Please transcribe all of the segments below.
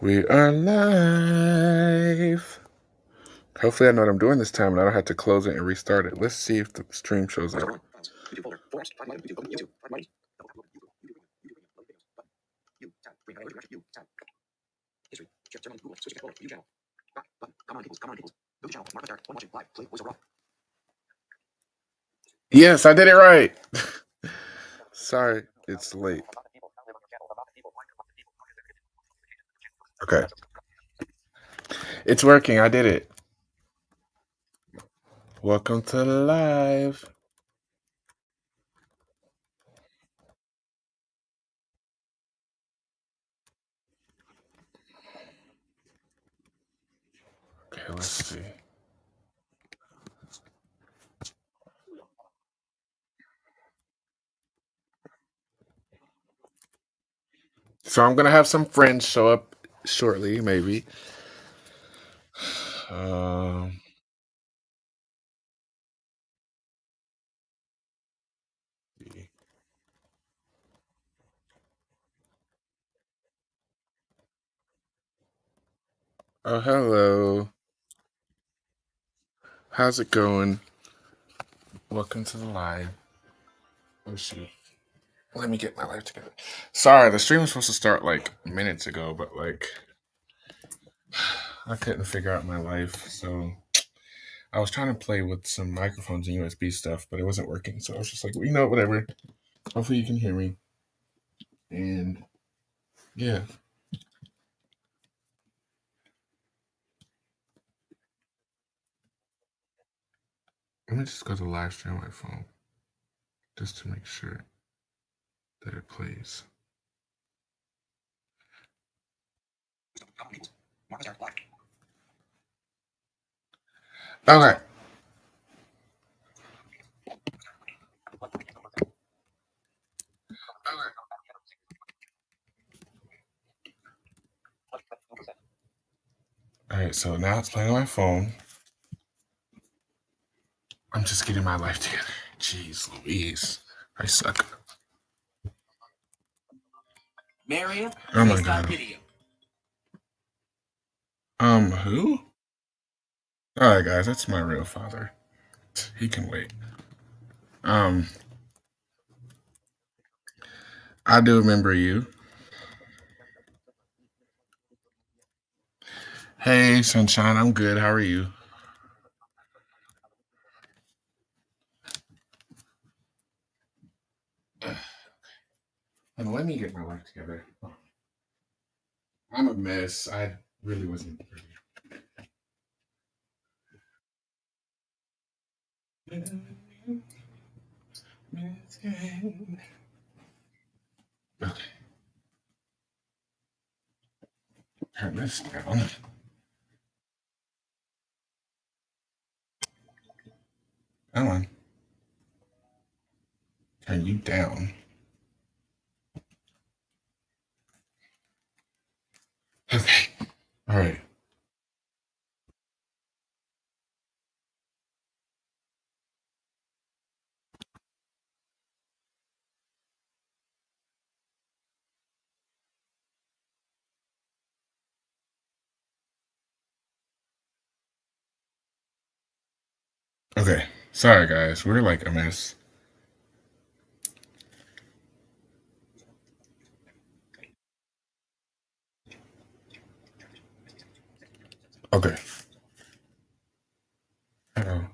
We are live. Hopefully, I know what I'm doing this time and I don't have to close it and restart it. Let's see if the stream shows up. Yes, I did it right. Sorry, it's late. Okay. It's working. I did it. Welcome to live. Okay, let's see. So I'm gonna have some friends show up shortly, maybe. Um, oh, hello. How's it going? Welcome to the live. Oh shoot. Let me get my life together. Sorry, the stream was supposed to start like minutes ago, but like I couldn't figure out my life, so I was trying to play with some microphones and USB stuff, but it wasn't working. So I was just like, well, whatever. Hopefully you can hear me. And yeah, let me just go to live stream on my phone just to make sure that it plays. Okay. All right, so now it's playing on my phone. I'm just getting my life together. Jeez Louise. I suck. Marion, oh my god. Video. Who? Alright guys, that's my real father. He can wait. I do remember you. Hey, Sunshine, I'm good. How are you? And let me get my life together. I'm a mess. I really wasn't. Okay. Turn this down. Come on. Turn you down. Okay. All right. Okay. Sorry, guys. We're like a mess. Okay. Uh-oh.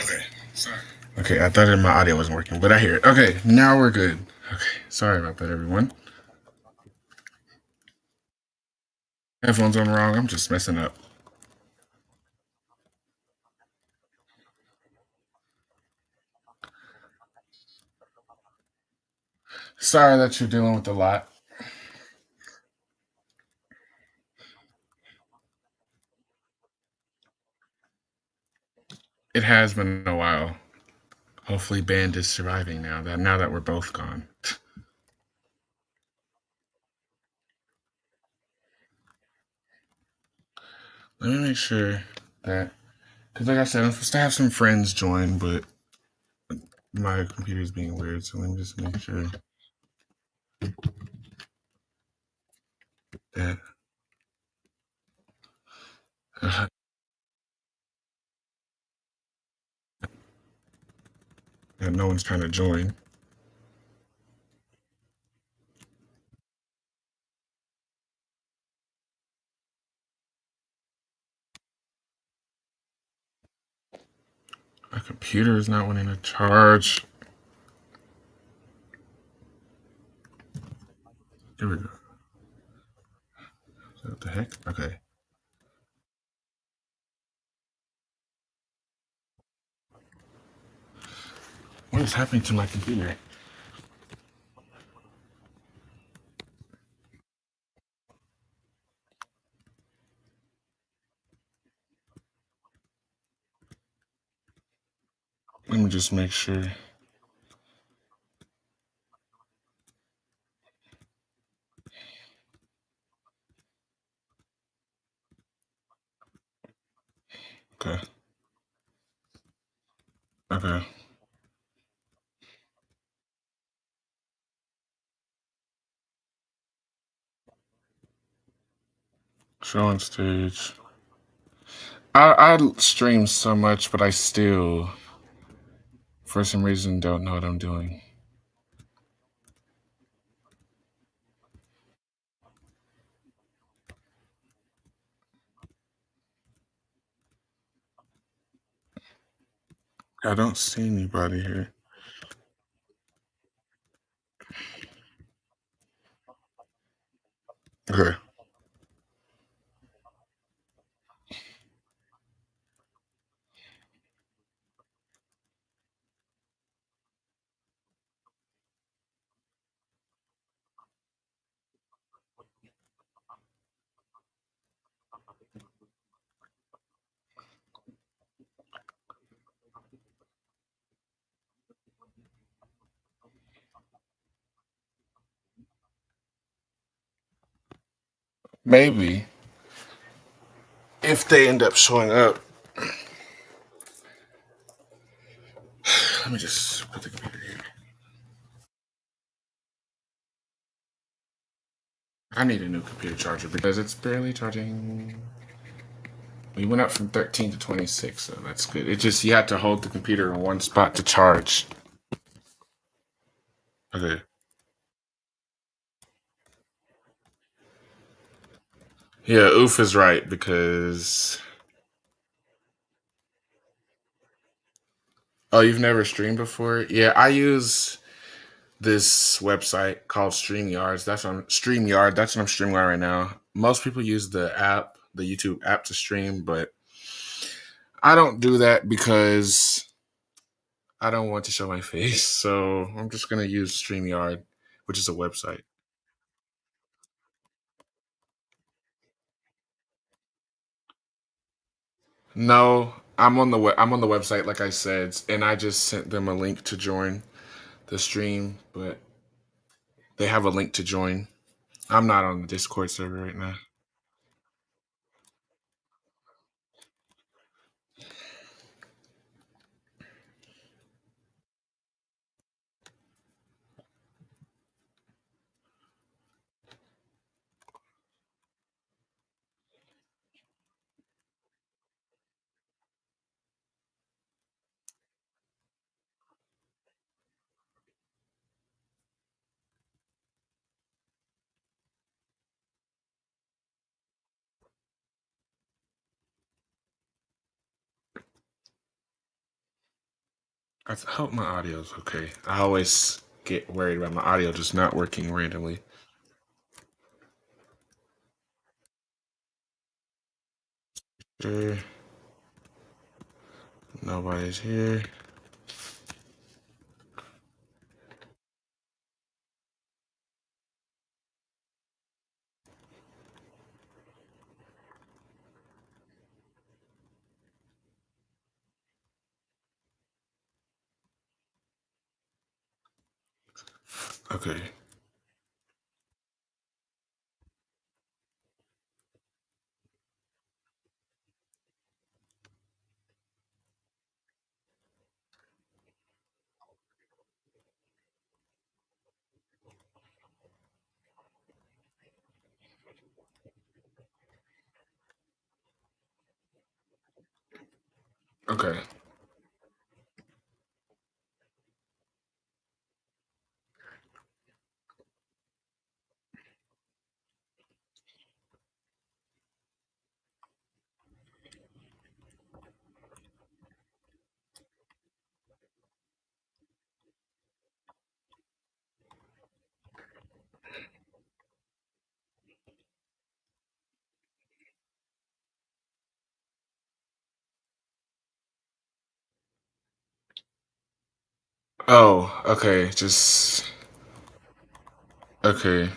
Okay. Sorry. Okay, I thought my audio wasn't working, but I hear it. Okay, now we're good. Okay. Sorry about that, everyone. Headphones on wrong. I'm just messing up. Sorry that you're dealing with a lot. It has been a while. Hopefully, Band is surviving now that we're both gone. Let me make sure that, because like I said, I'm supposed to have some friends join, but my computer's being weird, so let me just make sure. Yeah. Uh, and no one's trying to join. My computer is not wanting to charge. Here we go. What the heck? Okay. What is happening to my computer? Let me just make sure. Okay. Okay. Show on stage. I stream so much, but I still, for some reason, don't know what I'm doing. I don't see anybody here. Okay. Maybe if they end up showing up. Let me just put the computer here. I need a new computer charger because it's barely charging. We went up from 13 to 26, so that's good. It just you have to hold the computer in one spot to charge. Okay. Yeah, Oof is right because oh, you've never streamed before? Yeah, I use this website called StreamYard. That's what I'm streaming on right now. Most people use the app, the YouTube app to stream, but I don't do that because I don't want to show my face. So I'm just gonna use StreamYard, which is a website. No, I'm on the website, like I said, and I just sent them a link to join the stream, but they have a link to join. I'm not on the Discord server right now. I hope my audio's okay. I always get worried about my audio just not working randomly. Sure, nobody's here. Okay. Okay. Oh, okay. Just okay.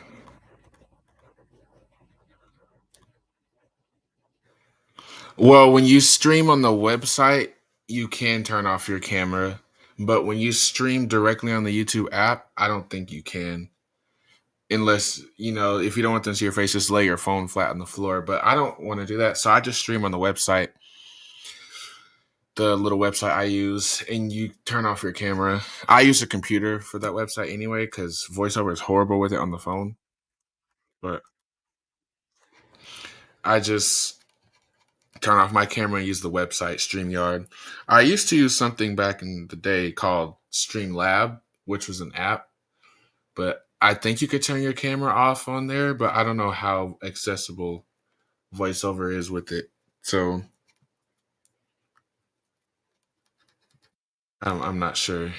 Well, when you stream on the website, you can turn off your camera, but when you stream directly on the YouTube app, I don't think you can. Unless, if you don't want them to see your face, just lay your phone flat on the floor. But I don't want to do that. So I just stream on the website, the little website I use, and you turn off your camera. I use a computer for that website anyway, because VoiceOver is horrible with it on the phone. But I just turn off my camera and use the website StreamYard. I used to use something back in the day called Streamlab, which was an app, but I think you could turn your camera off on there, but I don't know how accessible VoiceOver is with it. So I'm not sure.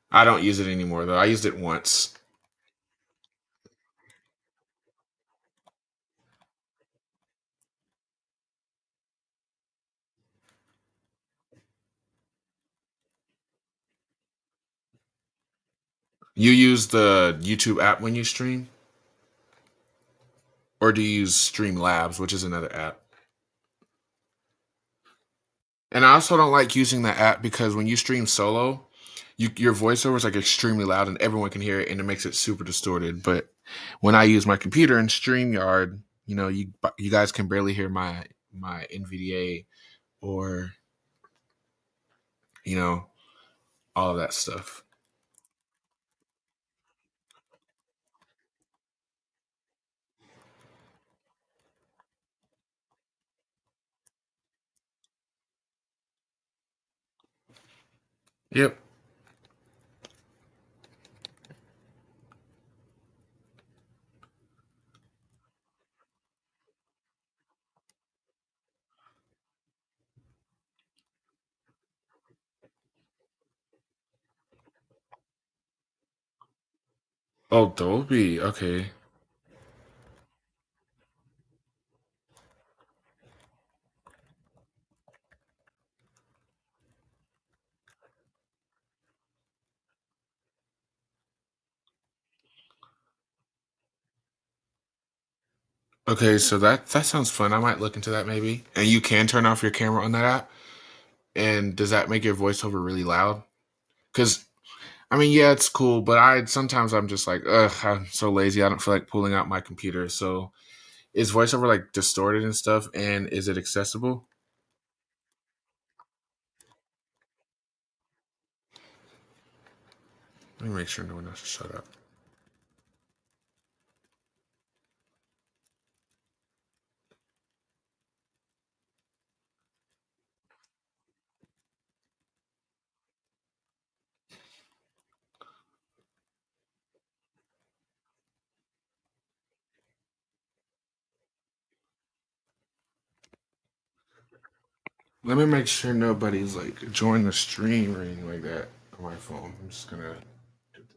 I don't use it anymore though. I used it once. You use the YouTube app when you stream, or do you use Streamlabs, which is another app? And I also don't like using the app because when you stream solo, your voiceover is like extremely loud and everyone can hear it, and it makes it super distorted. But when I use my computer and StreamYard, you guys can barely hear my NVDA or you know all of that stuff. Yep. Oh, Dolby. Okay. Okay, so that sounds fun. I might look into that maybe. And you can turn off your camera on that app. And does that make your voiceover really loud? Because I mean, yeah, it's cool, but I sometimes I'm just like, ugh, I'm so lazy. I don't feel like pulling out my computer. So is voiceover like distorted and stuff? And is it accessible? Let me make sure no one else shut up. Let me make sure nobody's like join the stream or anything like that on my phone. I'm just gonna do this.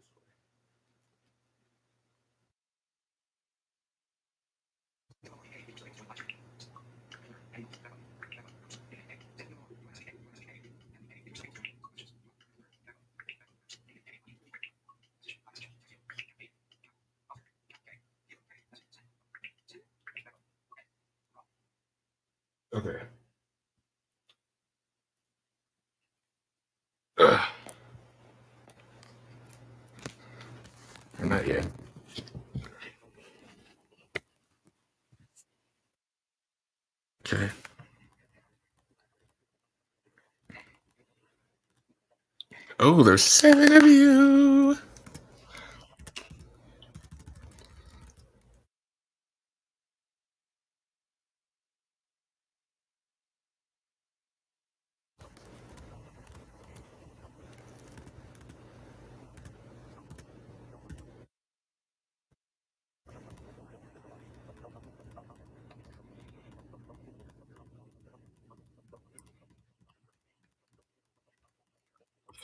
Okay. Ugh, not yet. Okay. Oh, there's 7 of you.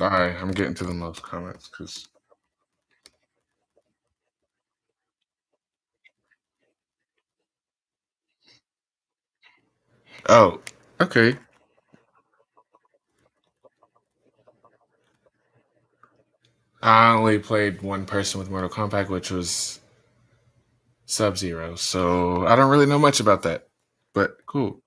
Sorry, I'm getting to the most comments because. Oh, okay. I only played one person with Mortal Kombat, which was Sub Zero. So I don't really know much about that, but cool.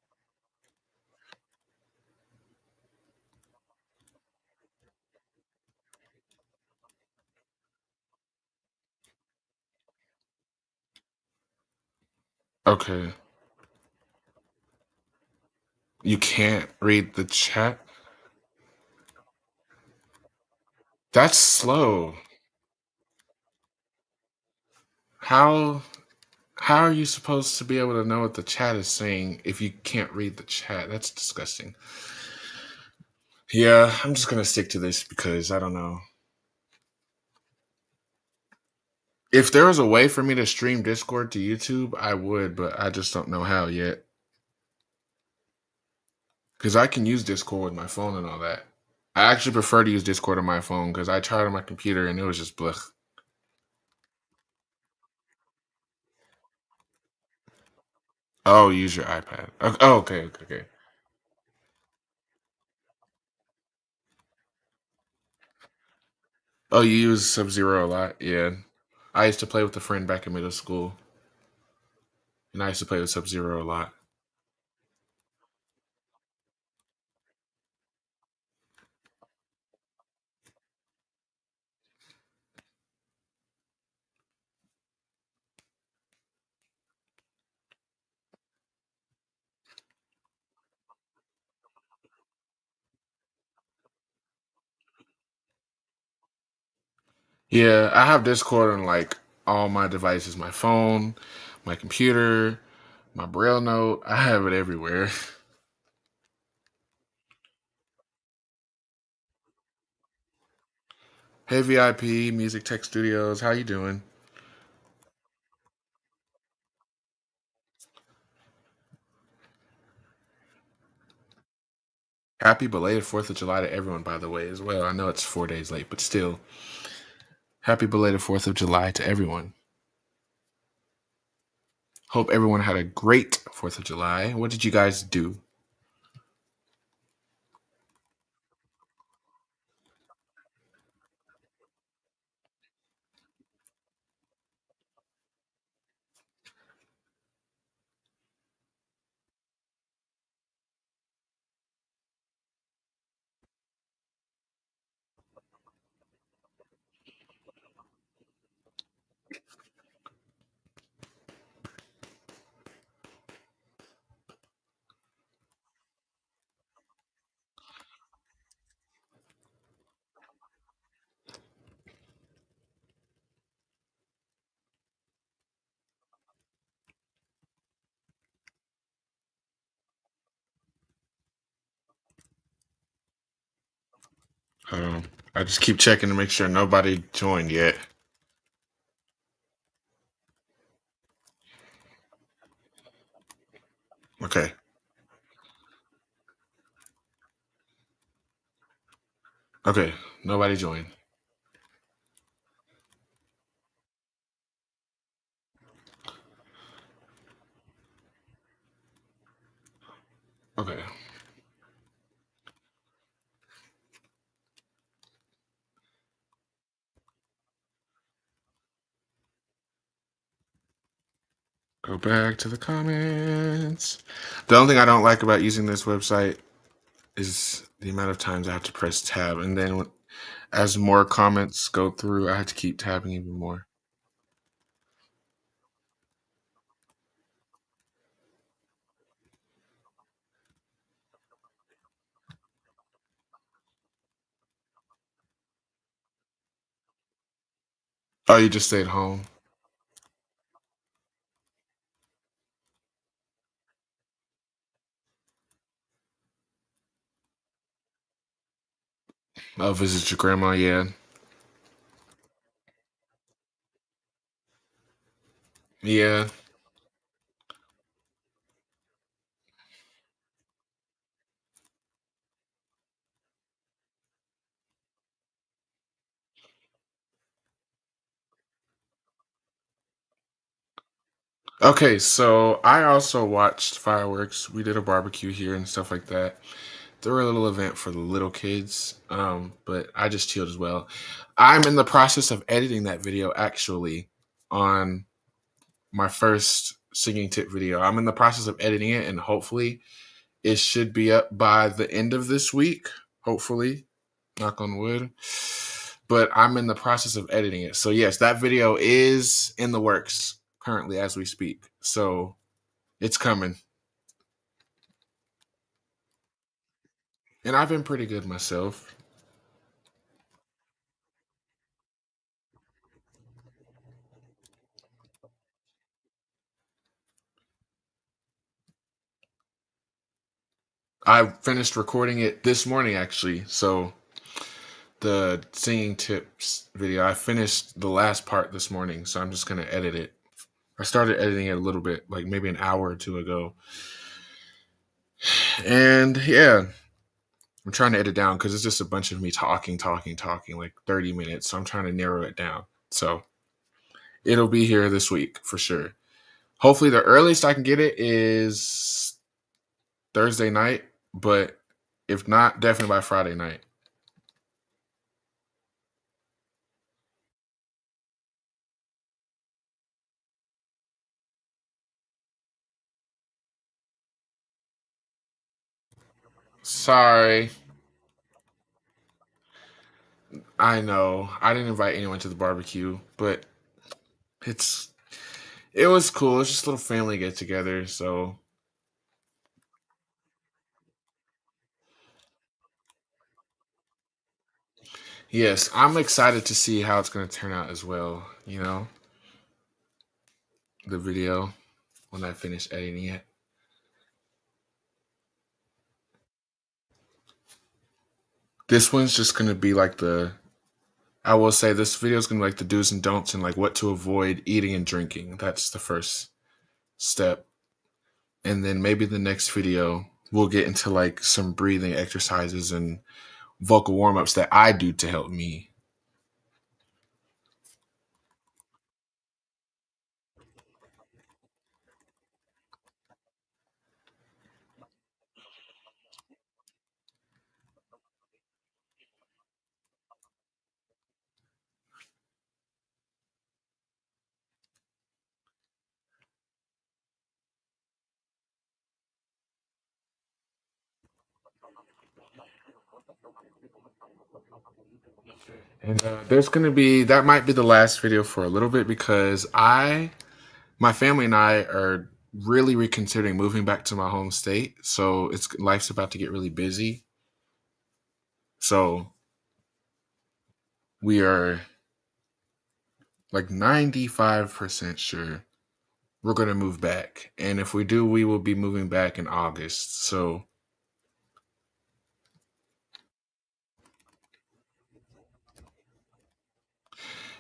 Okay. You can't read the chat? That's slow. How how are you supposed to be able to know what the chat is saying if you can't read the chat? That's disgusting. Yeah, I'm just gonna stick to this because I don't know. If there was a way for me to stream Discord to YouTube, I would, but I just don't know how yet. Because I can use Discord with my phone and all that. I actually prefer to use Discord on my phone because I tried on my computer and it was just blech. Oh, use your iPad. Oh, okay, okay, okay. Oh, you use Sub Zero a lot? Yeah. I used to play with a friend back in middle school, and I used to play with Sub Zero a lot. Yeah, I have Discord on like all my devices, my phone, my computer, my Braille note. I have it everywhere. Hey VIP, Music Tech Studios, how you doing? Happy belated 4th of July to everyone, by the way, as well. I know it's 4 days late, but still, happy belated 4th of July to everyone. Hope everyone had a great 4th of July. What did you guys do? Um, I just keep checking to make sure nobody joined yet. Okay. Okay. Nobody joined. Okay. Go back to the comments. The only thing I don't like about using this website is the amount of times I have to press tab, and then as more comments go through, I have to keep tabbing even more. Oh, you just stayed home. Oh, visit your grandma. Yeah. Yeah. Okay, so I also watched fireworks. We did a barbecue here and stuff like that. They were a little event for the little kids, but I just chilled as well. I'm in the process of editing that video actually on my first singing tip video. I'm in the process of editing it, and hopefully it should be up by the end of this week. Hopefully, knock on wood. But I'm in the process of editing it. So yes, that video is in the works currently as we speak. So it's coming. And I've been pretty good myself. I finished recording it this morning actually. So the singing tips video, I finished the last part this morning. So I'm just going to edit it. I started editing it a little bit, like maybe an hour or two ago. And yeah, I'm trying to edit down because it's just a bunch of me talking, like 30 minutes. So I'm trying to narrow it down. So it'll be here this week for sure. Hopefully, the earliest I can get it is Thursday night, but if not, definitely by Friday night. Sorry. I know. I didn't invite anyone to the barbecue, but it's it was cool. It's just a little family get together. So yes, I'm excited to see how it's gonna turn out as well, the video when I finish editing it. This one's just gonna be like the I will say this video is gonna be like the do's and don'ts and like what to avoid eating and drinking. That's the first step. And then maybe the next video we'll get into like some breathing exercises and vocal warm-ups that I do to help me. And there's gonna be that might be the last video for a little bit because my family and I are really reconsidering moving back to my home state. So it's life's about to get really busy. So we are like 95% sure we're gonna move back. And if we do, we will be moving back in August. So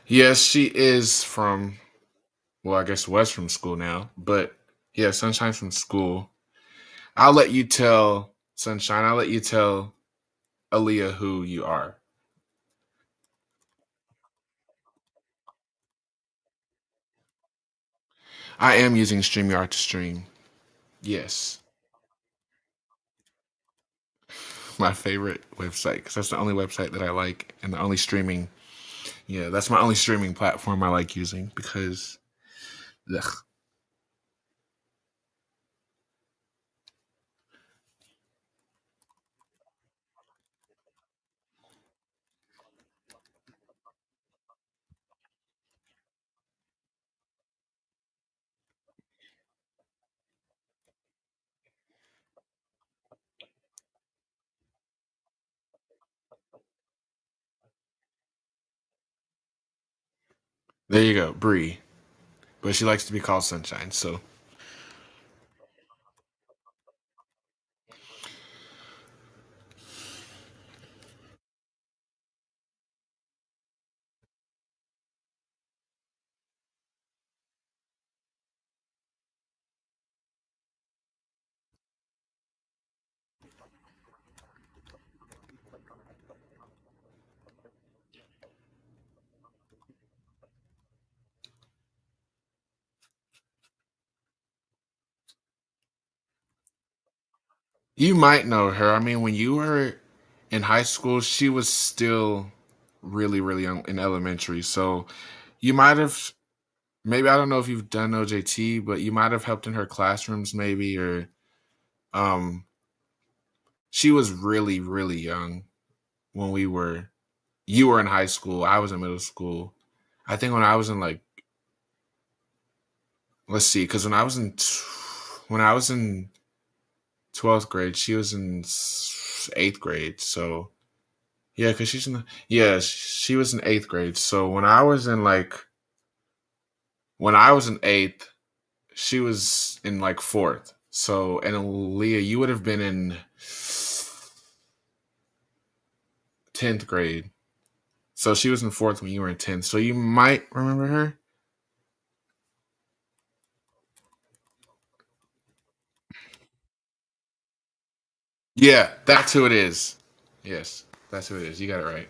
yes, she is from well, I guess was from school now. But yeah, Sunshine's from school. I'll let you tell Sunshine, I'll let you tell Aaliyah who you are. I am using StreamYard to stream. Yes. My favorite website because that's the only website that I like and the only streaming. Yeah, that's my only streaming platform I like using because ugh. There you go, Bree. But she likes to be called Sunshine. So You might know her. I mean, when you were in high school, she was still really, really young in elementary. So you might have, maybe, I don't know if you've done OJT, but you might have helped in her classrooms, maybe, or um, she was really, really young when you were in high school. I was in middle school. I think when I was in like, let's see, because when I was in 12th grade, she was in 8th grade. So yeah, because yeah, she was in 8th grade. So when I was in eighth, she was in like fourth. So, and Leah, you would have been in 10th grade. So she was in fourth when you were in 10th. So you might remember her. Yeah, that's who it is. Yes, that's who it is. You got it right.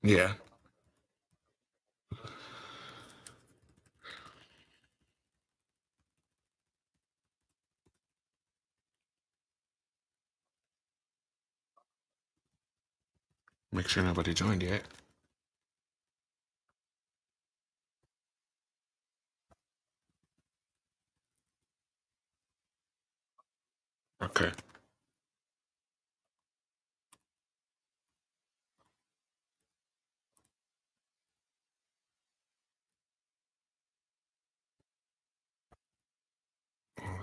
Yeah. Make sure nobody joined yet. Okay.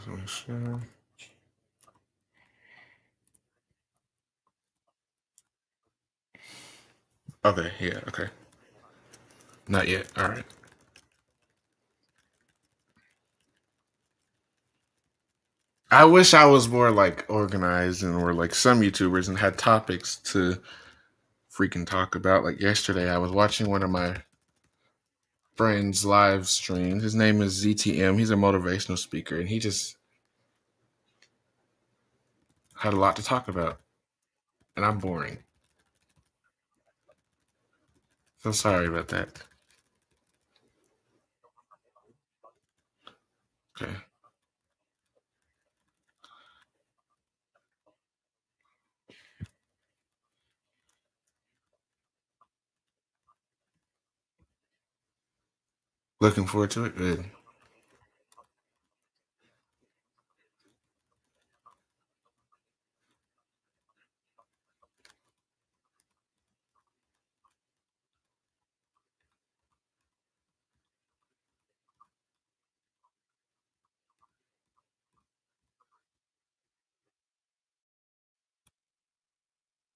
Make sure. Okay. Yeah. Okay. Not yet. All right. I wish I was more like organized and were like some YouTubers and had topics to freaking talk about. Like yesterday, I was watching one of my friends' live streams. His name is ZTM. He's a motivational speaker, and he just had a lot to talk about. And I'm boring. So sorry about that. Okay. Looking forward to it. Good.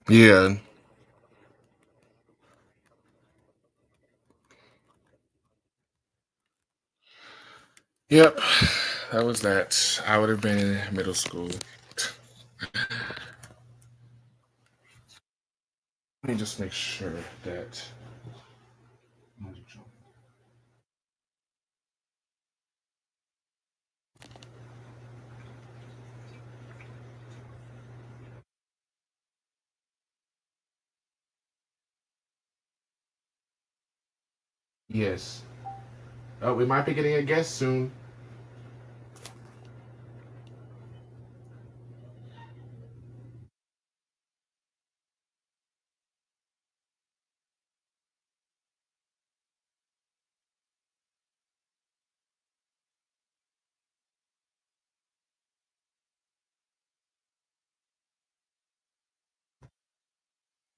Yeah. Yep. That was that. I would have been in middle school. Let me just make sure that. Yes. Oh, we might be getting a guest soon.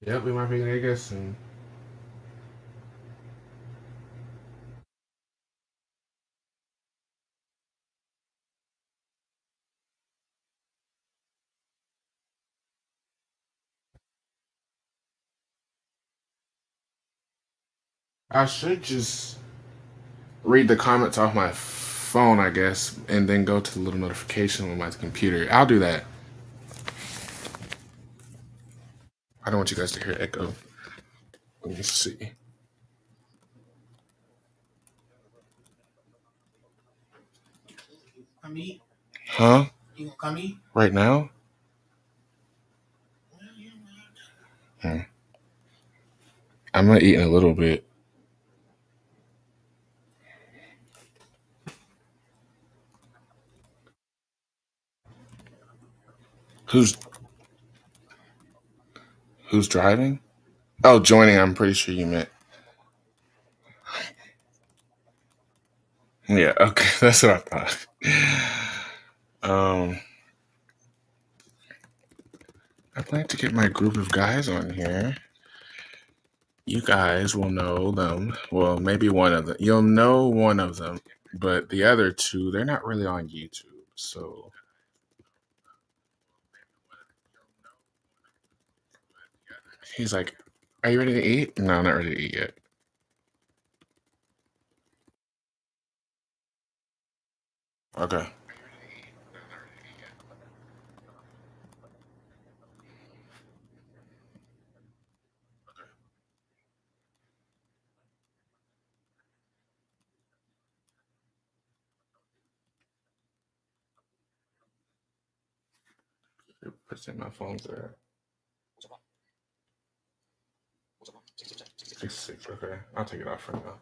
Yep, we might be getting a guest soon. I should just read the comments off my phone, I guess, and then go to the little notification on my computer. I'll do that. I don't want you guys to hear echo. Let me see. Come eat. Huh? You gonna come eat? Right now? Hmm. I'm gonna eat in a little bit. Who's who's driving? Oh, joining. I'm pretty sure you meant. Yeah. Okay, that's what I thought. Um, I plan to get my group of guys on here. You guys will know them. Well, maybe one of them. You'll know one of them, but the other two, they're not really on YouTube. So he's like, "Are you ready to eat?" No, I'm not ready to eat yet. Okay. Percent my phone's there. 66. Okay, I'll take it off for now.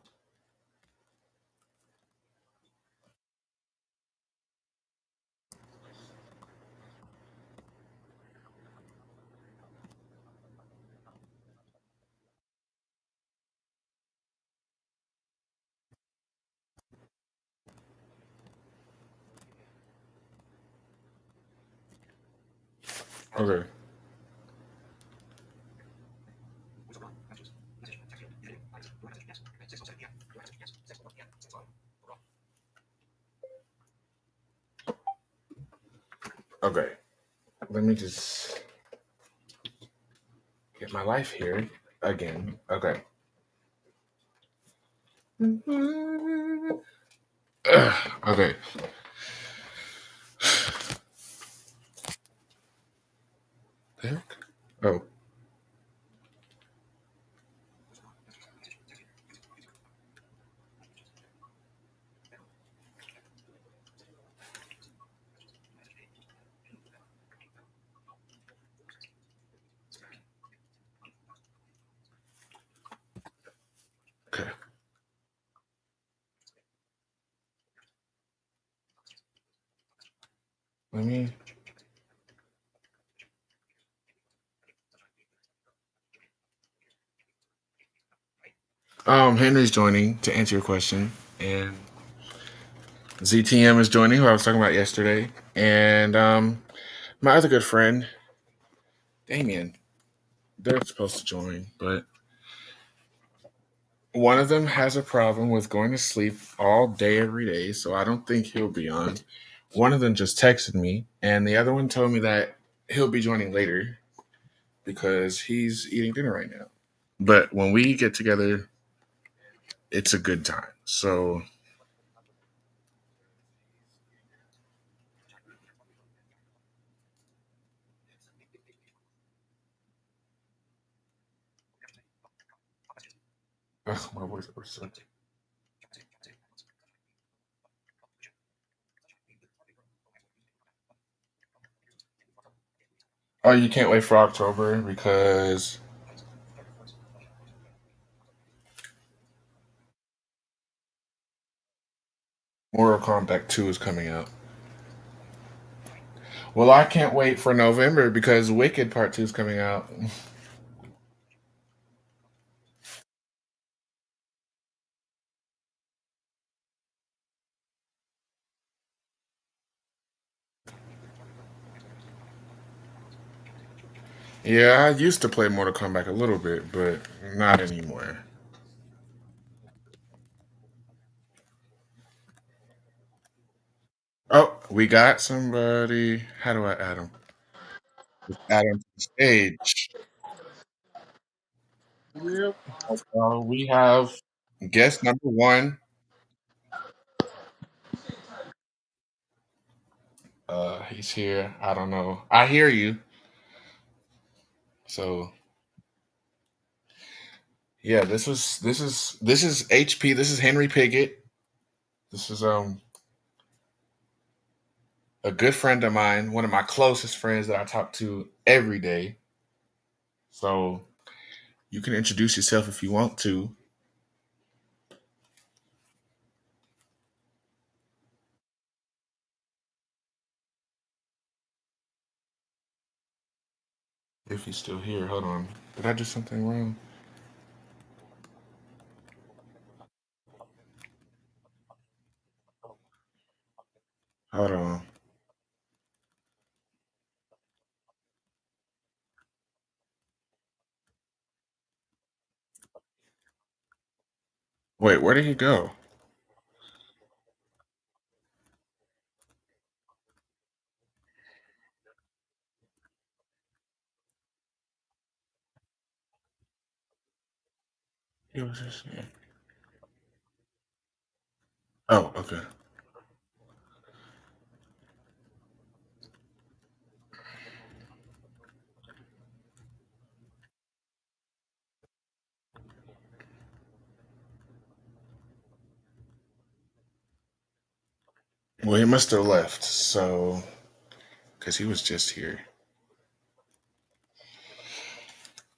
Okay. Okay. Let me just get my life here again. Okay. Okay. There. Oh. Okay. Let me. Henry's joining to answer your question, and ZTM is joining, who I was talking about yesterday, and my other good friend Damien. They're supposed to join, but one of them has a problem with going to sleep all day every day, so I don't think he'll be on. One of them just texted me, and the other one told me that he'll be joining later because he's eating dinner right now. But when we get together, it's a good time. So, ugh, my voice was so. Oh, you can't wait for October because Mortal Kombat 2 is coming out. Well, I can't wait for November because Wicked Part 2 is coming out. Yeah, I used to play Mortal Kombat a little bit, but not anymore. Oh, we got somebody. How do I add him? Add him to the stage. Yep. We have. Guest number one. He's here. I don't know. I hear you. So yeah, this is HP. This is Henry Piggott. This is a good friend of mine, one of my closest friends that I talk to every day. So you can introduce yourself if you want to. If he's still here, hold on. Did I do something wrong? Hold on. Wait, where did he go? He was just here. Oh, okay. Well, he must have left. So, because he was just here.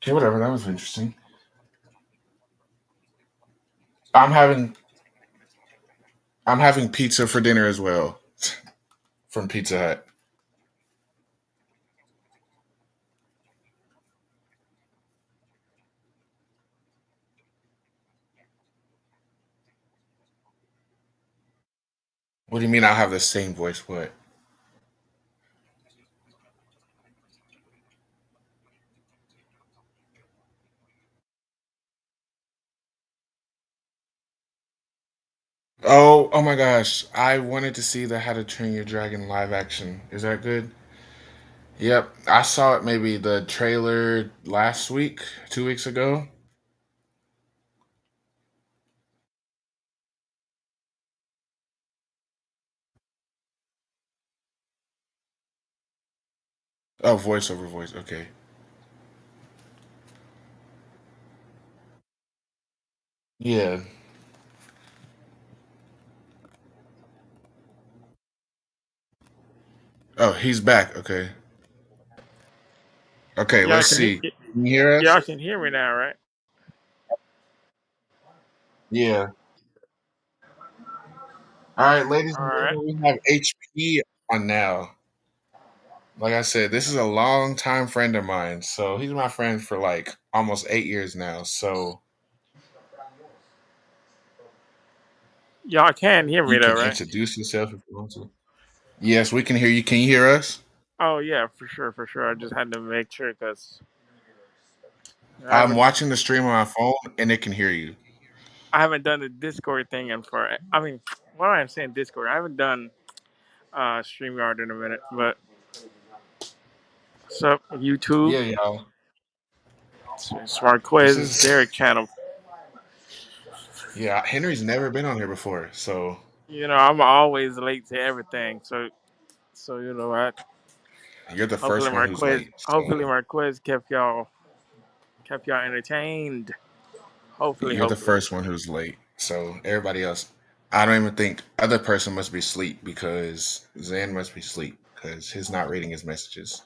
Okay, whatever. That was interesting. I'm having I'm having pizza for dinner as well from Pizza Hut. What do you mean? I'll have the same voice? What? Oh my gosh! I wanted to see the How to Train Your Dragon live action. Is that good? Yep, I saw it. Maybe the trailer last week, 2 weeks ago. Oh, voiceover voice. Okay. Yeah. Oh, he's back. Okay. Okay. Y'all Let's can see. Can you hear us? y'all can hear me now, right? Yeah. All right, ladies All and right. gentlemen, we have HP on now. Like I said, this is a long time friend of mine. So he's my friend for like almost 8 years now. So Y'all can hear me you though, can right? introduce yourself if you want to. Yes, we can hear you. Can you hear us? Oh yeah, for sure, for sure. I just had to make sure because I I'm haven't watching the stream on my phone and it can hear you. I haven't done the Discord thing in for. I mean, what am I saying Discord? I haven't done Streamyard in a minute. But what's up, YouTube? Yeah, y'all. Smart This Quiz, is Derek channel. yeah. Henry's never been on here before, so You know, I'm always late to everything. So you know what? you're the first one who's late. Hopefully So my quiz kept y'all entertained. you're the Hopefully. first one who's late. So everybody else, I don't even think other person must be asleep because Zan must be asleep because he's not reading his messages.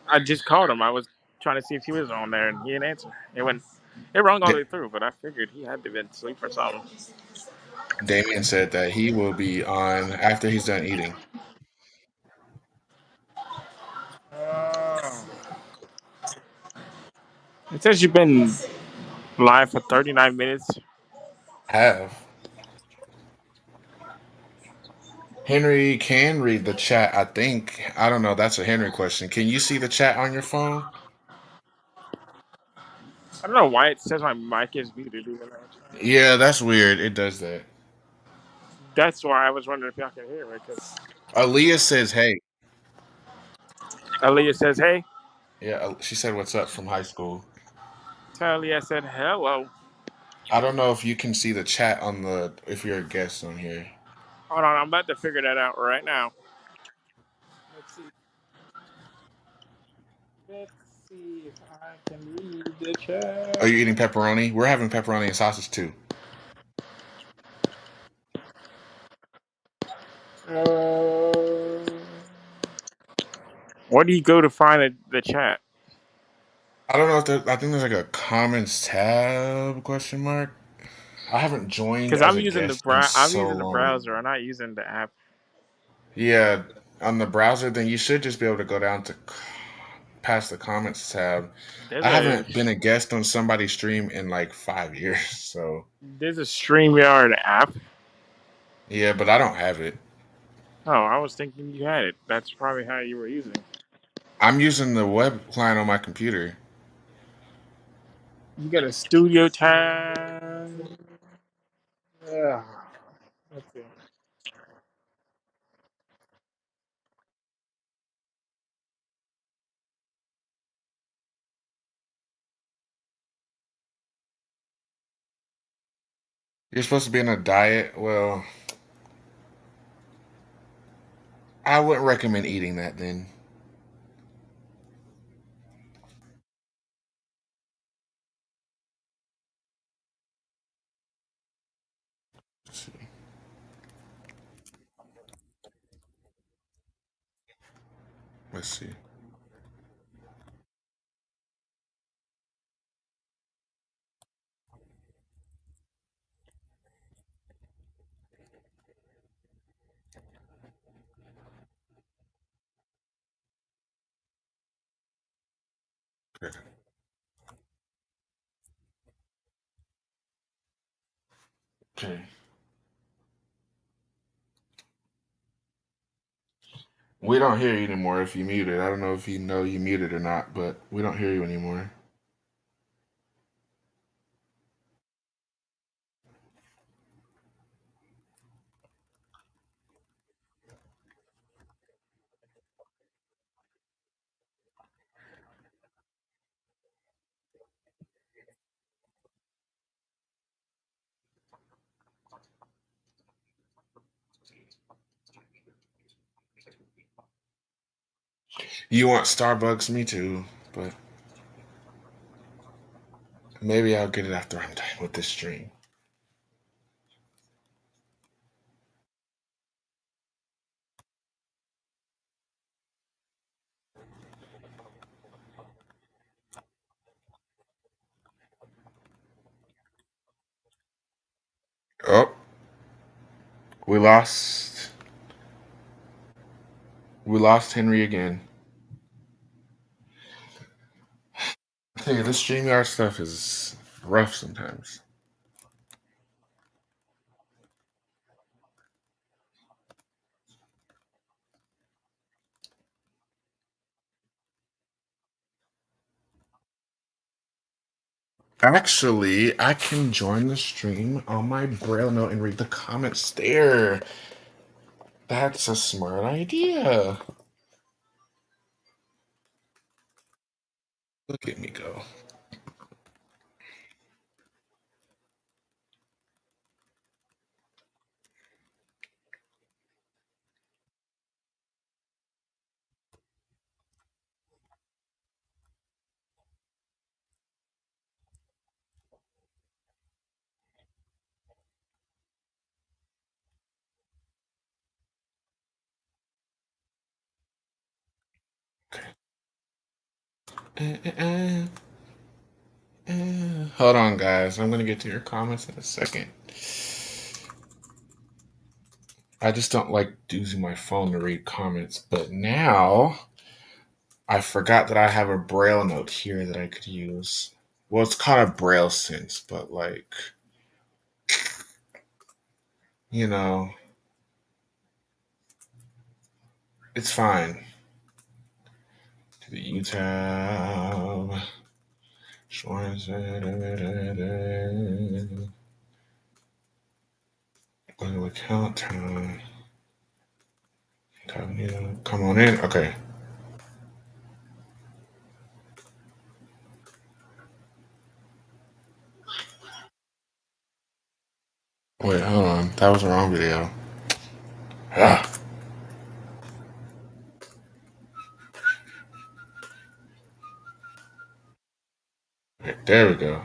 I just called him. I was trying to see if he was on there, and he didn't answer. It rung all the Da- way through, but I figured he had to be asleep or something. Damien said that he will be on after he's done eating. It says you've been live for 39 minutes. Have Henry can read the chat. I think I don't know. That's a Henry question. Can you see the chat on your phone? I don't know why it says my mic is muted. Even though Yeah, that's weird. It does that. that's why I was wondering if y'all can hear me. Because Aaliyah says, "Hey." Aaliyah says, "Hey." Yeah, she said, "What's up?" from high school. Tell Aaliyah I said hello. I don't know if you can see the chat on the if you're a guest on here. Hold on, I'm about to figure that out right now. Let's see. Let's see if I can read the Are chat. you eating pepperoni? We're having pepperoni and sausage too. Uh, where do you go to find the chat? I don't know if there, I think there's like a comments tab question mark. I haven't joined Because as a guest in I'm so using the long. browser. I'm not using the app. Yeah, on the browser, then you should just be able to go down to past the comments tab. There's I a haven't been a guest on somebody's stream in like 5 years, so there's a StreamYard app. yeah, but I don't have it. Oh, I was thinking you had it. That's probably how you were using it. I'm using the web client on my computer. You got a studio tab. Yeah. Let's see. You're supposed to be on a diet. Well, I wouldn't recommend eating that then. Let's see. Let's see. Okay. Okay. We don't hear you anymore if you muted. I don't know if you know you muted or not, but we don't hear you anymore. You want Starbucks? Me too. But maybe I'll get it after I'm done with this stream. Oh, we lost. We lost Henry again. Hey, this StreamYard stuff is rough sometimes. Actually, I can join the stream on my Braille note and read the comments there. That's a smart idea. Look at me go. Uh, uh, uh, Hold on, guys. I'm gonna get to your comments in a second. I just don't like using my phone to read comments, but now I forgot that I have a Braille note here that I could use. Well, it's called a Braille Sense, but like, you know, it's fine. To the U tab. Go to account time. Come on in. Okay. Wait, hold on. That was the wrong video. Ah, okay, there we go.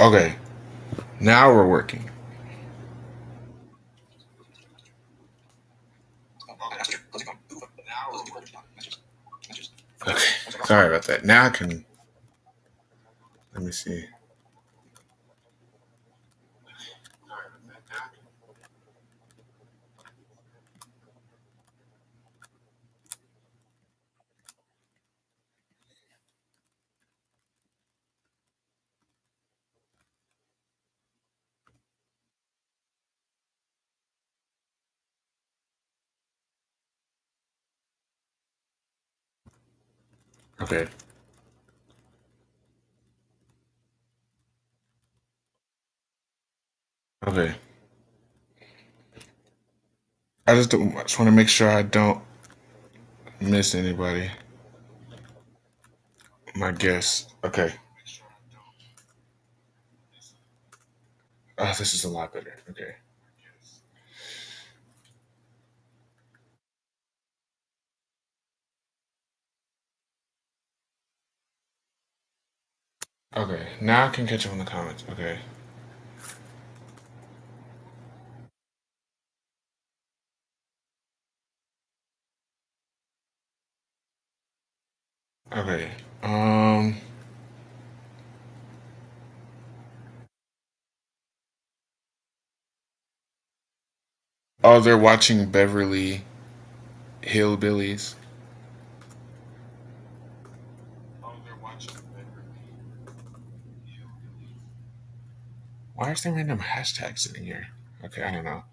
Okay, now we're working. Okay, sorry about that. Now I can. Let me see. Okay, okay. I just want to make sure I don't miss anybody. My guess. Okay. Oh, this is a lot better. Okay. Okay. Now I can catch up on the comments. Okay. Okay. Um. Oh, they're watching Beverly Hillbillies. Why is there random hashtags sitting here? Okay, I don't know.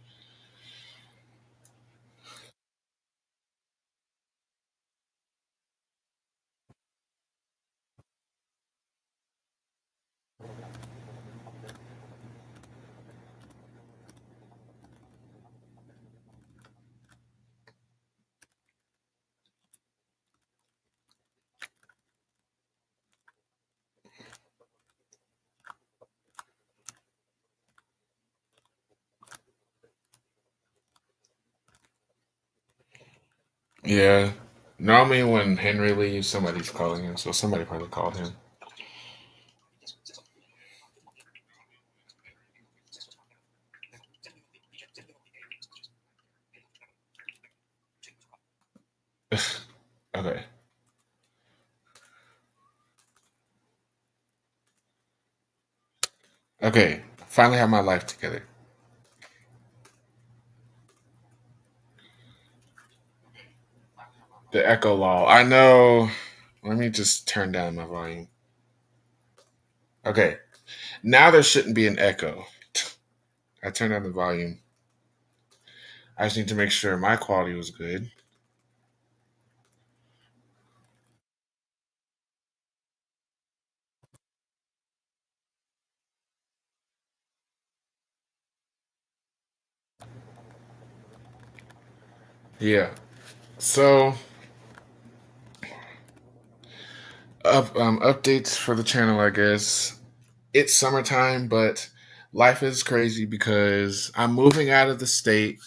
Yeah. Normally when Henry leaves, somebody's calling him, so somebody probably called him. Okay. Okay. Finally have my life together. The echo law. I know. Let me just turn down my volume. Okay. Now there shouldn't be an echo. I turned down the volume. I just need to make sure my quality was good. Yeah. So, updates for the channel, I guess. It's summertime, but life is crazy because I'm moving out of the state.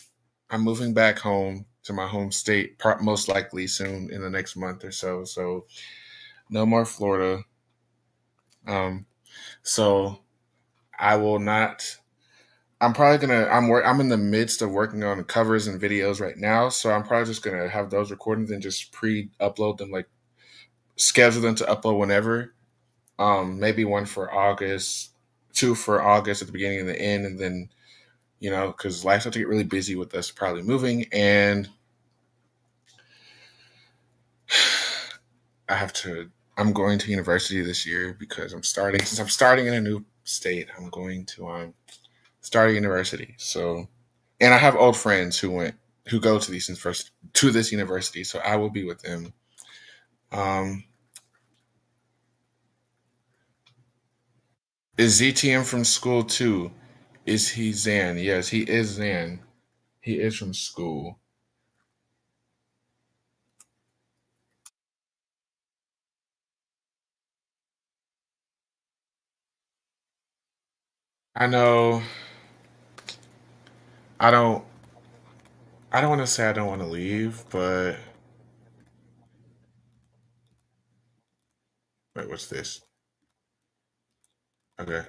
I'm moving back home to my home state, most likely soon in the next month or so. So, no more Florida. Um, so I will not. I'm probably gonna. I'm in the midst of working on covers and videos right now, so I'm probably just gonna have those recorded and just pre-upload them, like schedule them to upload whenever. Maybe one for August, two for August at the beginning and the end, and then because life's about to get really busy with us probably moving, and I have to. I'm going to university this year because since I'm starting in a new state. I'm going to start a university. So, and I have old friends who go to this university, so I will be with them. Um, is ZTM from school too? Is he Zan? Yes, he is Zan. He is from school. I know. I don't. I don't want to say I don't want to leave, but wait, what's this? Okay.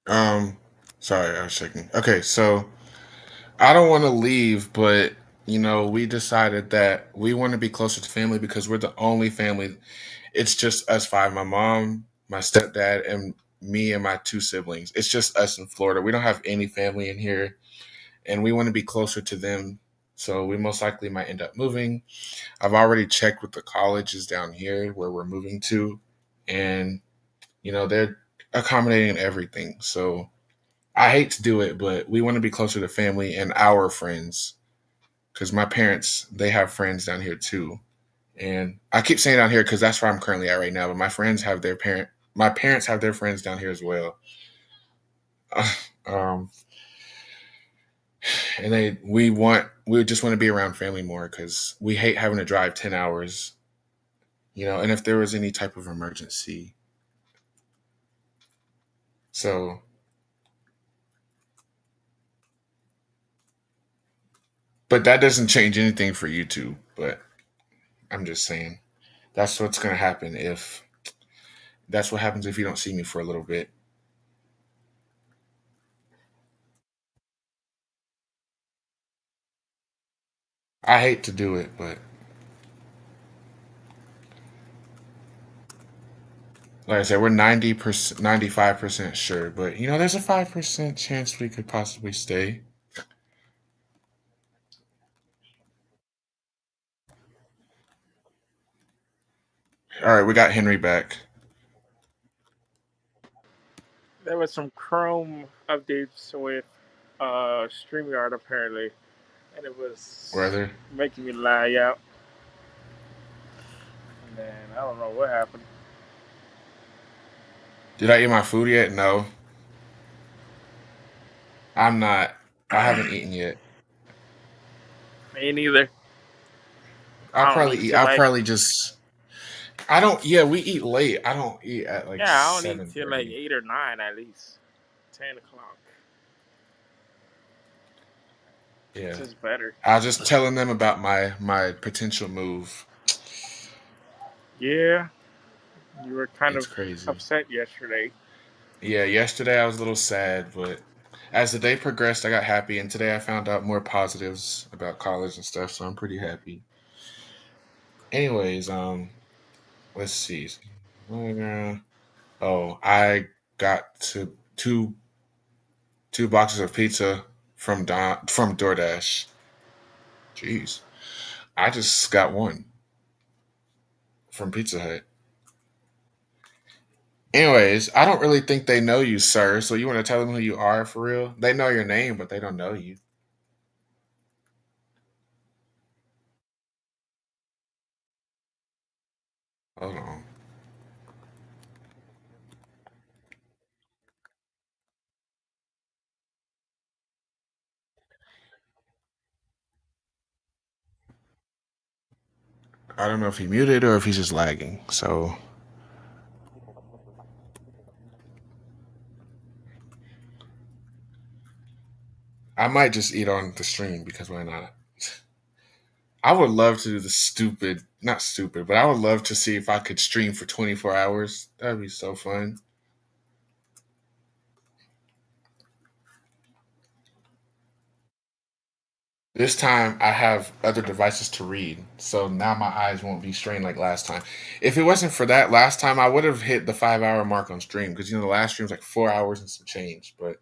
Um. Sorry, I was checking. Okay, so I don't want to leave, but we decided that we want to be closer to family because we're the only family. It's just us five: my mom, my stepdad, and me and my two siblings. It's just us in Florida. We don't have any family in here, and we want to be closer to them. So we most likely might end up moving. I've already checked with the colleges down here where we're moving to, and they're accommodating everything. So I hate to do it, but we want to be closer to family and our friends because my parents they have friends down here too, and I keep saying down here because that's where I'm currently at right now. But my parents have their friends down here as well. um, and we just want to be around family more because we hate having to drive 10 hours. And if there was any type of emergency, so but that doesn't change anything for you two. But I'm just saying that's what's gonna happen if that's what happens if you don't see me for a little bit. I hate to do it, but like I said, we're 90%, 95% sure. But there's a 5% chance we could possibly stay. All right, we got Henry back. There was some Chrome updates with StreamYard apparently, and it was Weather. making me lie out. And then I don't know what happened. Did I eat my food yet? No, I'm not. I haven't eaten yet. Me neither. I'll I don't probably eat eat. till I'll like probably just. I don't. Yeah, we eat late. I don't eat at like yeah, I don't eat seven till like thirty. 8 or 9 at least. 10 o'clock. Yeah, Just better. I was just telling them about my potential move. Yeah, you were kind It's of crazy. upset yesterday. Yeah, yesterday I was a little sad, but as the day progressed, I got happy, and today I found out more positives about college and stuff, so I'm pretty happy. Anyways, let's see. Oh, I got to two boxes of pizza from DoorDash. Jeez, I just got one from Pizza Hut. Anyways, I don't really think they know you, sir. So you want to tell them who you are for real? They know your name, but they don't know you. Hold on. I don't know if he muted or if he's just lagging. So I might just eat on the stream because why not? I would love to do the stupid, not stupid, but I would love to see if I could stream for 24 hours. That'd be so fun. This time I have other devices to read, so now my eyes won't be strained like last time. If it wasn't for that last time, I would have hit the 5 hour mark on stream because the last stream was like 4 hours and some change. But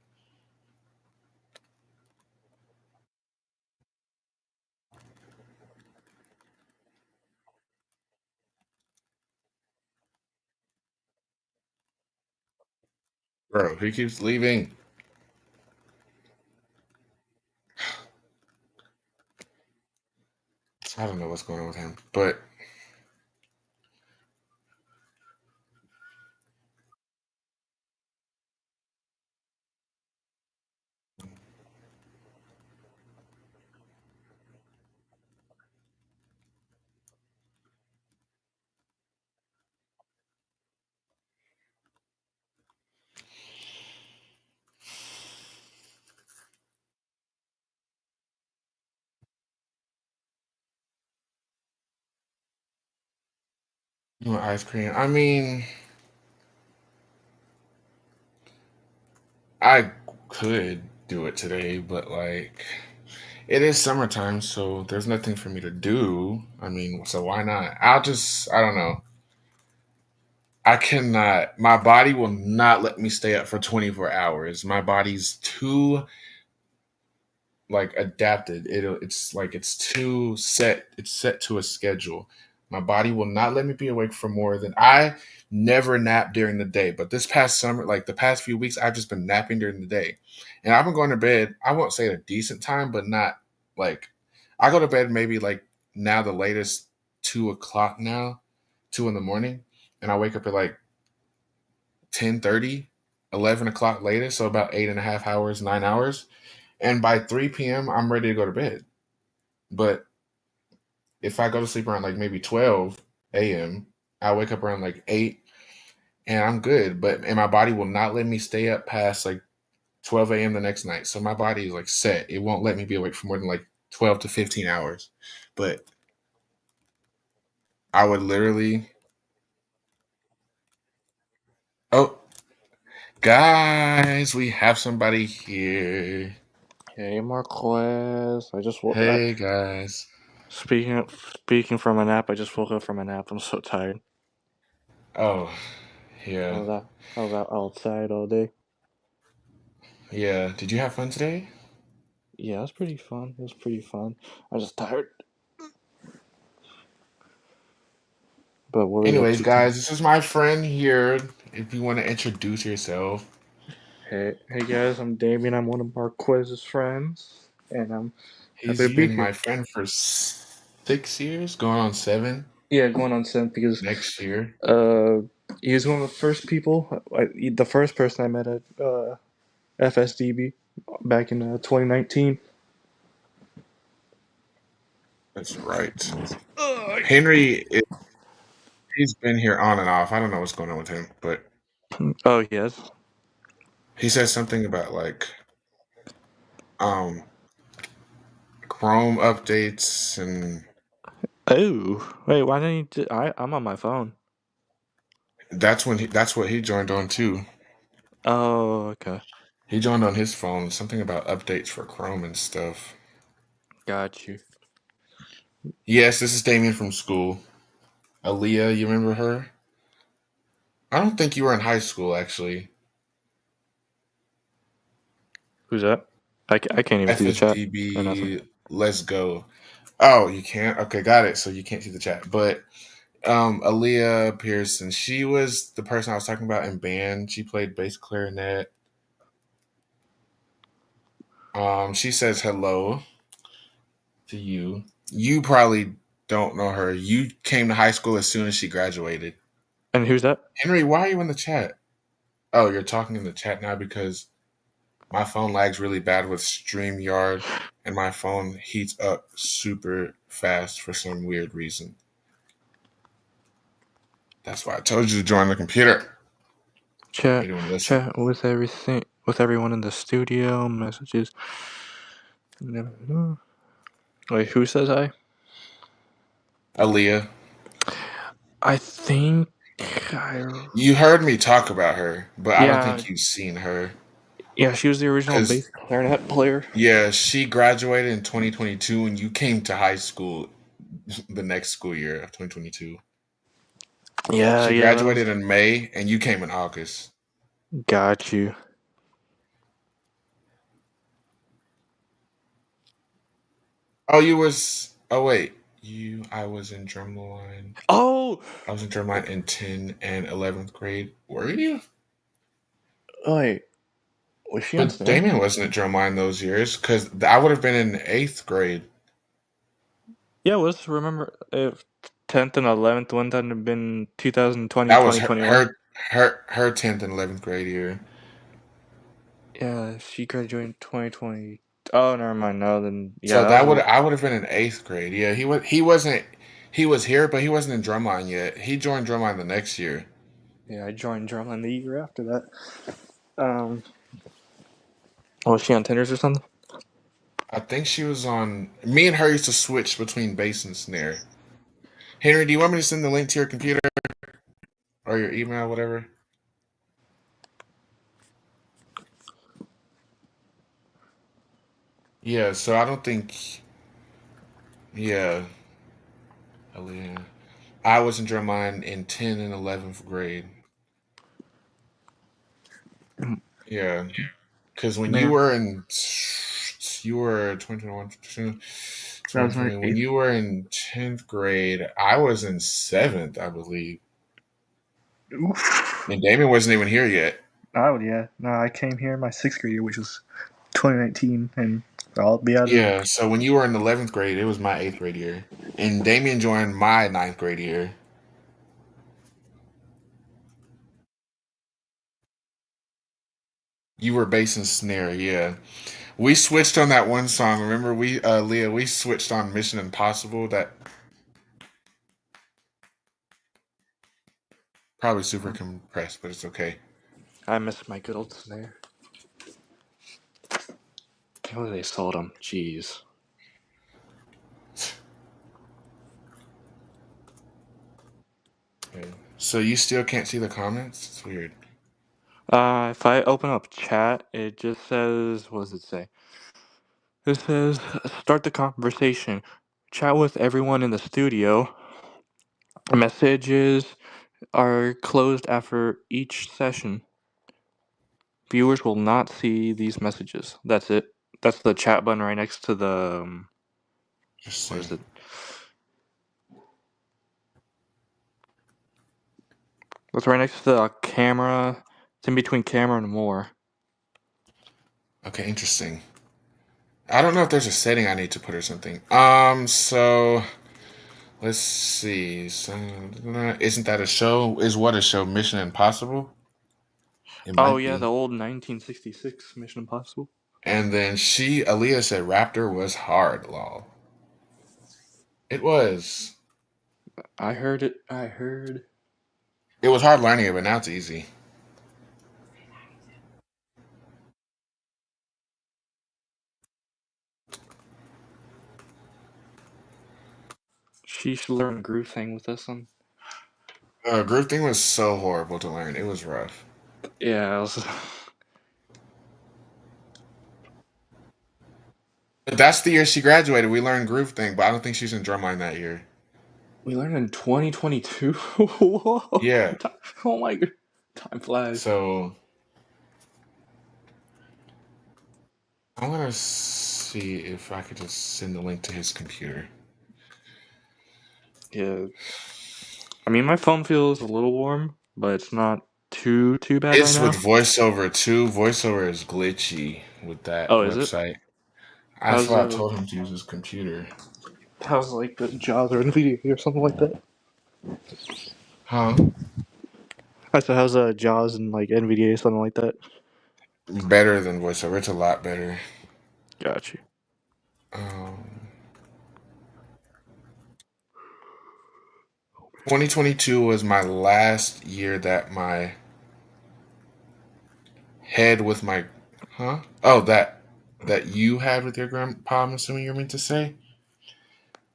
Bro, he keeps leaving. I don't know what's going on with him, but you want ice cream? I mean, I could do it today, but like it is summertime, so there's nothing for me to do. I mean, so why not? I don't know. I cannot, my body will not let me stay up for 24 hours. My body's too like adapted. It's like it's too set. It's set to a schedule. My body will not let me be awake for more than I never nap during the day. But this past summer, like the past few weeks, I've just been napping during the day. And I've been going to bed, I won't say at a decent time, but not like I go to bed maybe like now the latest 2 o'clock now, 2 in the morning. And I wake up at like 10:30, 11 o'clock latest, so about 8.5 hours, 9 hours. And by 3 p.m., I'm ready to go to bed. But if I go to sleep around like maybe 12 a.m., I wake up around like 8 and I'm good. And my body will not let me stay up past like 12 a.m. the next night. So my body is like set. It won't let me be awake for more than like 12 to 15 hours. But I would literally, oh, guys, we have somebody here. Hey Marquez, I just woke. Hey, guys. Speaking from a nap, I just woke up from a nap. I'm so tired. Oh, I yeah. was out. I was out outside all day. Yeah. Did you have fun today? Yeah, it was pretty fun. It was pretty fun. I was just tired. But what were you up Anyways, to today? guys, this is my friend here. If you want to introduce yourself, Hey guys, I'm Damien. I'm one of Marquez's friends, and I'm happy he's to be been my here. friend for 6 years, going on 7 Yeah, going on 7th because next year. uh, he was one of the first people, the first person I met at FSDB back in 2019. That's right. Ugh. Henry, he's been here on and off. I don't know what's going on with him, but Oh yes. he says something about like um Chrome updates, and Oh, wait, why didn't you? I'm on my phone. that's what he joined on too. Oh, okay. He joined on his phone, something about updates for Chrome and stuff. Got you. Yes, this is Damien from school. Aaliyah, you remember her? I don't think you were in high school actually. Who's that? I can't even see the chat or nothing. FSDB, let's go. Oh, you can't? Okay, got it. So you can't see the chat. But Aaliyah Pearson, she was the person I was talking about in band. She played bass clarinet. She says hello to you. You probably don't know her. You came to high school as soon as she graduated. And who's that? Henry, why are you in the chat? Oh, you're talking in the chat now because my phone lags really bad with StreamYard and my phone heats up super fast for some weird reason. That's why I told you to join the computer. Chat, You didn't listen. chat with everything, with everyone in the studio. Messages. Never. Wait, who says hi? Aaliyah, I think I. you heard me talk about her, but I don't Yeah, think you've seen her. yeah, she was the original Because, bass clarinet player. yeah, she graduated in 2022 and you came to high school the next school year of 2022. Yeah, She yeah, that was. graduated in May and you came in August. Got you. Oh, you was. Oh, wait. I was in drumline. Oh, I was in drumline in 10 and 11th grade. Were you? Oh, wait, was she on But snare? Damien wasn't at drumline those years because I would have been in 8th grade. Yeah, let's remember if 10th and 11th wouldn't that have been 2020, That was 2021? her 10th and 11th grade year. Yeah, she graduated in 2020. Oh, never mind. No, then yeah, So that was I would have been in 8th grade. Yeah, he was here, but he wasn't in drumline yet. He joined drumline the next year. yeah. I joined drumline the year after that. Was she on tenders or something? I think she was on. Me and her used to switch between bass and snare. Henry, do you want me to send the link to your computer or your email, whatever? Yeah. So I don't think. Yeah, Aaliyah. I was in drumline in 10th and 11th grade. Yeah, because when you Man, were in, you were 2021, that was my 2020. When eighth. you were in 10th grade, I was in 7th, I believe. Oof. And Damien wasn't even here yet. Oh yeah. No, I came here in my sixth grade year, which was 2019, and I'll be out of. Yeah, so when you were in 11th grade, it was my 8th grade year. And Damien joined my 9th grade year. You were bass and snare, yeah. We switched on that one song. Remember, Leah, we switched on Mission Impossible. That probably super compressed, but it's okay. I miss my good old snare. Can't believe they sold them. Jeez. Okay. So you still can't see the comments? It's weird. If I open up chat, it just says, what does it say? It says, start the conversation. Chat with everyone in the studio. Messages are closed after each session. Viewers will not see these messages. That's it. That's the chat button right next to the, Just what is saying. it? That's right next to the camera. It's in between camera and more. Okay, interesting. I don't know if there's a setting I need to put or something. So let's see. So, isn't that a show? Is what a show? Mission Impossible? It Oh might yeah, the be. old 1966 Mission Impossible. And then Aaliyah said Raptor was hard, lol. It was. I heard it. I heard. It was hard learning it, but now it's easy. She should learn Groove Thing with us on. Groove thing was so horrible to learn. It was rough. Yeah, was, That's the year she graduated. We learned Groove thing, but I don't think she's in drumline that year. we learned in 2022. Whoa! Yeah. Oh my god, time flies. So I'm gonna see if I could just send the link to his computer. Yeah, I mean my phone feels a little warm, but it's not too bad right It's now. with VoiceOver too. VoiceOver is glitchy with that Oh, is it? website. That's How's why I told him to use his computer. how's like the JAWS or NVIDIA or something like that? Huh? I said how's JAWS and like NVIDIA or something like that? Better than VoiceOver. It's a lot better. Got you. Um, 2022 was my last year that my head with my huh? Oh, that you had with your grandpa. I'm assuming you're meant to say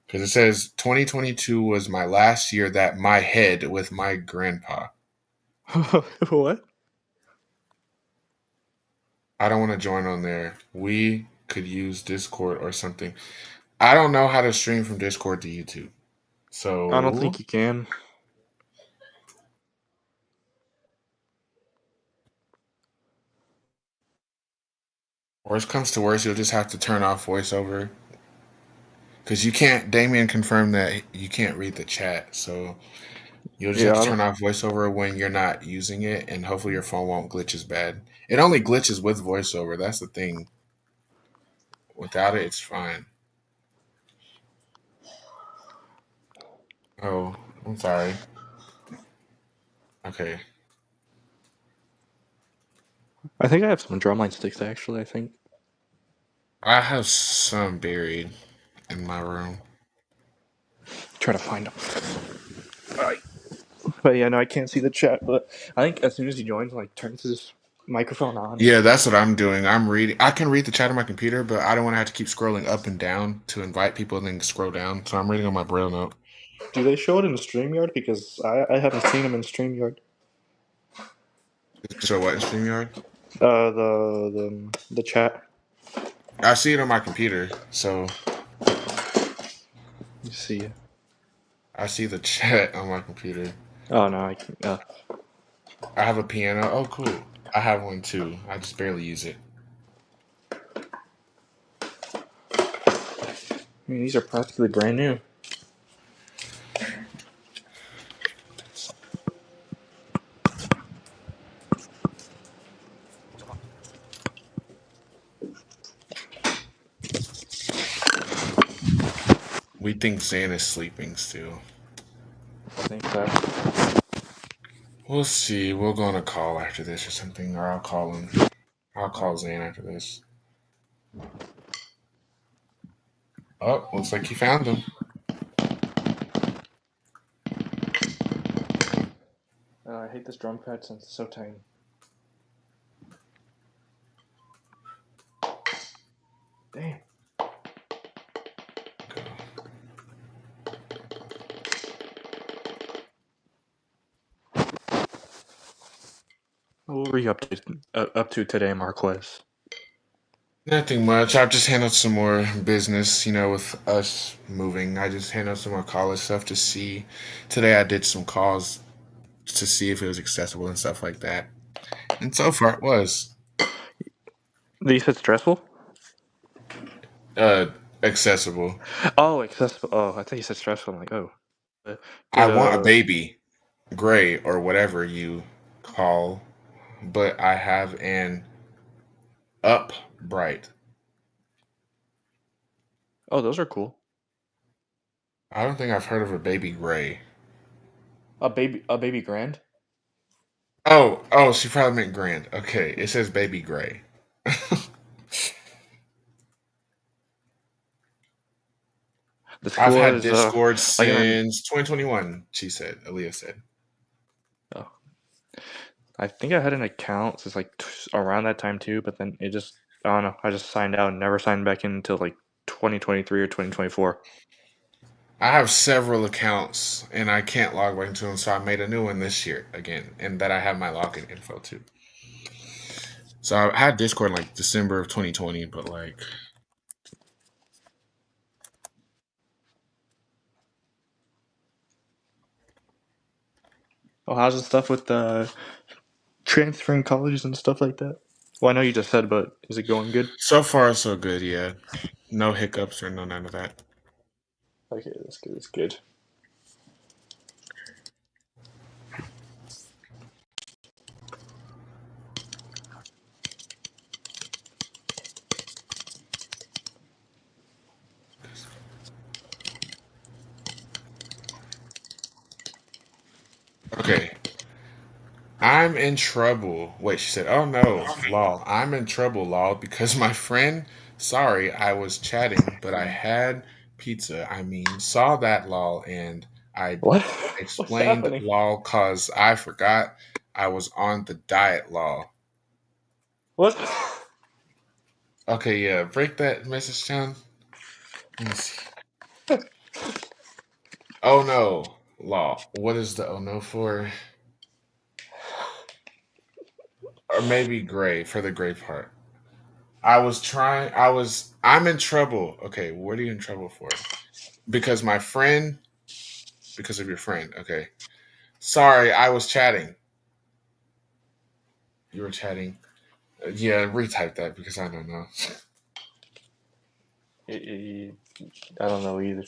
because it says 2022 was my last year that my head with my grandpa. What? I don't want to join on there. We could use Discord or something. I don't know how to stream from Discord to YouTube. I don't So, think you can. worst comes to worst, you'll just have to turn off voiceover. Because you can't, Damien confirmed that you can't read the chat. So, You'll just Yeah, have to I turn don't. off voiceover when you're not using it, and hopefully your phone won't glitch as bad. It only glitches with voiceover. That's the thing. Without it, it's fine. Oh, I'm sorry. Okay. I think I have some drumline sticks actually. I think. I have some buried in my room. Try to find them. Alright. But yeah, no, I can't see the chat. But I think as soon as he joins, like turns his microphone on. Yeah, that's what I'm doing. I'm reading. I can read the chat on my computer, but I don't want to have to keep scrolling up and down to invite people and then scroll down. So I'm reading on my Braille note. Do they show it in StreamYard? Because I haven't seen them in StreamYard. So what in StreamYard? The chat. I see it on my computer, so You see it. I see the chat on my computer. Oh no, I can. I have a piano. Oh, cool. I have one too. I just barely use it. I mean, these are practically brand new. We think Zan is sleeping still. I think so. We'll see. We'll go on a call after this or something, or I'll call him. I'll call Zan after this. Oh, looks like you found him. I hate this drum pad since it's so tiny. Damn. What were you up to today, Marquez? Nothing much. I've just handled some more business, with us moving. I just handled some more college stuff to see. Today I did some calls to see if it was accessible and stuff like that. And so far it was. You said stressful? Uh, accessible. Oh, accessible. Oh, I thought you said stressful. I'm like, oh. I Did want a baby, gray or whatever you call, but I have an upright. Oh, those are cool. I don't think I've heard of a baby gray. A baby grand? Oh, she probably meant grand. Okay, it says baby gray. The I've school had is Discord like an. since 2021, she said. Aaliyah said. Oh, I think I had an account since like around that time too, but then it just I don't know. I just signed out and never signed back in until like 2023 or 2024. I have several accounts and I can't log back into them, so I made a new one this year again, and that I have my login info too. So I had Discord in like December of 2020, but like Oh, how's the stuff with transferring colleges and stuff like that? Well, I know you just said, but is it going good? so far so good, yeah. No hiccups or none of that. Okay, that's good. That's good. Okay. I'm in trouble. Wait, she said, oh no, lol. I'm in trouble, lol, because my friend, sorry, I was chatting, but I had pizza. I mean, saw that lol, and I What? What's explained happening? lol cause I forgot I was on the diet lol. What? Okay, yeah, break that message down. Let me see. Oh no, lol. What is the oh no for? Or maybe gray for the gray part. I'm in trouble. Okay, what are you in trouble for? Because my friend, because of your friend. Okay. Sorry, I was chatting. You were chatting. Yeah, retype that because I don't know. I don't know either.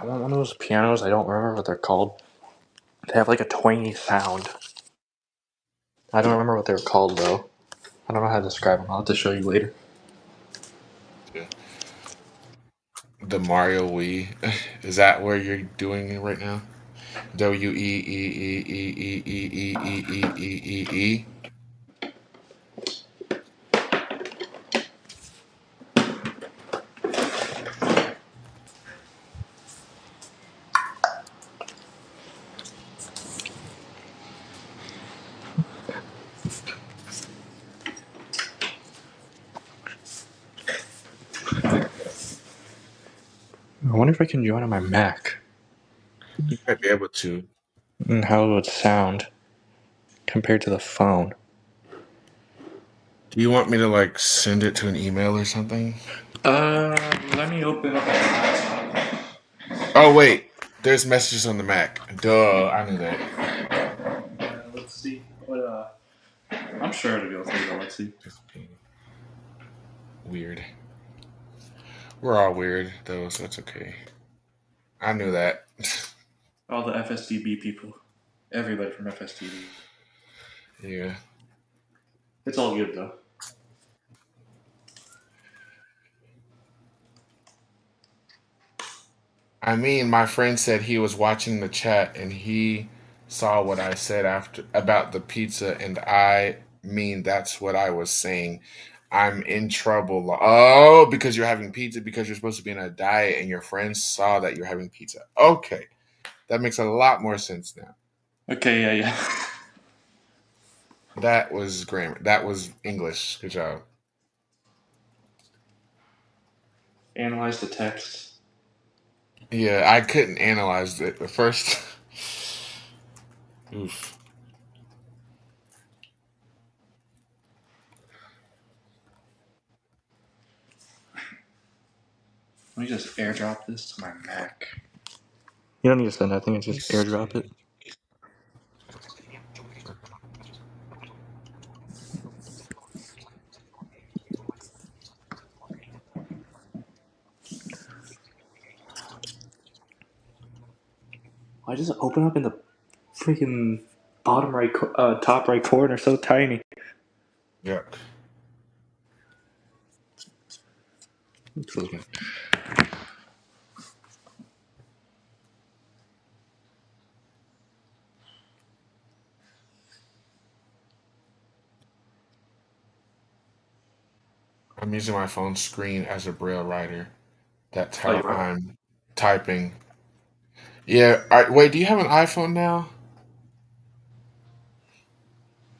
I want one of those pianos. I don't remember what they're called. They have like a twangy sound. I don't remember what they were called though. I don't know how to describe them. I'll have to show you later. Yeah. The Mario Wii. Is that where you're doing it right now? WEEEEEEEEEEEE. I wonder if I can join on my Mac You might be able to. and how it would sound compared to the phone. Do you want me to like send it to an email or something? Let me open up my laptop. Oh wait, there's messages on the Mac. Duh, I knew that. Let's see. What, I'm sure it'll go through, but let's see. Just being weird. We're all weird though, so it's okay. I knew that. All the FSDB people. Everybody from FSDB. Yeah. It's all good though. I mean, my friend said he was watching the chat and he saw what I said after about the pizza, and I mean that's what I was saying. I'm in trouble. Oh, because you're having pizza because you're supposed to be on a diet and your friends saw that you're having pizza. Okay. That makes a lot more sense now. Okay, yeah. That was grammar. That was English. Good job. Analyze the text. Yeah, I couldn't analyze it at first. Oof. Let me just airdrop this to my Mac. You don't need to send nothing, just airdrop it. Why does it open up in the freaking bottom right, top right corner? So tiny. Yuck. Close my. I'm using my phone screen as a braille writer. That's Oh, how you are? I'm typing. Yeah. All right, wait, do you have an iPhone now?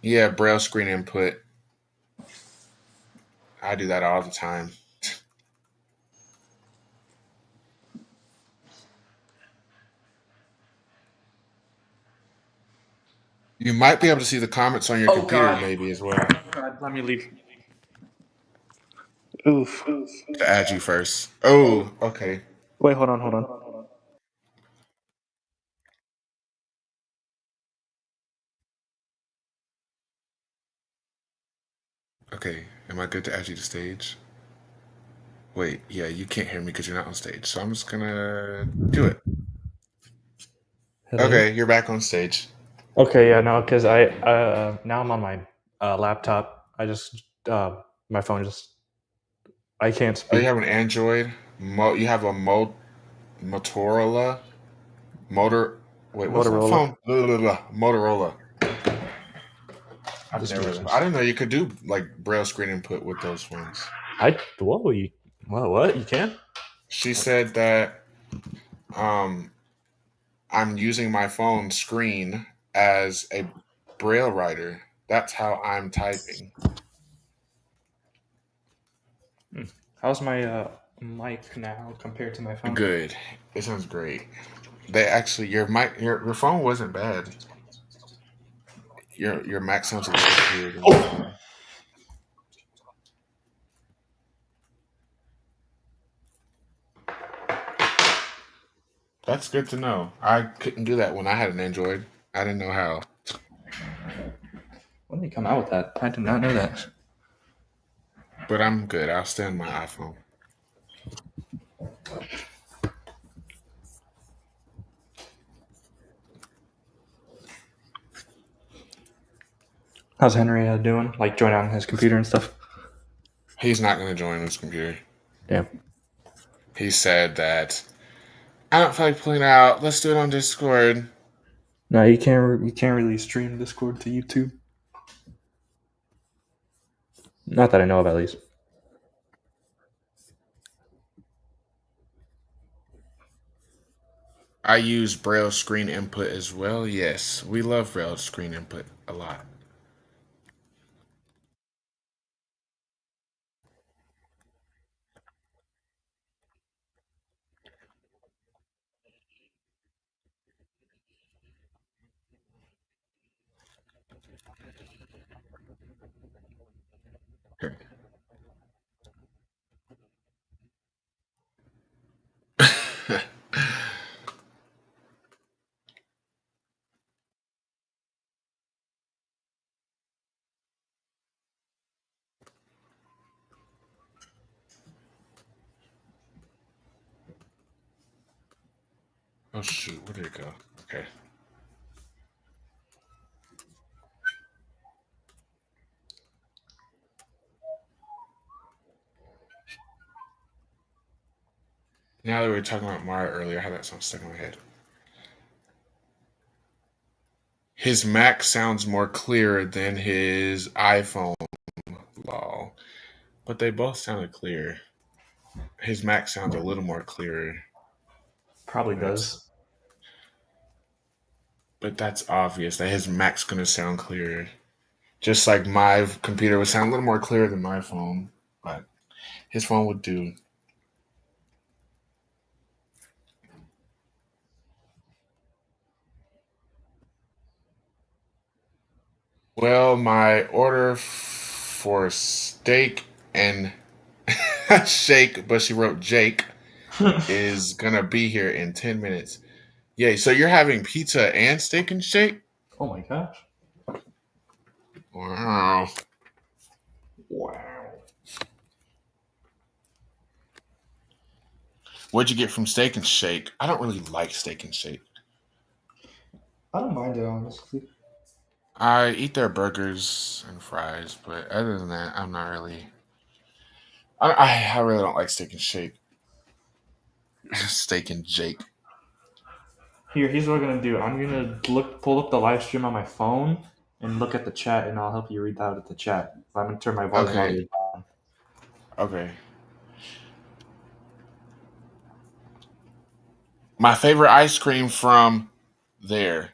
Yeah, braille screen input. I do that all the time. You might be able to see the comments on your Oh computer, god. maybe as well. God, let me leave. Oof. To add you first. Oh, okay. Wait, hold on. Okay. Am I good to add you to stage? Wait, yeah, you can't hear me because you're not on stage. So I'm just gonna do it. Hello? Okay, you're back on stage. Okay, yeah, no, because I now I'm on my laptop. I just my phone just I can't Oh, you speak. have an Android? You have a Motorola? Motor. Wait, what's that Motorola. phone? Blah, blah, blah. Motorola. Just do this. I didn't know you could do like braille screen input with those phones. What? You can? She said that um, I'm using my phone screen as a braille writer. That's how I'm typing. How's my mic now compared to my phone? Good. It sounds great. They actually your mic your phone wasn't bad. Your Mac sounds a little clearer than your phone. That's good to know. I couldn't do that when I had an Android. I didn't know how. When did they come out with that? I did not know that. But I'm good. I'll stay on my iPhone. How's Henry doing? Like join on his computer and stuff? He's not going to join his computer. Damn. He said that I don't feel like pulling out. Let's do it on Discord. No, you can't. You can't really stream Discord to YouTube. Not that I know of, at least. I use Braille screen input as well. Yes, we love Braille screen input a lot. Oh shoot, where did it go? Okay. Now that we were talking about Mario earlier, I had that song stuck in my head. His Mac sounds more clear than his iPhone, lol. But they both sounded clear. His Mac sounds a little more clearer. Probably does. But that's obvious that his Mac's gonna sound clearer. Just like my computer would sound a little more clear than my phone, but his phone would do. Well, my order for steak and shake, but she wrote Jake, is gonna be here in 10 minutes. Yay, so you're having pizza and steak and shake? Oh my gosh. Wow. Wow. What'd you get from Steak and Shake? I don't really like Steak and Shake. I don't mind it, honestly. I eat their burgers and fries, but other than that, I'm not really. I really don't like Steak and Shake. Steak and Jake. Here's what I'm gonna do. I'm gonna pull up the live stream on my phone and look at the chat, and I'll help you read out at the chat. I'm gonna turn my volume Okay. down. Okay. My favorite ice cream from there.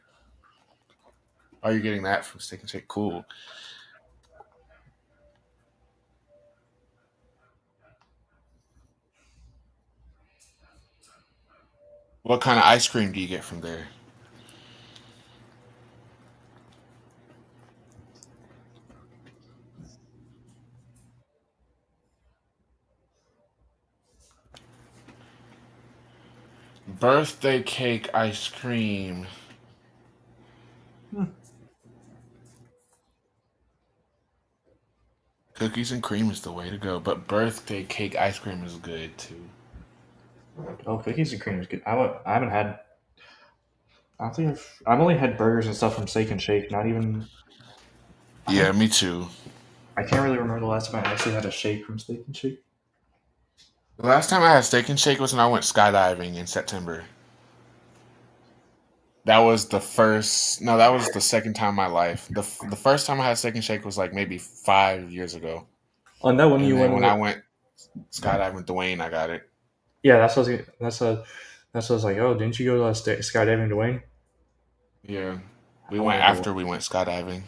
Oh, you're getting that from Steak and Shake? Cool. What kind of ice cream do you get from there? Birthday cake ice cream. Cookies and cream is the way to go, but birthday cake ice cream is good too. Oh, cookies and cream is good. I haven't had. I don't think I've only had burgers and stuff from Steak and Shake. Not even. Yeah, me too. I can't really remember the last time I actually had a shake from Steak and Shake. The last time I had Steak and Shake was when I went skydiving in September. That was the first. No, that was the second time in my life. The first time I had Steak and Shake was like maybe 5 years ago. On that one, And you then went when with. I went skydiving with Dwayne, I got it. Yeah, that's what I was like. Oh, didn't you go to skydiving, Dwayne? Yeah, we I went wanna go. after we went skydiving.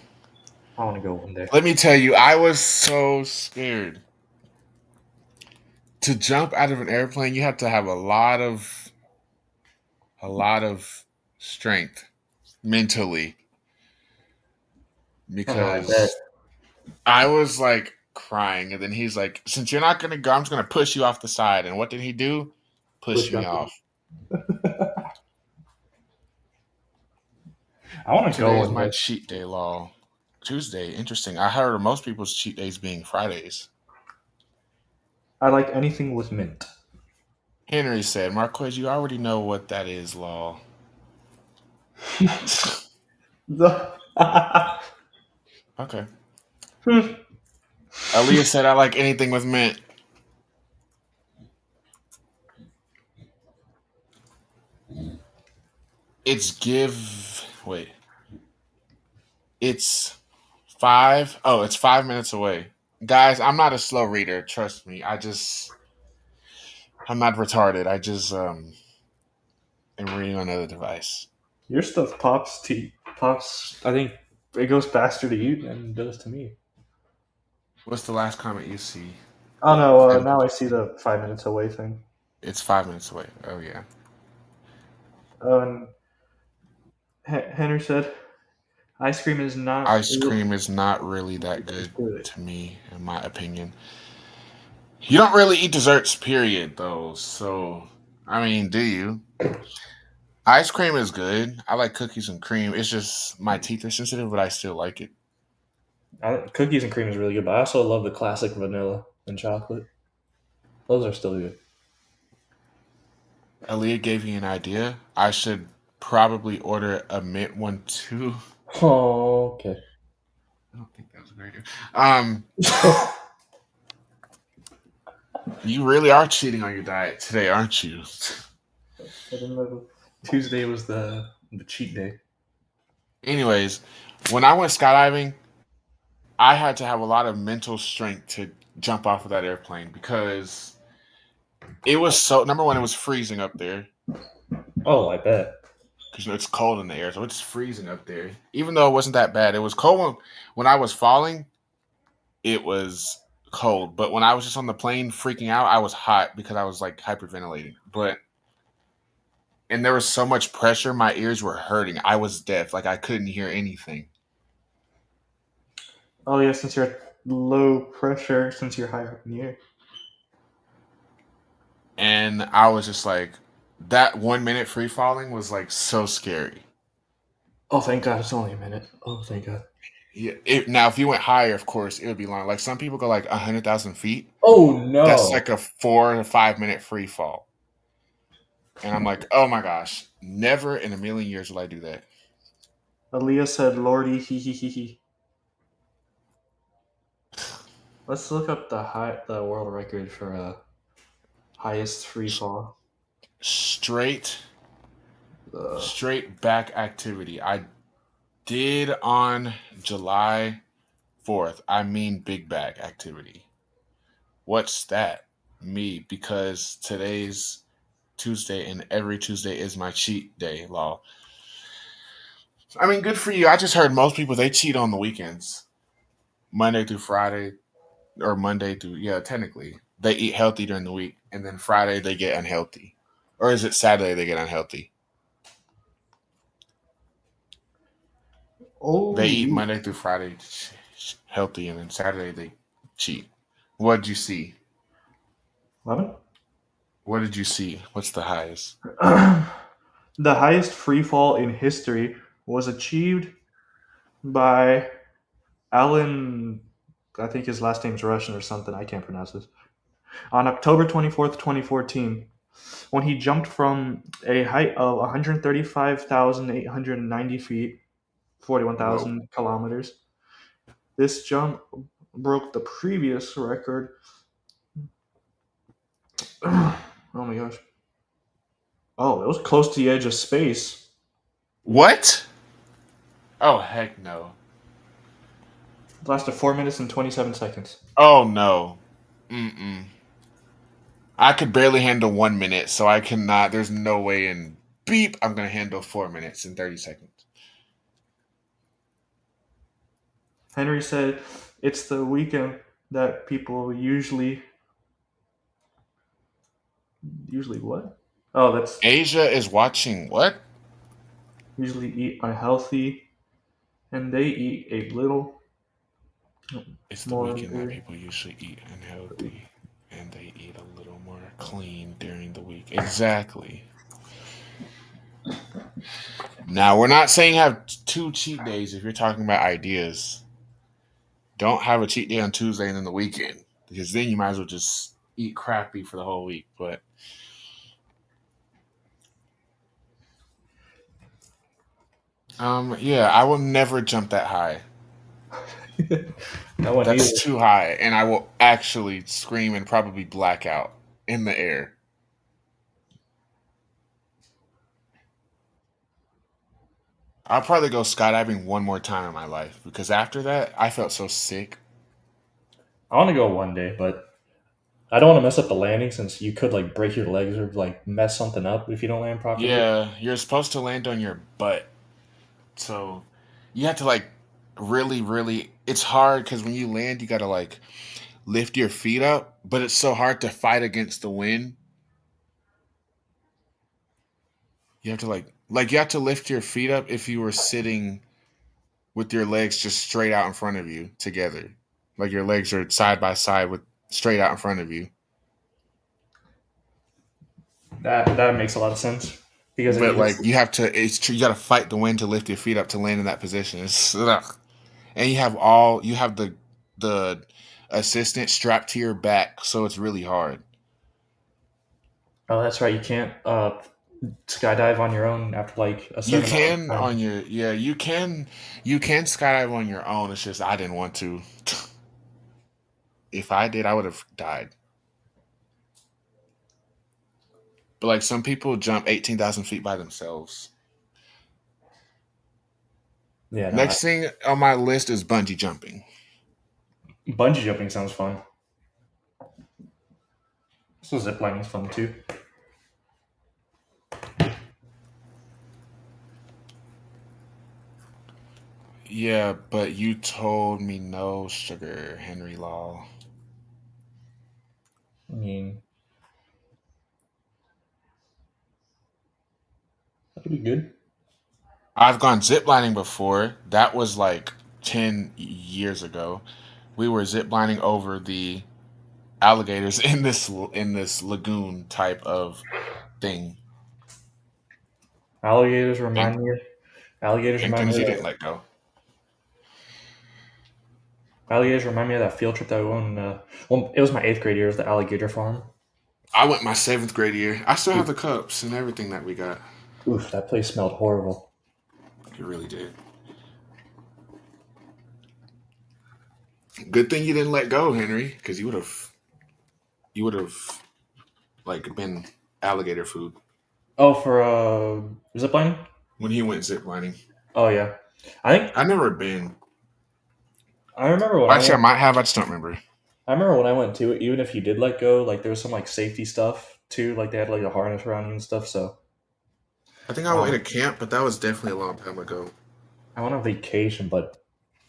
I want to go one day. Let me tell you, I was so scared. To jump out of an airplane, you have to have a lot of strength mentally, I bet. because I was like crying, and then he's like, "Since you're not gonna go, I'm just gonna push you off the side." And what did he do? Push me off. I want to go Today is one my day. cheat day, law. Tuesday, interesting. I heard of most people's cheat days being Fridays. I like anything with mint. Henry said, "Marquez, you already know what that is, law." Okay. Hmm. Aaliyah said I like anything with mint. It's give. Wait. It's five. Oh, it's 5 minutes away. Guys, I'm not a slow reader. Trust me. I'm not retarded. I just am reading on another device. Your stuff pops. I think it goes faster to you than it does to me. What's the last comment you see? Oh no! And Now I see the 5 minutes away thing. it's 5 minutes away. Oh yeah. And Henry said, "Ice cream is not Ice cream is not really that good good." to me, in my opinion. You don't really eat desserts, period, though. So, I mean, do you? Ice cream is good. I like cookies and cream. It's just my teeth are sensitive, but I still like it. Cookies and cream is really good, but I also love the classic vanilla and chocolate. Those are still good. Aaliyah gave you an idea. I should probably order a mint one too. Oh, okay. I don't think that was a great idea. You really are cheating on your diet today, aren't you? I didn't know Tuesday was the cheat day. Anyways, when I went skydiving, I had to have a lot of mental strength to jump off of that airplane because it was so. Number one, it was freezing up there Oh, I bet. because it's cold in the air, so it's freezing up there. Even though it wasn't that bad, it was cold when I was falling. It was cold, but when I was just on the plane freaking out, I was hot because I was like hyperventilating. And there was so much pressure, my ears were hurting. I was deaf, like I couldn't hear anything. Oh yeah, since you're at low pressure, since you're higher up in the air. And I was just like, that 1 minute free falling was like so scary. Oh, thank God, it's only a minute. Oh, thank God. Yeah. Now, if you went higher, of course, it would be long. Like some people go like 100,000 feet. Oh That's no! like a 4 to 5 minute free fall. And I'm like, oh my gosh, never in a million years will I do that. Aaliyah said, "Lordy, he he he he." Let's look up the world record for highest free fall. Straight, Uh, straight back activity. I did on July 4th. I mean, big back activity. What's that? Me, because today's Tuesday and every Tuesday is my cheat day law. I mean, good for you. I just heard most people they cheat on the weekends, Monday through Friday, or Monday through technically they eat healthy during the week, and then Friday they get unhealthy, or is it Saturday they get unhealthy? They eat oh, Monday through Friday healthy, and then Saturday they cheat. What did you see? 11? What did you see? What's the highest? The highest free fall in history was achieved by Alan. I think his last name's Russian or something. I can't pronounce this. On October 24th, 2014, when he jumped from a height of 135,890 feet, Whoa. 41,000 kilometers. This jump broke the previous record. Oh my gosh. Oh, it was close to the edge of space. What? Oh heck no. It lasted 4 minutes and 27 seconds. Oh no. Mm-mm. I could barely handle 1 minute, so I cannot. There's no way in beep I'm gonna handle 4 minutes and 30 seconds. Henry said it's the weekend that people usually what? Oh, that's Asia is watching what? usually eat unhealthy, and they eat a little It's the more weekend that during people usually eat the week. unhealthy and they eat a little more clean during the week. Exactly. Now, we're not saying have two cheat days if you're talking about ideas. Don't have a cheat day on Tuesday and then the weekend because then you might as well just eat crappy for the whole week. But yeah, I will never jump that high. That one That's either. too high, and I will actually scream and probably black out in the air. I'll probably go skydiving one more time in my life because after that, I felt so sick. I want to go one day, but I don't want to mess up the landing since you could like break your legs or like mess something up if you don't land properly. Yeah, you're supposed to land on your butt, so you have to like really, really. It's hard because when you land, you gotta like lift your feet up, but it's so hard to fight against the wind. You have to like you have to lift your feet up if you were sitting with your legs just straight out in front of you together. Like your legs are side by side with straight out in front of you. That makes a lot of sense because if But you like just you have to it's true you gotta fight the wind to lift your feet up to land in that position. It's, ugh. And you have the assistant strapped to your back, so it's really hard. oh that's right, you can't skydive on your own after like a You certain amount of can on time. your yeah, you can skydive on your own. It's just I didn't want to. If I did, I would have died. But like some people jump 18,000 feet by themselves. Yeah, no, Next thing on my list is bungee jumping. bungee jumping sounds fun. So zip lining is fun too. Yeah, but you told me no, sugar, Henry Law. I mean, that'd be good. I've gone ziplining before. That was like 10 years ago. We were ziplining over the alligators in this lagoon type of thing. Alligators Thank, remind me. Alligators thank remind me goodness you of didn't that. let go. Alligators remind me of that field trip that we went. Well, it was my eighth grade year. It was the alligator farm. I went my seventh grade year. I still have the cups and everything that we got. Oof, that place smelled horrible. It really did. Good thing you didn't let go, Henry, because you would have like been alligator food Oh, for ziplining. when he went ziplining. Oh yeah, I think I never been. I remember when I Actually, I went. might have. I just don't remember. I remember when I went to it. Even if you did let go, like there was some like safety stuff too. Like they had like a harness around you and stuff. So I think I went um, in a camp, but that was definitely a long time ago. I went on vacation, but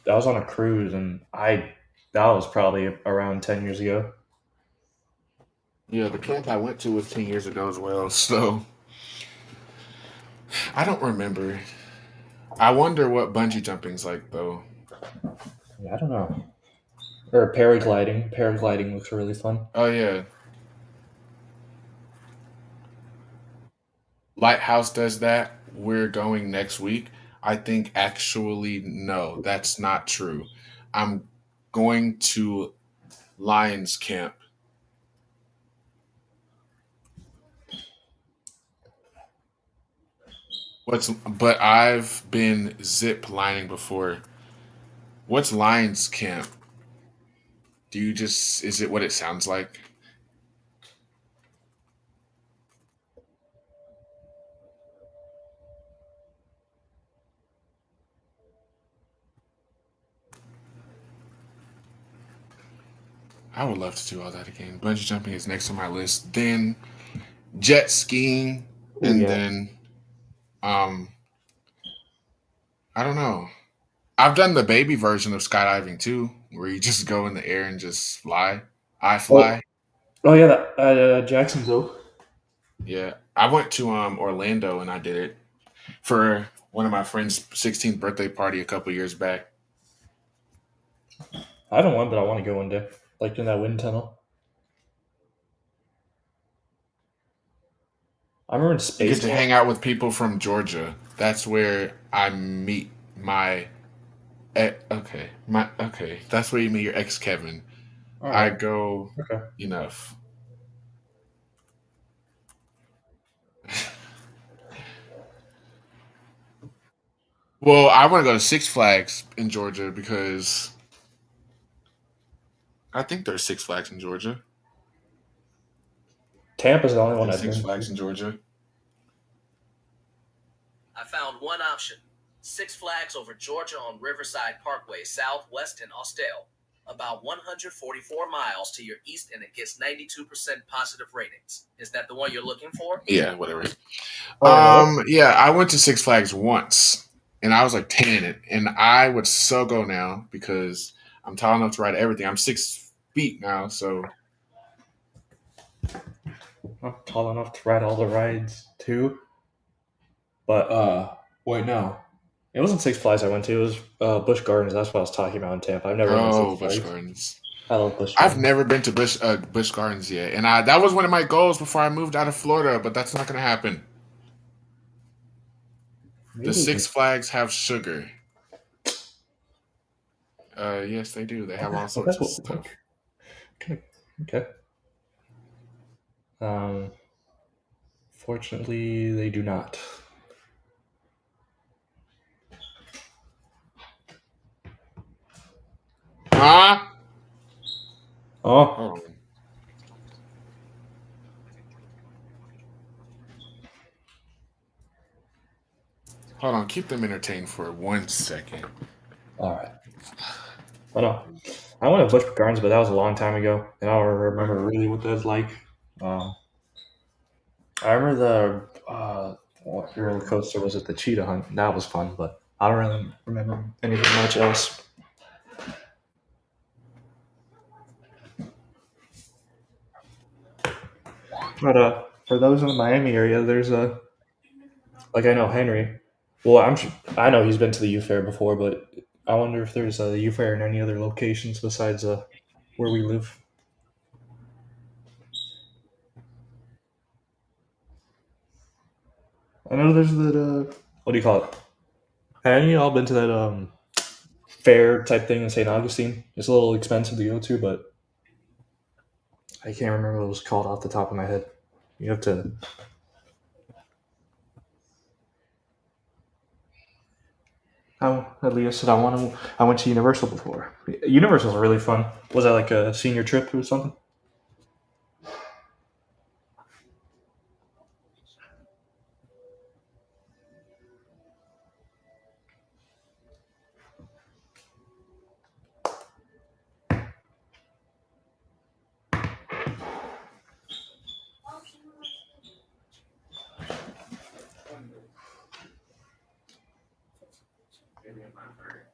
I was on a cruise, and I that was probably around 10 years ago. Yeah, the camp I went to was 10 years ago as well. So I don't remember. I wonder what bungee jumping's like though. Yeah, I don't know. Or paragliding. Paragliding looks really fun. Oh yeah, Lighthouse does that. We're going next week. I think actually no, that's not true. I'm going to Lions Camp. But I've been zip lining before. What's Lions Camp? Do you just is it what it sounds like? I would love to do all that again. Bungee jumping is next on my list. Then jet skiing, Oh and yeah. then um, I don't know. I've done the baby version of skydiving too, where you just go in the air and just fly. I Oh, fly. oh yeah. That, Jacksonville. Yeah, I went to Orlando and I did it for one of my friend's 16th birthday party a couple years back. I haven't won, but I want to go one day. Like in that wind tunnel. I remember in You get to Spaceballs. hang out with people from Georgia. That's where I meet my okay, my okay. That's where you meet your ex Kevin. All I right. go Okay. enough. Well, I want to go to Six Flags in Georgia because I think there's Six Flags in Georgia. Tampa's the only one There's I've Six been Flags to. in Georgia. I found one option. Six Flags over Georgia on Riverside Parkway, southwest in Austell. About 144 miles to your east, and it gets 92% positive ratings. Is that the one you're looking for? Yeah, whatever. Oh, Yeah, I went to Six Flags once, and I was like 10, and I would so go now because I'm tall enough to ride everything. I'm 6 feet now, so I'm tall enough to ride all the rides too. But wait, no, it wasn't Six Flags I went to. It was Busch Gardens. That's what I was talking about in Tampa. I've never been to Six Busch Flags. Gardens. I love Busch I've Gardens. never been to Busch Gardens yet, and that was one of my goals before I moved out of Florida, but that's not going to happen. Maybe The we Six can- Flags have sugar. Yes, they do. They have all sorts of stuff. Okay. Fortunately, they do not. Huh? Oh, Hold on. Hold on. Keep them entertained for 1 second. all right. Oh no, I went to Busch Gardens, but that was a long time ago, and I don't remember really what that's like. I remember what roller coaster was it? The Cheetah Hunt. That was fun, but I don't really remember anything much else. But for those in the Miami area, there's I know Henry. Well, I know he's been to the U Fair before, but I wonder if there's a U Fair in any other locations besides where we live. I know there's that. What do you call it? Have any of y'all been to that fair type thing in St. Augustine? It's a little expensive to go to, but I can't remember what it was called off the top of my head. You have to. At least I went to Universal before. Universal's really fun. Was that like a senior trip or something?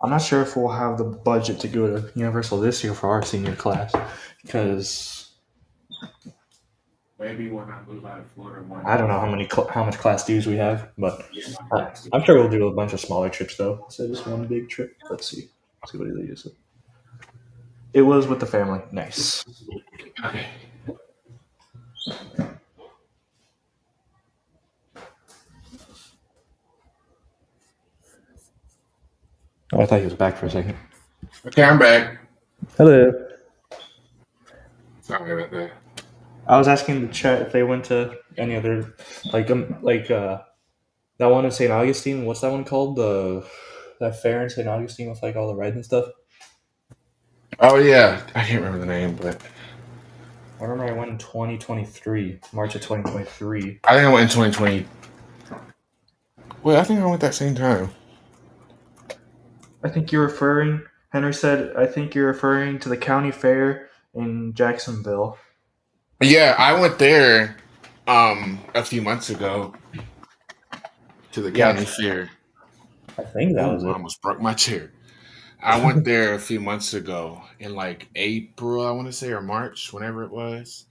I'm not sure if we'll have the budget to go to Universal this year for our senior class because Maybe when I move out of Florida, I don't know how much class dues we have, but I'm sure we'll do a bunch of smaller trips though. So just one big trip. Let's see what they just said. It was with the family. Nice. Okay. Oh, I thought he was back for a second. Okay, I'm back. Hello. Sorry about that. I was asking the chat if they went to any other that one in St. Augustine. What's that one called? That fair in St. Augustine with like all the rides and stuff. Oh yeah, I can't remember the name, but I remember I went in 2023, March of 2023. I think I went in 2020. Wait, I think I went that same time. I think you're referring. Henry said, I think you're referring to the county fair in Jacksonville. Yeah, I went there a few months ago to the county fair. I think that was Ooh, I it. almost broke my chair. I went there a few months ago in like April, I want to say, or March, whenever it was.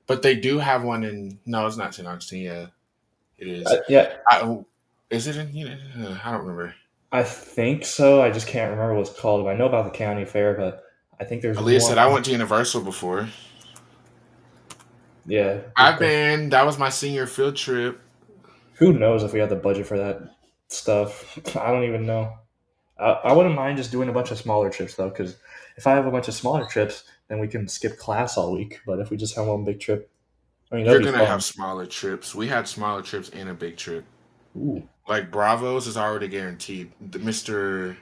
But they do have one in. No, it's not St. Augustine. Yeah, it is. Yeah, Is it in? I don't remember. I think so. I just can't remember what it's called. I know about the county fair, but I think there's Aaliyah one. said I went to Universal before. Yeah. I've been. That was my senior field trip. Who knows if we have the budget for that stuff? I don't even know. I wouldn't mind just doing a bunch of smaller trips though, because if I have a bunch of smaller trips, then we can skip class all week. But if we just have one big trip, I mean You're that'd be gonna fun. have smaller trips. We had smaller trips and a big trip. Ooh. Like Bravos is already guaranteed. The Mr.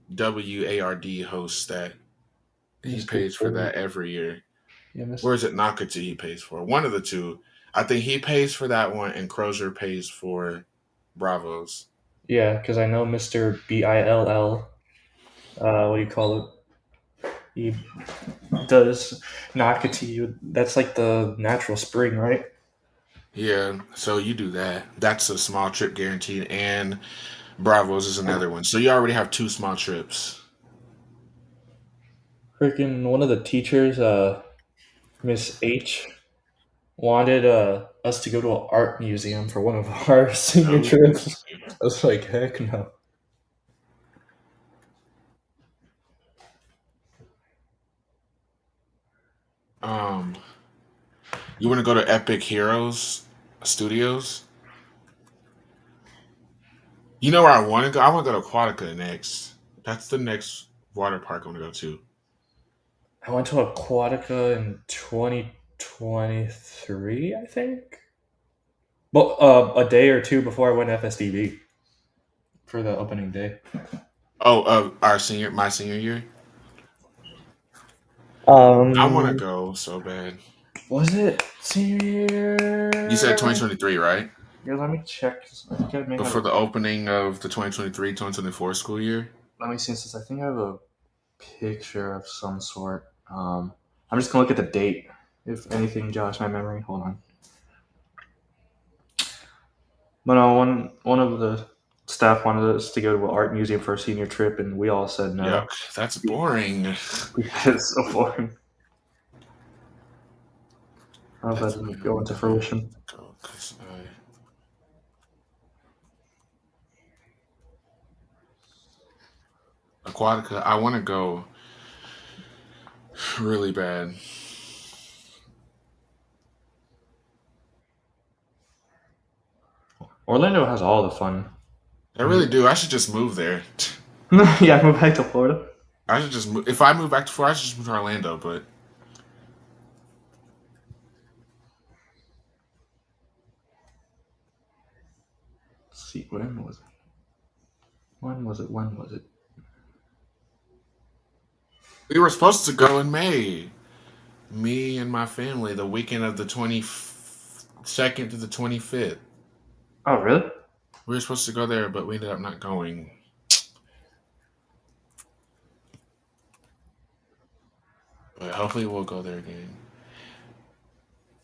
WARD hosts that. He Mr. pays for that Bird. every year. Yeah, Or is it Nakatu he pays for? One of the two. I think he pays for that one, and Crozier pays for Bravos. Yeah, because I know Mr. Bill. What do you call it? He does Nakati. That's like the natural spring, right? Yeah, so you do that. That's a small trip guaranteed, and Bravos is another one. So you already have two small trips. Freaking one of the teachers, Miss H, wanted us to go to an art museum for one of our senior Oh, trips. I was like, heck no. um, you want to go to Epic Heroes Studios? You know where I want to go? I want to go to Aquatica next. That's the next water park I want to go to. I went to Aquatica in 2023, I think. Well, a day or two before I went to FSDB for the opening day. Oh, my senior year. I want to Um, go so bad. was it senior You said year? 2023, right? Yeah, let me check. I think I may have. Before the opening of the 2023-2024 school year. Let me see, since I think I have a picture of some sort. I'm just gonna look at the date. If anything jogs my memory, hold on. But no, one of the staff wanted us to go to an art museum for a senior trip, and we all said no Yuck, that's boring. because it's so boring. I hope that That's doesn't boring. go into fruition. Go, 'cause Aquatica, I want to go really bad. Orlando has all the fun. I really do. I should just move there. Yeah, move back to Florida. I should just move. If I move back to Florida, I should just move to Orlando. But Let's see, when was it? When was it? When was it? we were supposed to go in May. Me and my family, the weekend of the 22nd to the 25th. Oh, really? We were supposed to go there, but we ended up not going. But hopefully, we'll go there again.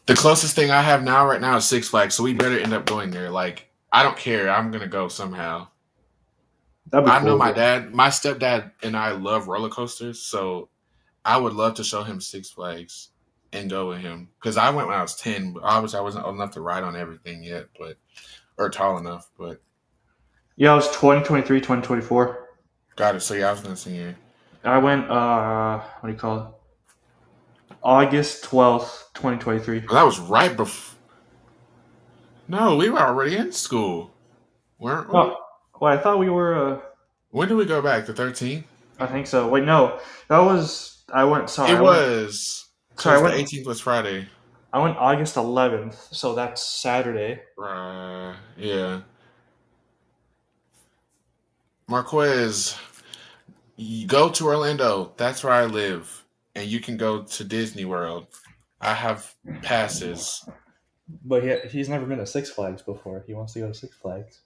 The closest thing I have now, right now, is Six Flags. So we better end up going there. Like, I don't care. I'm gonna go somehow. That'd be I know cool. my stepdad and I love roller coasters, so I would love to show him Six Flags and go with him. Because I went when I was 10, but obviously I wasn't old enough to ride on everything yet, but or tall enough. But Yeah, it was 2023, 2024. got it. So yeah, I was gonna sing it. I went, what do you call it? August 12th, 2023. Well, that was right before. No, we were already in school, weren't we? Oh, well, I thought we were, When did we go back? The 13th. I think so. Wait, no. That was, I went, sorry, It was sorry, because the 18th was Friday. I went August 11th, so that's Saturday. Yeah. Marquez, you go to Orlando. That's where I live, and you can go to Disney World. I have passes. But he's never been to Six Flags before. He wants to go to Six Flags.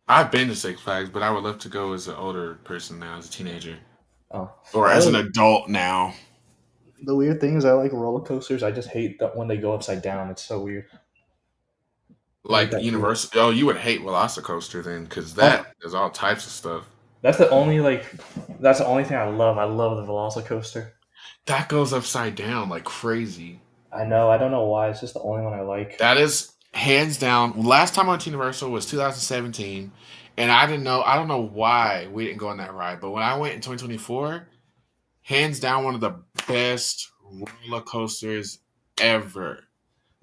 I've been to Six Flags, but I would love to go as an older person now, as a teenager, Oh. or as an adult now. The weird thing is I like roller coasters. I just hate that when they go upside down. It's so weird. Like that Universal. Oh, you would hate Velocicoaster then, because that is all types of stuff. That's the only thing I love. I love the Velocicoaster. That goes upside down like crazy. I know. I don't know why. It's just the only one I like. That is hands down. Last time I went to Universal was 2017, and I don't know why we didn't go on that ride. But when I went in 2024, hands down one of the best roller coasters ever.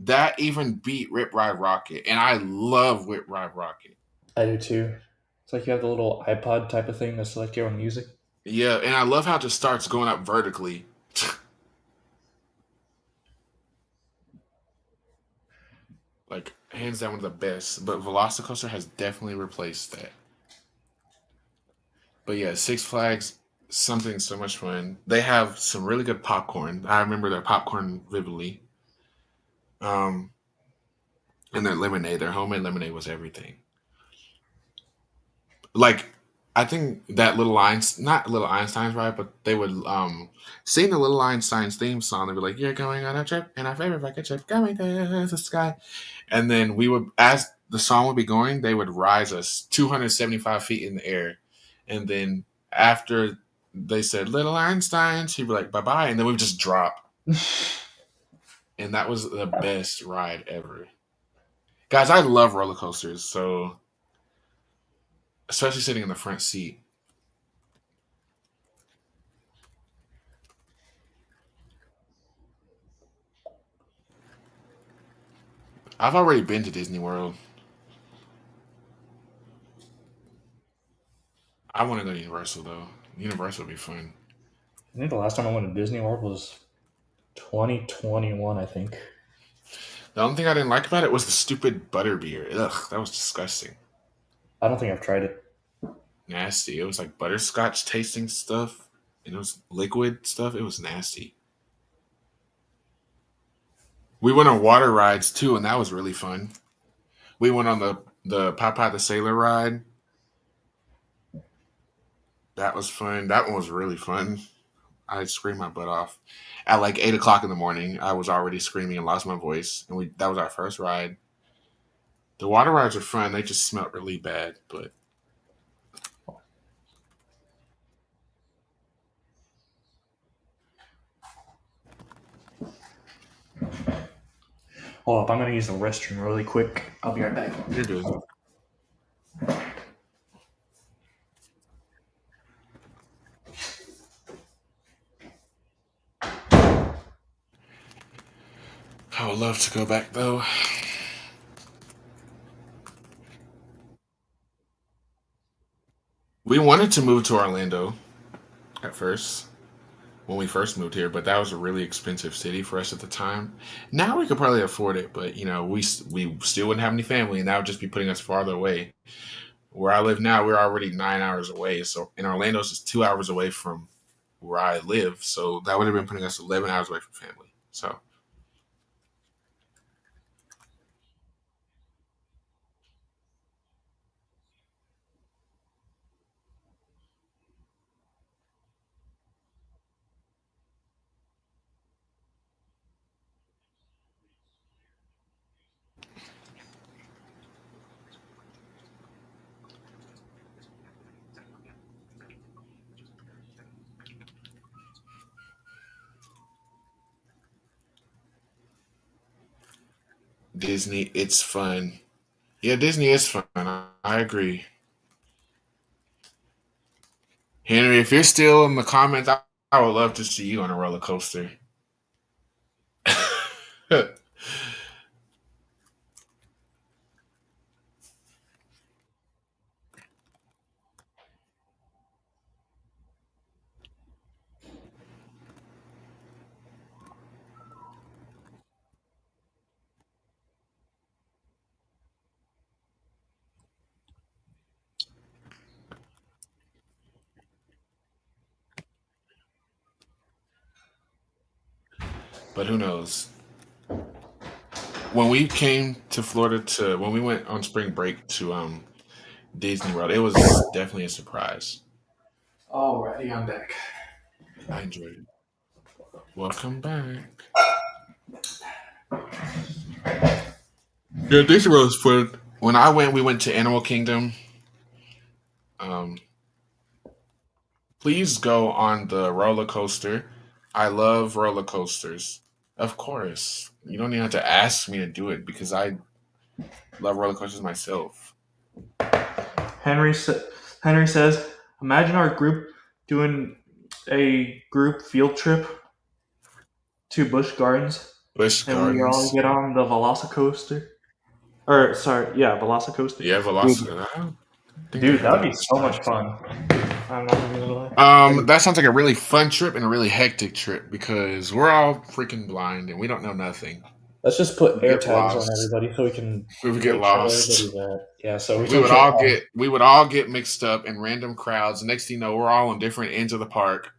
That even beat Rip Ride Rocket, and I love Rip Ride Rocket. I do too. It's like you have the little iPod type of thing to select your own music. Yeah, and I love how it just starts going up vertically. Like hands down one of the best. But Velocicoaster has definitely replaced that. But yeah, Six Flags something so much fun. They have some really good popcorn. I remember their popcorn vividly. Um, and their lemonade, their homemade lemonade was everything. Like, I think that Little Einstein, not Little Einstein's right, but they would sing the Little Einstein's theme song. They'd be like, "You're going on a trip, and our favorite rocket ship going to the sky." And then we would, as the song would be going, they would rise us 275 feet in the air, and then after they said "Little Einstein," she'd be like, "Bye bye," and then we would just drop, and that was the best ride ever. Guys, I love roller coasters, so especially sitting in the front seat. I've already been to Disney World. I want to go to Universal though. Universal would be fun. I think the last time I went to Disney World was 2021, I think. The only thing I didn't like about it was the stupid butterbeer. Ugh, that was disgusting. I don't think I've tried it. Nasty. It was like butterscotch tasting stuff, and it was liquid stuff. It was nasty. We went on water rides too, and that was really fun. We went on the Popeye the Sailor ride. That was fun. That one was really fun. I screamed my butt off. At like 8 o'clock in the morning, I was already screaming and lost my voice. And that was our first ride. The water rides are fun. They just smelled really bad, but Hold up, I'm gonna use the restroom really quick. I'll be right back. you're good. I would love to go back though. We wanted to move to Orlando at first when we first moved here, but that was a really expensive city for us at the time. Now we could probably afford it, but we still wouldn't have any family, and that would just be putting us farther away. Where I live now, we're already 9 hours away. So in Orlando's just 2 hours away from where I live. So that would have been putting us 11 hours away from family. So Disney, it's fun. Yeah, Disney is fun. I agree. Henry, if you're still in the comments, I would love to see you on a roller coaster. But who knows? When we came to Florida when we went on spring break to Disney World, it was definitely a surprise. Alrighty, I'm back. I enjoyed it. Welcome back. Yeah, Disney World was fun. When I went, we went to Animal Kingdom. Um, please go on the roller coaster. I love roller coasters. Of course. You don't even have to ask me to do it because I love roller coasters myself. Henry says, imagine our group doing a group field trip to Busch Gardens, Busch and we all Gardens. get on the Velocicoaster. Or sorry, yeah, Velocicoaster. Yeah, Velocity. I don't think Dude, they that have would be so much fun. I'm not even gonna lie. That sounds like a really fun trip and a really hectic trip because we're all freaking blind and we don't know nothing. Let's just put We air get tags on lost. everybody so we can We would get make sure lost. everybody's at. Yeah, so we We don't would get all lost. get mixed up in random crowds. Next thing you know, we're all on different ends of the park.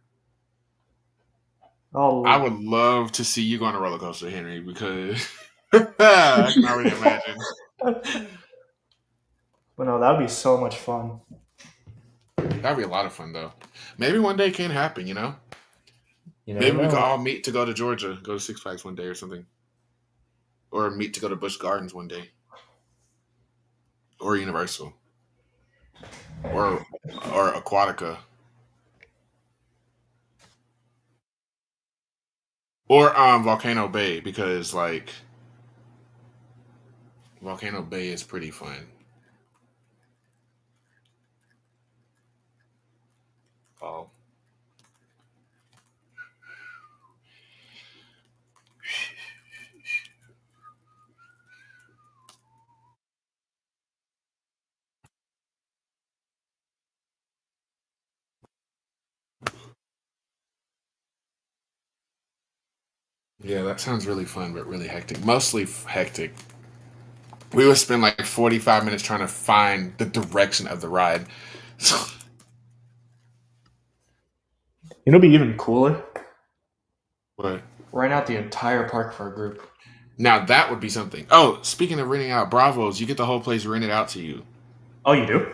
I Oh, would love to see you go on a roller coaster, Henry, because I can already imagine. but no, that would be so much fun. That'd be a lot of fun, though. Maybe one day can happen, you know? You never Maybe we could know. all meet to go to Georgia, go to Six Flags one day or something. Or meet to go to Busch Gardens one day. Or Universal. Or Aquatica. Or Volcano Bay, because like Volcano Bay is pretty fun. Oh. Yeah, that sounds really fun, but really hectic. Mostly hectic. We would spend like 45 minutes trying to find the direction of the ride. You know, it'd be even cooler. But Rent out the entire park for a group. now that would be something. Oh, speaking of renting out Bravos, you get the whole place rented out to you. Oh, you do?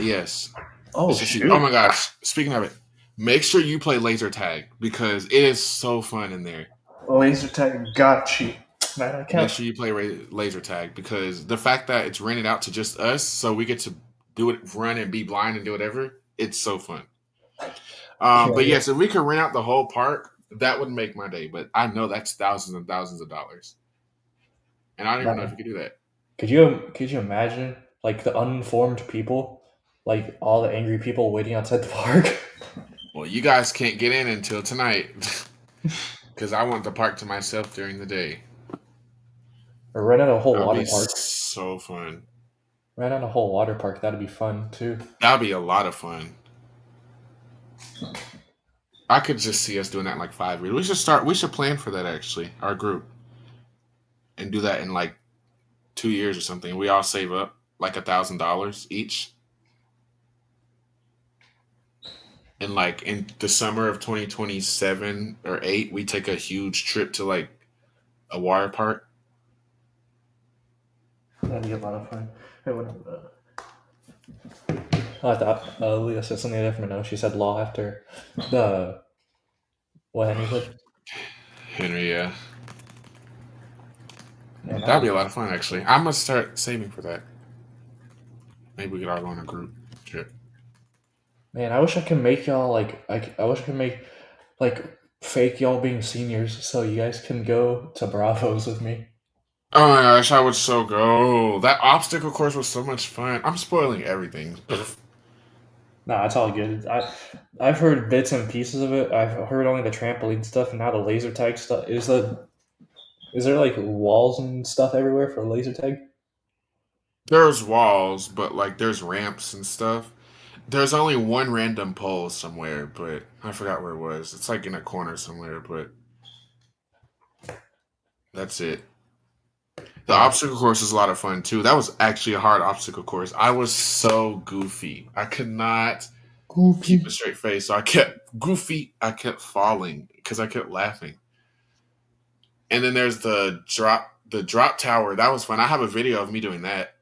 Yes. Oh It's just you. Oh shoot! my gosh. Speaking of it, make sure you play laser tag because it is so fun in there. Laser tag got you, man. I Make can't. sure you play laser tag because the fact that it's rented out to just us, so we get to do it, run and be blind and do whatever. It's so fun. But Yeah. yes, if we could rent out the whole park, that would make my day. But I know that's thousands and thousands of dollars, and I don't even know if Man, you could do that. could you imagine like the uninformed people, like all the angry people waiting outside the park? Well, you guys can't get in until tonight because I want the park to myself during the day. Or rent out a whole That would water be park. so fun. Rent out a whole water park. That'd be fun too. That'd be a lot of fun. I could just see us doing that in like 5 years. We should start. We should plan for that actually, our group, and do that in like 2 years or something. We all save up like $1,000 each, and like in the summer of 2027 or eight, we take a huge trip to like a water park. That'd be a lot of fun. Hey, I thought Leah said something different. No, she said law after the what Henry said. Henry, yeah, Man, that'd be a lot of fun actually. I must start saving for that. Maybe we could all go on a group trip. man, I wish I could make y'all like I wish I could make like fake y'all being seniors so you guys can go to Bravos with me. Oh my gosh, I would so go. That obstacle course was so much fun. I'm spoiling everything. Nah, it's all good. I've heard bits and pieces of it. I've heard only the trampoline stuff and now the laser tag stuff. Is there like walls and stuff everywhere for laser tag? There's walls, but like there's ramps and stuff. There's only one random pole somewhere, but I forgot where it was. It's like in a corner somewhere, but that's it. The Yeah. obstacle course is a lot of fun too. That was actually a hard obstacle course. I was so goofy. I could not keep a Goofy. straight face, so I kept goofy. I kept falling because I kept laughing. And then there's the drop tower. That was fun. I have a video of me doing that.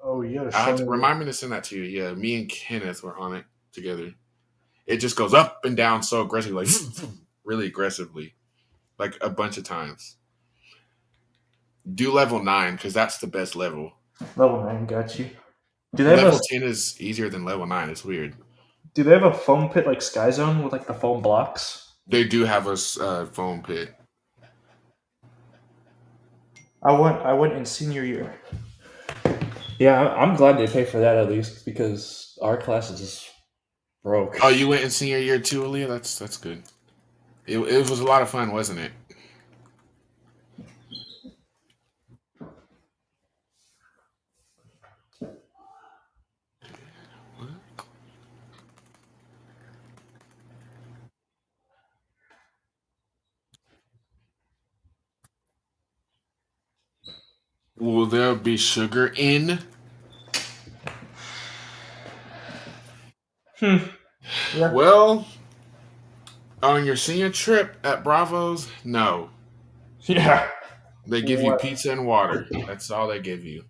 Oh, you gotta I show have to me. remind me to send that to you. Yeah, me and Kenneth were on it together. It just goes up and down so aggressively, like really aggressively, like a bunch of times. Do level 9 because that's the best level. Level 9 got you. Do they have a Level 10 is easier than level 9. It's weird. Do they have a foam pit like Sky Zone with like the foam blocks? They do have a foam pit. I went in senior year. Yeah, I'm glad they pay for that at least because our class is broke. Oh, you went in senior year too, Aaliyah? That's good. It was a lot of fun, wasn't it? Will there be sugar in? Yeah. Well, on your senior trip at Bravo's, no. Yeah. They give you What? pizza and water. That's all they give you.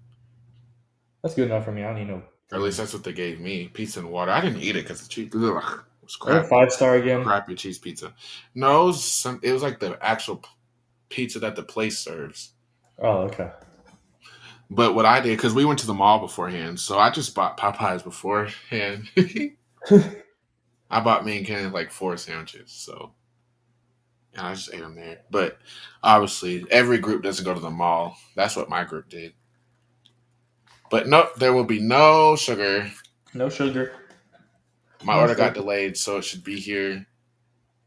That's good enough for me. I don't need no. Or at least that's what they gave me. Pizza and water. I didn't eat it because the cheese. Ugh, it was Are crappy. 5-star again? Crappy cheese pizza. No, it was like the actual pizza that the place serves. Oh, okay. But what I did, because we went to the mall beforehand, so I just bought Popeyes beforehand. I bought me and Kenneth like 4 sandwiches, so and I just ate them there. But obviously, every group doesn't go to the mall. That's what my group did. But no, there will be no sugar. No sugar. My No order got sugar. delayed, so it should be here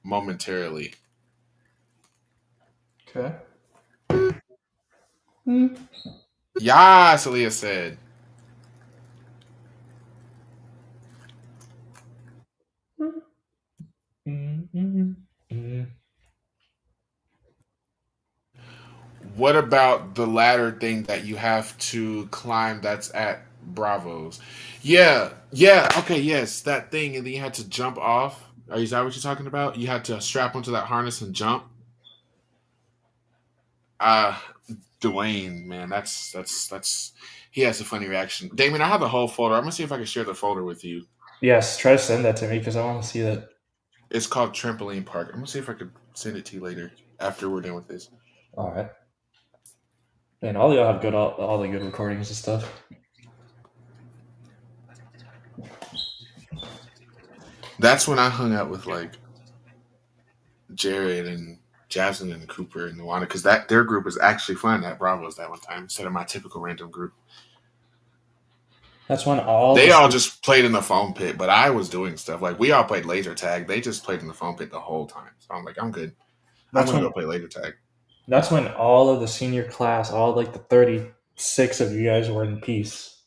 momentarily. Okay. Yes, Aaliyah said. What about the ladder thing that you have to climb that's at Bravo's? Yeah, yeah, okay, yes, that thing, and then you had to jump off. Is that what you're talking about? You had to strap onto that harness and jump. Uh Dwayne, man, that's he has a funny reaction. Damien, I have the whole folder. I'm gonna see if I can share the folder with you. Yes, try to send that to me because I want to see that. It's called Trampoline Park. I'm gonna see if I could send it to you later after we're done with this. All right. And all y'all have all the good recordings and stuff. That's when I hung out with like Jared and Jasmine and Cooper and Luana because that their group was actually fun at Bravos that one time instead of my typical random group. That's when They all just played in the foam pit, but I was doing stuff like we all played laser tag. They just played in the foam pit the whole time. So I'm like, I'm good. I'm gonna go play laser tag. That's when all of the senior class, all like the 36 of you guys were in peace.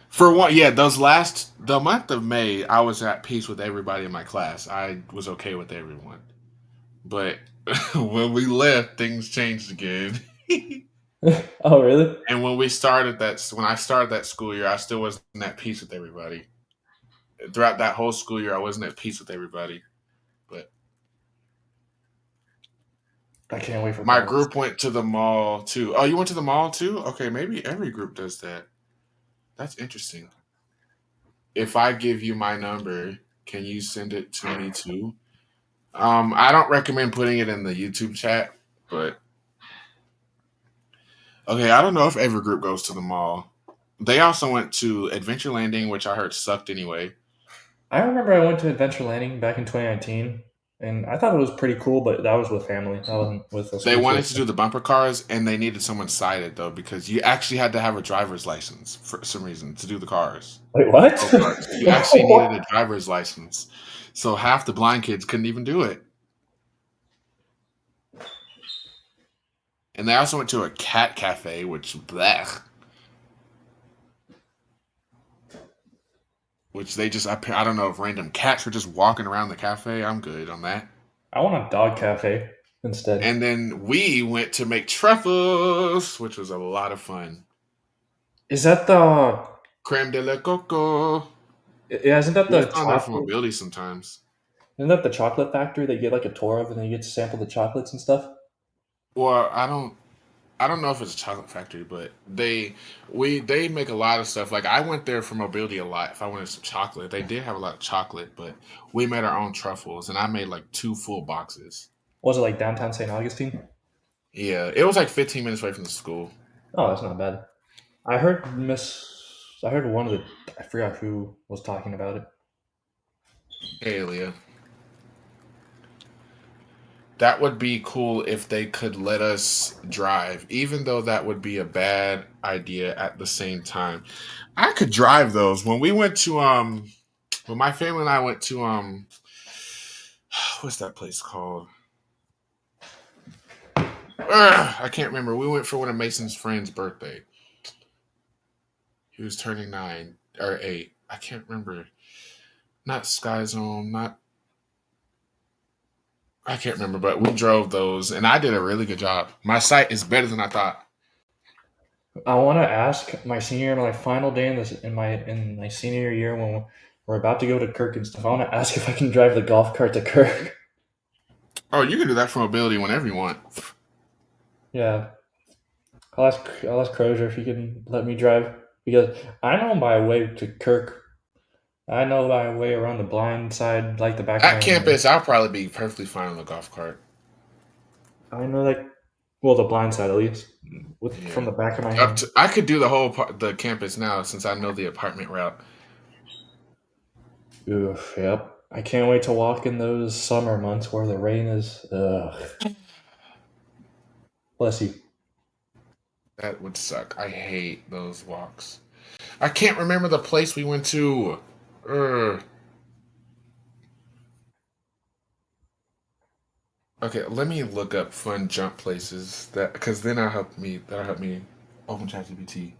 For one, yeah, the month of May, I was at peace with everybody in my class. I was okay with everyone. But when we left, things changed again. Oh, really? And when I started that school year, I still wasn't at peace with everybody. Throughout that whole school year, I wasn't at peace with everybody. But I can't wait for my college. group went to the mall too. Oh, you went to the mall too? Okay, maybe every group does that. That's interesting. If I give you my number, can you send it to me too? I don't recommend putting it in the YouTube chat, but okay, I don't know if every group goes to the mall. They also went to Adventure Landing, which I heard sucked anyway. I remember I went to Adventure Landing back in 2019, and I thought it was pretty cool, but that was with family. That wasn't with us. They wanted to do the bumper cars, and they needed someone sighted though because you actually had to have a driver's license for some reason to do the cars. Wait, what? Go-karts. You actually needed a driver's license, so half the blind kids couldn't even do it. And they also went to a cat cafe, which blech. Which they just, I don't know if random cats were just walking around the cafe. I'm good on that. I want a dog cafe instead. And then we went to make truffles, which was a lot of fun. Is that the Creme de la coco. Yeah, isn't that the It's on there for chocolate? mobility sometimes. Isn't that the chocolate factory that you get like a tour of and then you get to sample the chocolates and stuff? Well, I don't know if it's a chocolate factory, but they make a lot of stuff. Like I went there for mobility a lot. If I wanted some chocolate, they did have a lot of chocolate, but we made our own truffles, and I made like 2 full boxes. Was it like downtown St. Augustine? Yeah, it was like 15 minutes away from the school. Oh, that's not bad. I heard one of the I forgot who was talking about it. Hey, Leah. That would be cool if they could let us drive, even though that would be a bad idea at the same time. I could drive those. When we went to when my family and I went to what's that place called? I can't remember. We went for one of Mason's friends' birthday. He was turning 9 or 8. I can't remember. Not Sky Zone, I can't remember, but we drove those and I did a really good job. My sight is better than I thought. I want to ask my senior, my final day in my senior year when we're about to go to Kirk and stuff. I want to ask if I can drive the golf cart to Kirk. Oh, you can do that for mobility whenever you want. Yeah, I'll ask Crozier if he can let me drive because I know my way to Kirk. I know my way around the blind side like the back of my At hand. campus, I'll probably be perfectly fine on the golf cart. I know that well, the blind side at least, from Yeah. the back of my hand. I could do the whole the campus now since I know the apartment route. Oof, yep. I can't wait to walk in those summer months where the rain is. Ugh. Bless you. That would suck. I hate those walks. I can't remember the place we went to. Ugh. Okay, let me look up fun jump places because then that'll help me open ChatGPT.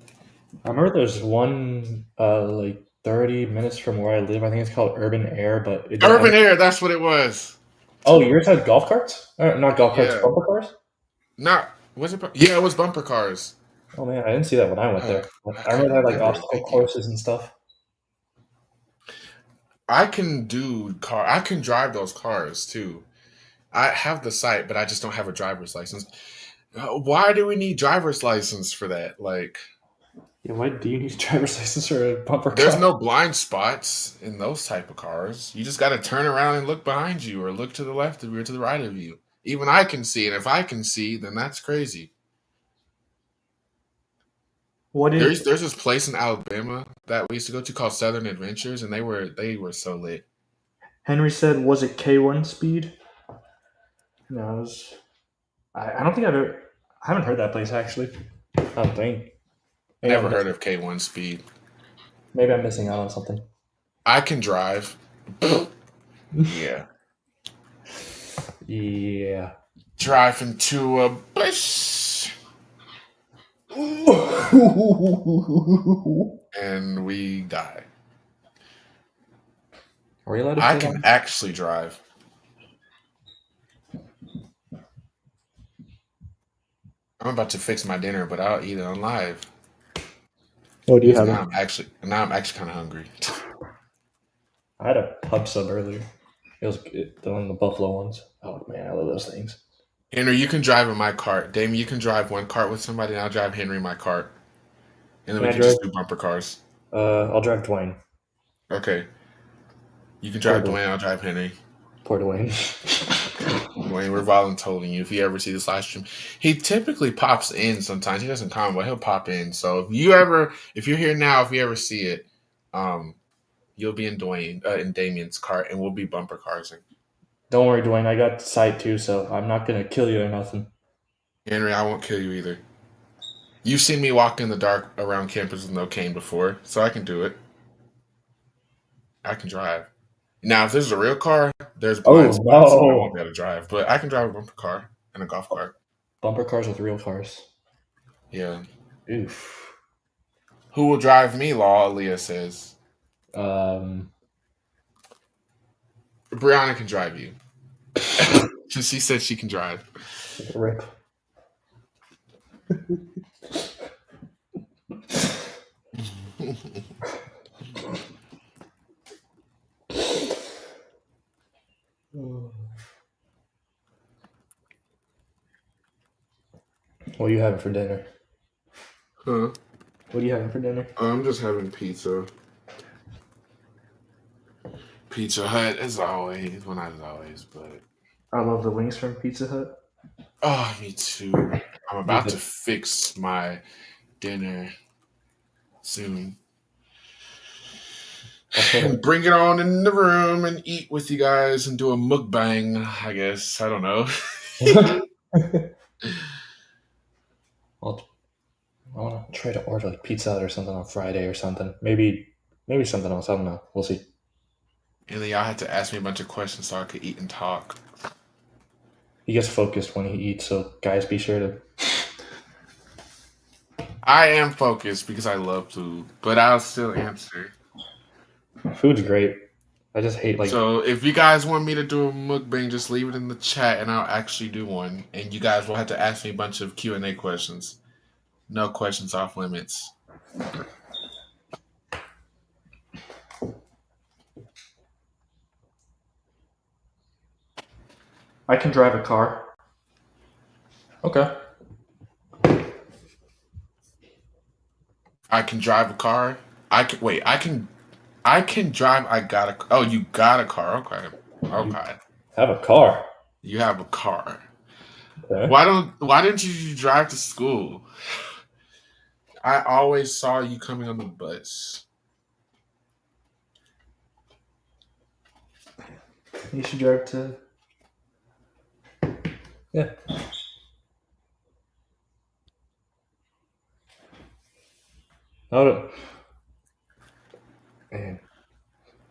I remember there's one like 30 minutes from where I live. I think it's called Urban Air, but it. Urban Air, that's what it was. Oh, yours has golf carts? Not golf carts, Yeah, bumper cars. not was it? Yeah, it was bumper cars. Oh man, I didn't see that when I went there. I I remember couldn't they had like remember. obstacle Thank you. courses and stuff. I can do car. I can drive those cars too. I have the site, but I just don't have a driver's license. Why do we need driver's license for that? Like, Yeah, why do you need a driver's license for a bumper there's car? no blind spots in those type of cars. You just got to turn around and look behind you, or look to the left of you, or to the right of you. Even I can see, and if I can see, then that's crazy. What did There's this place in Alabama that we used to go to called Southern Adventures, and they were so lit. Henry said? Was it K1 speed? No, it was. I don't think I haven't heard that place actually. I don't think. Maybe Never I'm heard missing. of K1 Speed. Maybe I'm missing out on something. I can drive. Yeah. Yeah. Drive into a bush, and we die. Are you allowed to I say can that? actually drive. I'm about to fix my dinner, but I'll eat it on live What do you because have? now I'm actually kind of hungry. I had a pub sub earlier. It was good. The one of the Buffalo ones. Oh man, I love those things. Henry, you can drive in my cart. Damien, you can drive one cart with somebody, and I'll drive Henry in my cart, and then Can we I can drive? just do bumper cars. I'll drive Dwayne. Okay, you can Poor drive Dwayne. Dwayne. I'll drive Henry. Poor Dwayne. Dwayne, we're volunteering you. If you ever see this live stream, he typically pops in sometimes. He doesn't comment, but he'll pop in. So if you're here now, if you ever see it, um, you'll be in in Damien's cart, and we'll be bumper carsing. Don't worry, Dwayne. I got sight too, so I'm not gonna kill you or nothing. Henry, I won't kill you either. You've seen me walk in the dark around campus with no cane before, so I can do it. I can drive. Now, if this is a real car, there's blind Oh spots, and I won't be no! able to drive. But I can drive a bumper car and a golf cart. Bumper cars with real cars. Yeah. Oof. Who will drive me? Law, Aaliyah says. Um. Brianna can drive you. She said she can drive. Rip. What are you having for dinner? Huh? What are you having for dinner? I'm just having pizza. Pizza Hut, as always. Well, not as always, but. I love the wings from Pizza Hut. Oh, me too. I'm about to fix my dinner soon. And bring it on in the room and eat with you guys and do a mukbang, I guess. I don't know. Well, I want to try to order like Pizza Hut or something on Friday or something. Maybe something else. I don't know. We'll see. And then y'all had to ask me a bunch of questions so I could eat and talk. He gets focused when he eats, so guys, be sure to. I am focused because I love food, but I'll still answer. Food's great. I just hate like. So if you guys want me to do a mukbang, just leave it in the chat and I'll actually do one. And you guys will have to ask me a bunch of Q&A questions. No questions off limits. I can drive a car. Okay. I can drive a car. I can wait. I can drive. I got a. Oh, you got a car. Okay. Okay. Have a car. You have a car. Okay. Why didn't you drive to school? I always saw you coming on the bus. You should drive to. Yeah. Man.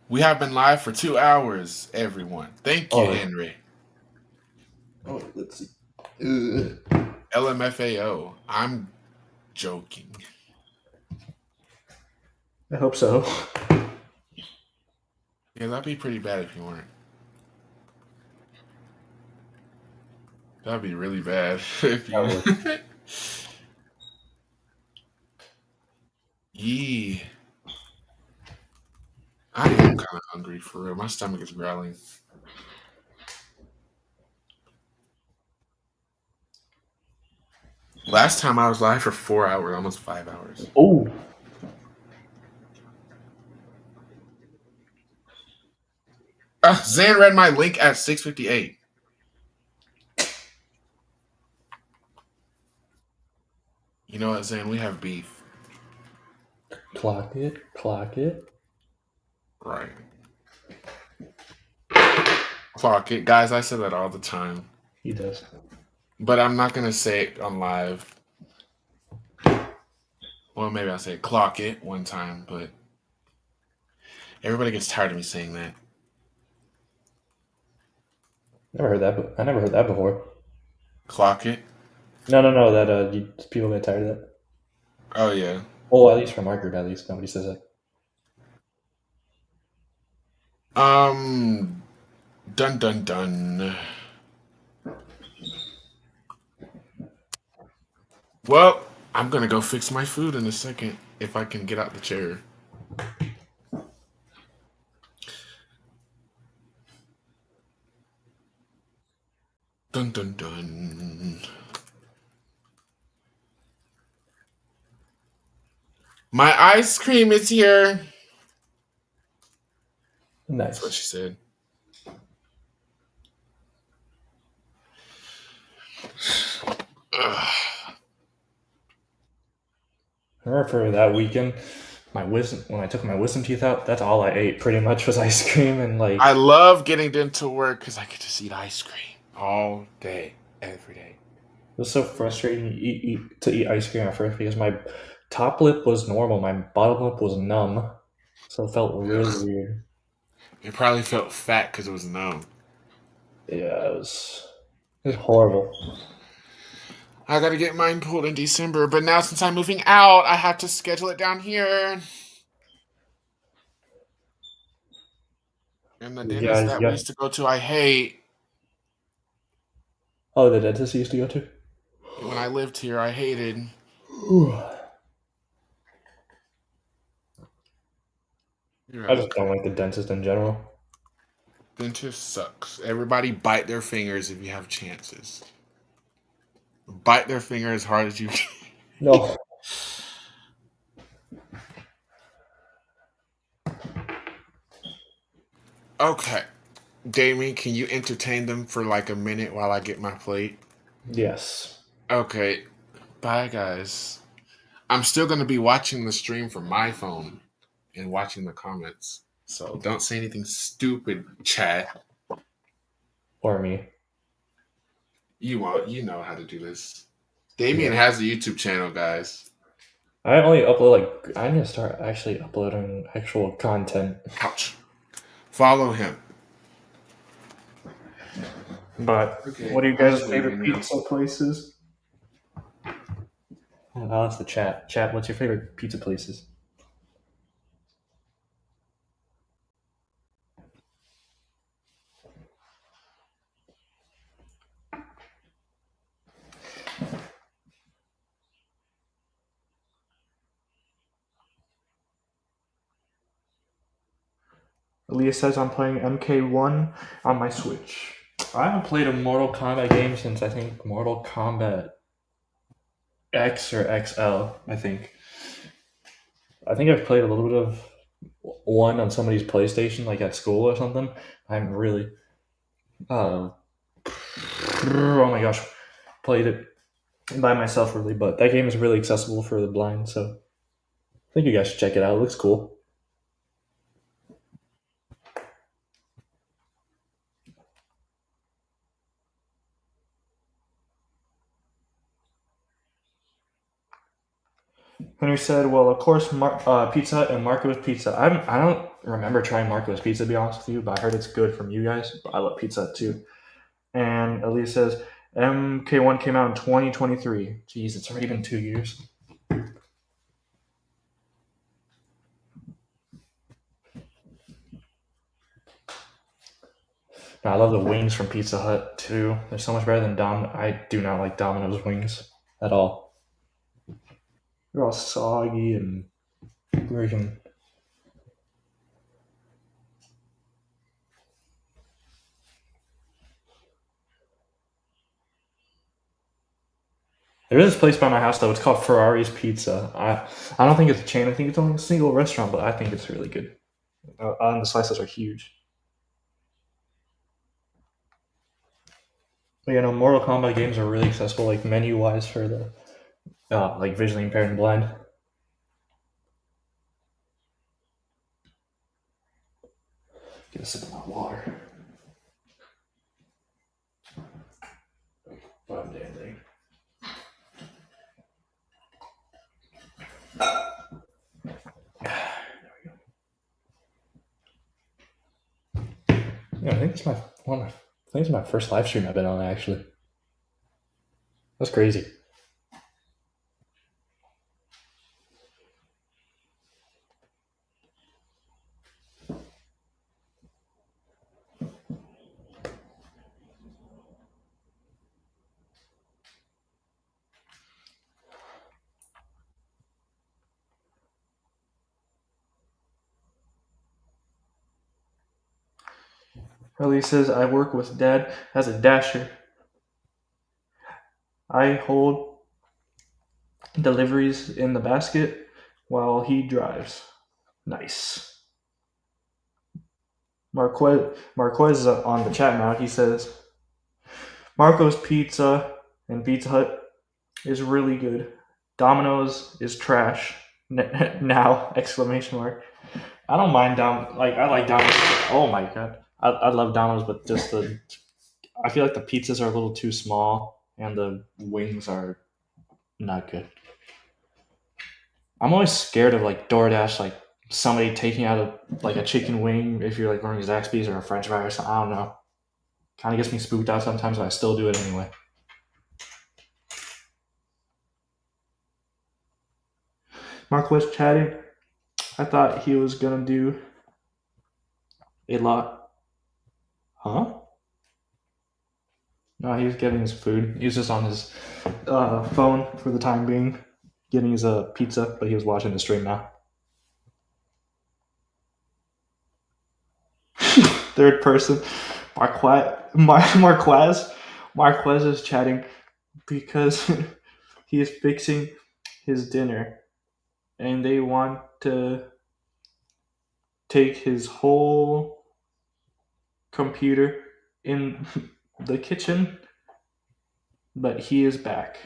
We have been live for 2 hours, everyone. Thank you, Henry. Oh, let's see. LMFAO. I'm joking. I hope so. Yeah, that'd be pretty bad if you weren't. That'd be really bad if you. Yee. I am kind of hungry for real. My stomach is growling. Last time I was live for 4 hours, almost 5 hours. Oh. Zan read my link at 6:58. You know what, Zan? We have beef. Clock it. Clock it. Right. Clock it. Guys, I say that all the time. He does. But I'm not going to say it on live. Well, maybe I'll say clock it one time, but everybody gets tired of me saying that. Never heard that. I never heard that before. Clock it? No. That people get tired of that. Oh, yeah. Oh, at least from our group, at least nobody says that. Dun dun dun. Well, I'm gonna go fix my food in a second if I can get out the chair. Dun dun dun. My ice cream is here. Nice. That's what she said. Ugh. I remember for that weekend, when I took my wisdom teeth out, that's all I ate pretty much was ice cream and like. I love getting into work because I get to eat ice cream all day, every day. It was so frustrating to eat ice cream at first because my top lip was normal, my bottom lip was numb, so it felt really weird. It probably felt fat because it was numb. Yeah, it was horrible. I gotta get mine pulled in December, but now since I'm moving out, I have to schedule it down here. And the dentist that we used to go to, I hate. Oh, the dentist you used to go to? When I lived here, I hated. I just don't like the dentist in general. Dentist sucks. Everybody bite their fingers if you have chances. Bite their finger as hard as you can. No. Okay. Damien, can you entertain them for like a minute while I get my plate? Yes. Okay. Bye, guys. I'm still going to be watching the stream from my phone and watching the comments. So don't say anything stupid, chat. Or me. You know how to do this. Damien has a YouTube channel, guys. I only upload I need to start actually uploading actual content. Ouch. Follow him. But what are you guys' favorite pizza places? Oh, that's the chat. Chat, what's your favorite pizza places? Elias says I'm playing MK1 on my Switch. I haven't played a Mortal Kombat game since I think Mortal Kombat X or XL. I think I've played a little bit of one on somebody's PlayStation, like at school or something. I haven't really. Oh my gosh, played it by myself really, but that game is really accessible for the blind, so I think you guys should check it out. It looks cool. Henry said, "Well, of course, Pizza Hut and Marco's Pizza. I don't remember trying Marco's Pizza, to be honest with you, but I heard it's good from you guys. But I love Pizza Hut too." And Elise says, "MK1 came out in 2023. Jeez, it's already been 2 years." I love the wings from Pizza Hut too. They're so much better than I do not like Domino's wings at all. They're all soggy and freaking. There is this place by my house though. It's called Ferrari's Pizza. I don't think it's a chain. I think it's only a single restaurant, but I think it's really good. And the slices are huge. But Mortal Kombat games are really accessible, like menu wise for the like visually impaired and blind. Get a sip of my water. Damn thing. Yeah, I think it's my first live stream I've been on actually. That's crazy. Ellie says, "I work with Dad as a dasher. I hold deliveries in the basket while he drives." Nice. Marquez is on the chat now. He says, "Marco's Pizza and Pizza Hut is really good. Domino's is trash." Now! Exclamation mark. I don't mind I like Domino's. Oh my god, I love Domino's, but just I feel like the pizzas are a little too small and the wings are not good. I'm always scared of like DoorDash, like somebody taking out a chicken wing if you're like learning Zaxby's or a French fry or something. I don't know. Kind of gets me spooked out sometimes, but I still do it anyway. Mark was chatting. I thought he was gonna do a lot. Huh? No, he was getting his food. He was just on his phone for the time being, getting his pizza, but he was watching the stream now. Third person, Marquez is chatting because he is fixing his dinner, and they want to take his whole computer in the kitchen, but he is back.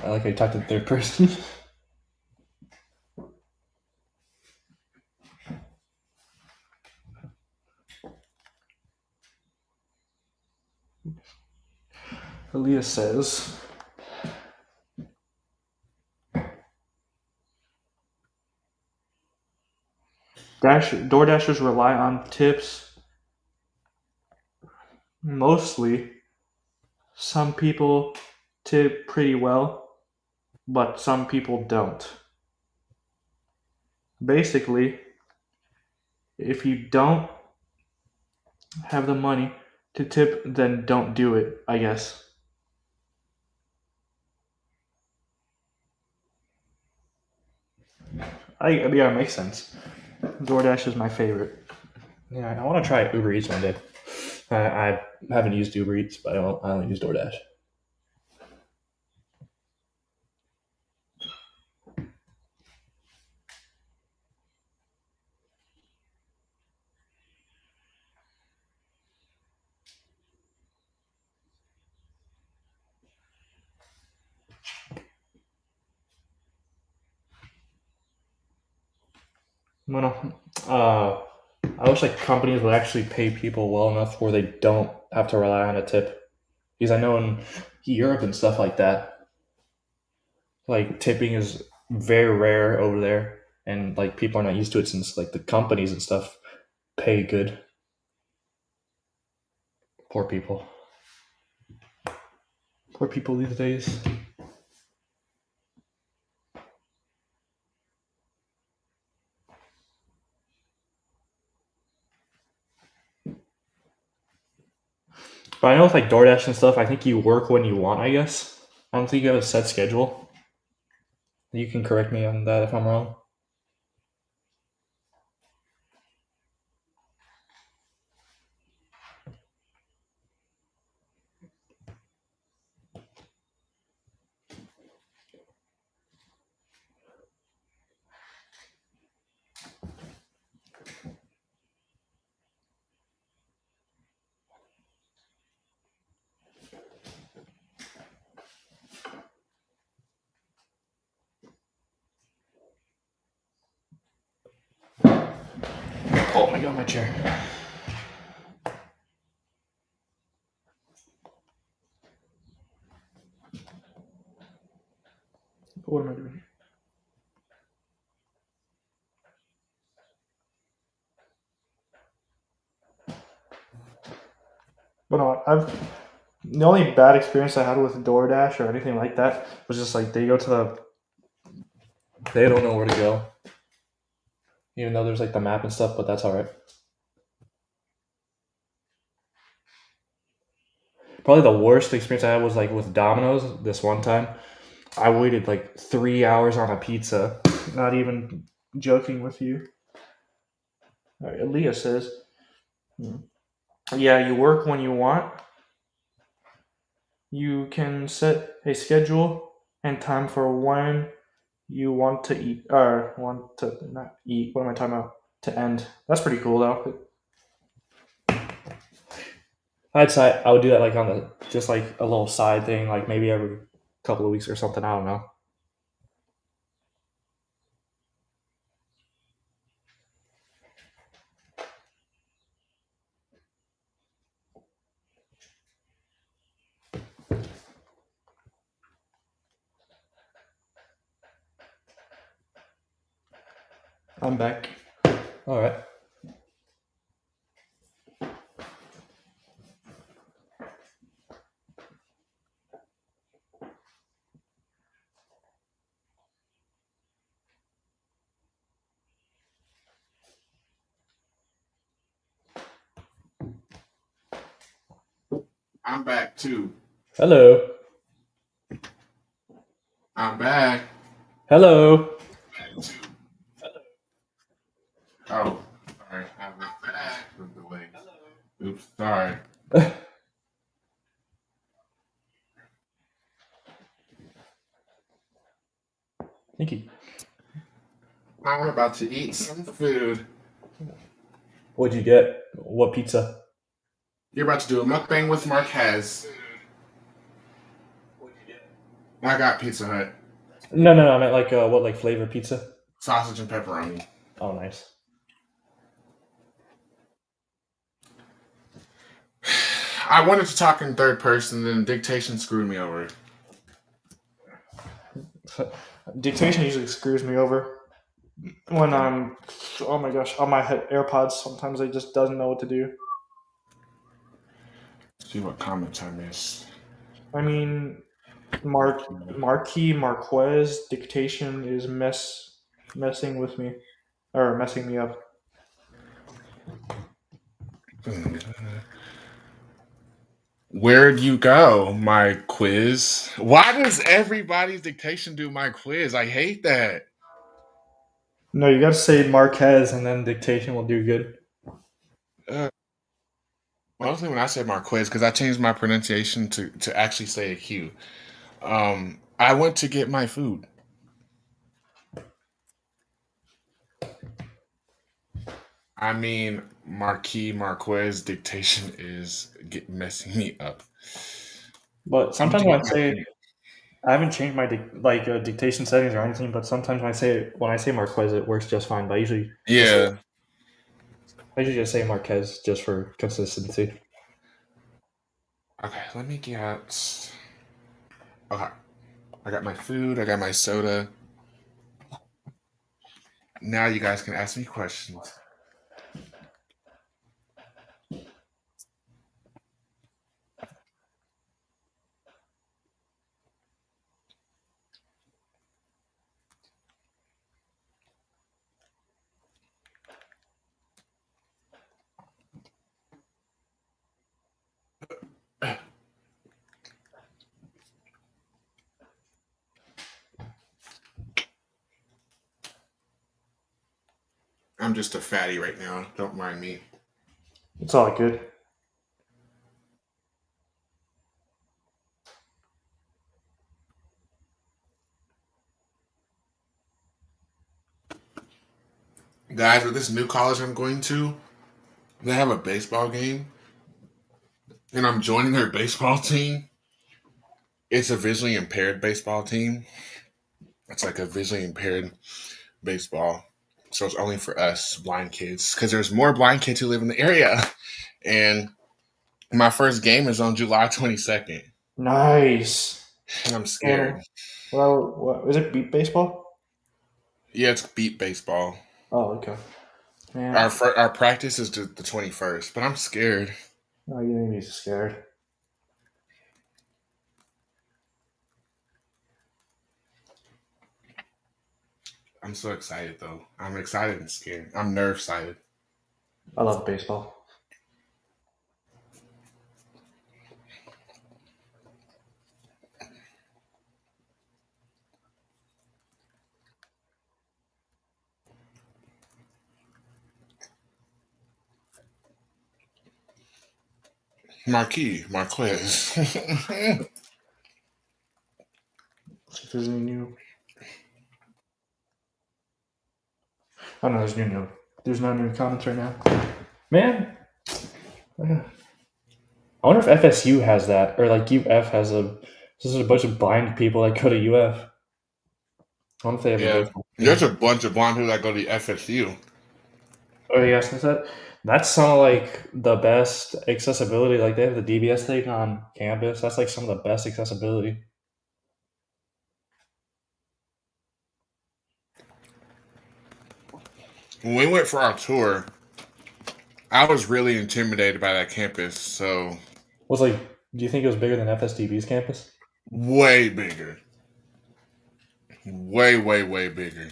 I like how you talked to the third person. Elias says, DoorDashers rely on tips. Mostly, some people tip pretty well, but some people don't. Basically, if you don't have the money to tip, then don't do it, I guess. Yeah, it makes sense. DoorDash is my favorite. Yeah, I want to try Uber Eats one day. I haven't used Uber Eats, but I don't use DoorDash. Bueno, I wish like companies would actually pay people well enough where they don't have to rely on a tip. Because I know in Europe and stuff like that, like tipping is very rare over there, and like people are not used to it since like the companies and stuff pay good. Poor people. Poor people these days. But I know with like DoorDash and stuff, I think you work when you want, I guess. I don't think you have a set schedule. You can correct me on that if I'm wrong. Oh my god, my chair. What am I doing? But no, the only bad experience I had with DoorDash or anything like that was just like they don't know where to go, even though there's like the map and stuff. But that's all right. Probably the worst experience I had was like with Domino's. This one time, I waited like 3 hours on a pizza. Not even joking with you. All right, Leah says, "Yeah, you work when you want. You can set a schedule and time for when you want to eat or want to not eat. What am I talking about? To end. That's pretty cool though. I'd say I would do that like on the just like a little side thing, like maybe every couple of weeks or something. I don't know. I'm back. All right. I'm back too. Hello. I'm back. Hello. Oh, sorry. I was back with the way. Oops, sorry. Thank you. I'm about to eat some food. What'd you get? What pizza? You're about to do a mukbang with Marquez. I got Pizza Hut. No. I meant like what like flavor pizza? Sausage and pepperoni. Oh, nice. I wanted to talk in third person, then dictation screwed me over. Dictation usually screws me over when I'm. Oh my gosh, on my AirPods. Sometimes it just doesn't know what to do. See what comments I missed. I mean, Marquez dictation is messing with me or messing me up. Where'd you go, my quiz? Why does everybody's dictation do my quiz? I hate that. No, you gotta say Marquez, and then dictation will do good. Mostly when I said Marquez, because I changed my pronunciation to actually say a Q. I went to get my food. I mean, Marquis Marquez dictation is messing me up. But I went sometimes to when get I my say, food. I haven't changed my dictation settings or anything. But sometimes when I say Marquez, it works just fine. But Yeah. I usually just say Marquez just for consistency. Okay, let me get. Okay, I got my food. I got my soda. Now you guys can ask me questions. I'm just a fatty right now. Don't mind me. It's all good. Guys, with this new college I'm going to, they have a baseball game, and I'm joining their baseball team. It's a visually impaired baseball team. It's like a visually impaired baseball. So it's only for us blind kids because there's more blind kids who live in the area. And my first game is on July 22nd. Nice. And I'm And scared. what is it? Beat baseball? Yeah, it's beat baseball. Oh, okay. Man, Our practice is the 21st, but I'm scared. oh, you made me scared. I'm so excited though. I'm excited and scared. I'm nerve sighted. I love baseball. Marquis, Marquez. Let's see if there's any new. Oh no, there's new. There's no new comments right now. Man, I wonder if FSU has that, or like UF has a. This is a bunch of blind people that go to UF. I wonder if they have a Yeah. baseball There's team. a bunch of blind people that go to FSU. Oh yes, is that? That's some of like the best accessibility. Like they have the DBS thing on campus. That's like some of the best accessibility. When we went for our tour, I was really intimidated by that campus. So Was like, do you think it was bigger than FSDB's campus? way bigger. Way, way, way bigger.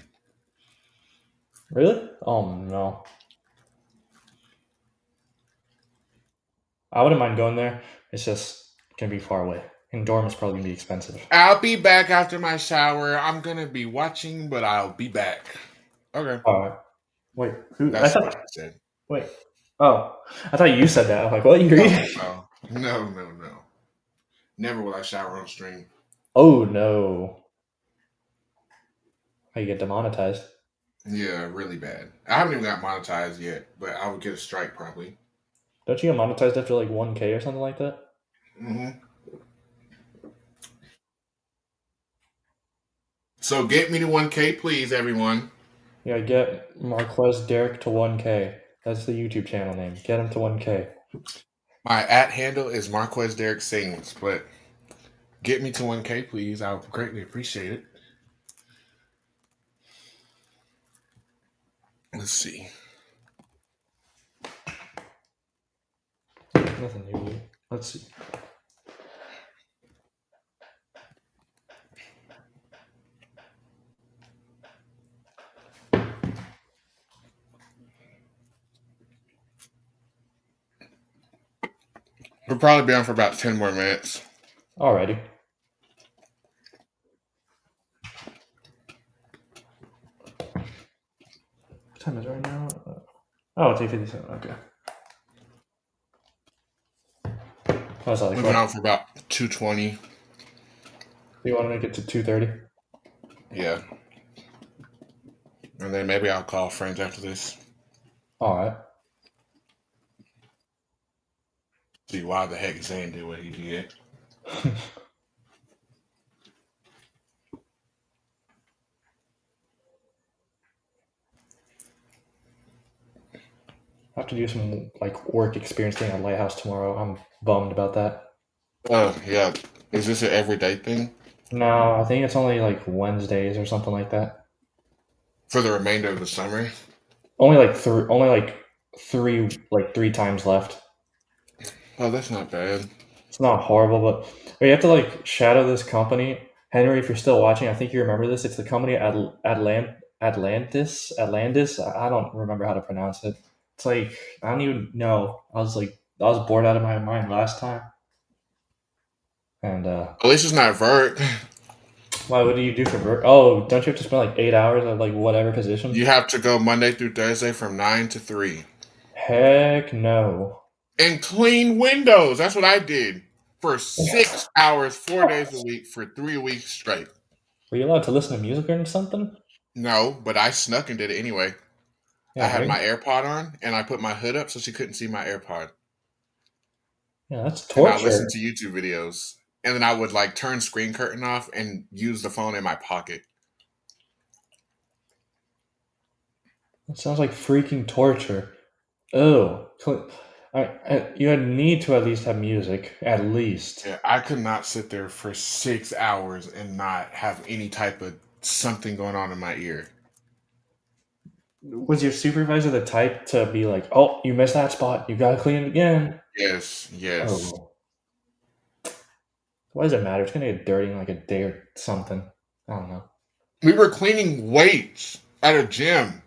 Really? Oh no, I wouldn't mind going there. It's just gonna be far away, and dorm is probably gonna be expensive. I'll be back after my shower. I'm gonna be watching, but I'll be back. Okay. All right. Wait, who? I That's what thought. she said. Wait. Oh, I thought you said that. I'm like, what? You No, reading? no, no, no, no. Never will I shower on stream. Oh no! How you get demonetized? Yeah, really bad. I haven't even got monetized yet, but I would get a strike probably. Don't you get monetized after like 1K or something like that? Hmm. So get me to 1K, please, everyone. Yeah, get Marquez Derek to 1K. That's the YouTube channel name. Get him to 1K. My at handle is Marquez Derek Sings, but get me to 1K, please. I would greatly appreciate it. Let's see. Nothing new. Let's see. We'll probably be on for about 10 more minutes. Alrighty. What time is it right now? Oh, it's 8:57. Okay. Oh, it's like We've been on for about 2:20. you want to make it to 2:30? Yeah. And then maybe I'll call friends after this. All right. See why the heck Zane did what he did. I have to do some like work experience thing at Lighthouse tomorrow. I'm bummed about that. Oh, yeah. Is this an everyday thing? No, I think it's only like Wednesdays or something like that. For the remainder of the summer? Only like three times left. Oh, that's not bad. It's not horrible, but you have to like shadow this company. Henry, if you're still watching, I think you remember this. It's the company Atlantis. I don't remember how to pronounce it. It's like I don't even know. I was bored out of my mind last time. And At least it's not Vert. why? What do you do for work? Oh, don't you have to spend like 8 hours at like whatever position? You have to go Monday through Thursday from 9 to 3. Heck no. And clean windows. That's what I did. For 6 hours, 4 days a week, for 3 weeks straight. Were you allowed to listen to music or something? No, but I snuck and did it anyway. Yeah, I had right? my AirPod on, and I put my hood up so she couldn't see my AirPod. Yeah, that's And I torture. listened to YouTube videos. And then I would like turn screen curtain off and use the phone in my pocket. That sounds like freaking torture. Oh, you need to at least have music, at least. Yeah, I could not sit there for 6 hours and not have any type of something going on in my ear. Was your supervisor the type to be like, "Oh, you missed that spot. You gotta clean it again"? Yes. Oh, why does it matter? It's gonna get dirty in like a day or something. I don't know. We were cleaning weights at a gym.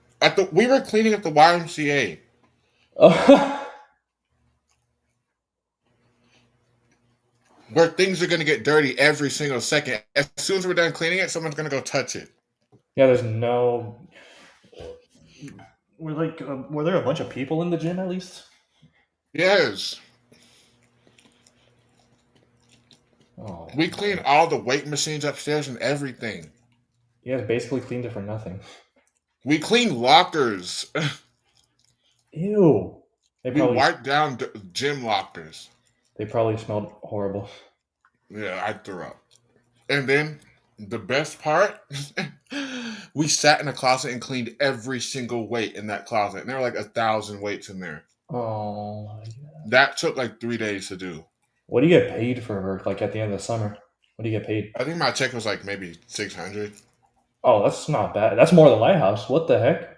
We were cleaning at the YMCA. Oh, Where things are gonna get dirty every single second. As soon as we're done cleaning it, someone's gonna go touch it. yeah. There's no. Were there a bunch of people in the gym at least? Yes. Oh, We cleaned all the weight machines upstairs and everything. you guys basically cleaned it for nothing. We cleaned lockers. Ew. We wiped down gym lockers. They probably smelled horrible. Yeah, I threw up. And then the best part, we sat in a closet and cleaned every single weight in that closet. And there were like 1,000 weights in there. Oh my god. That took like 3 days to do. What do you get paid for work? Like at the end of the summer, what do you get paid? I think my check was like maybe 600. Oh, that's not bad. That's more than Lighthouse. What the heck?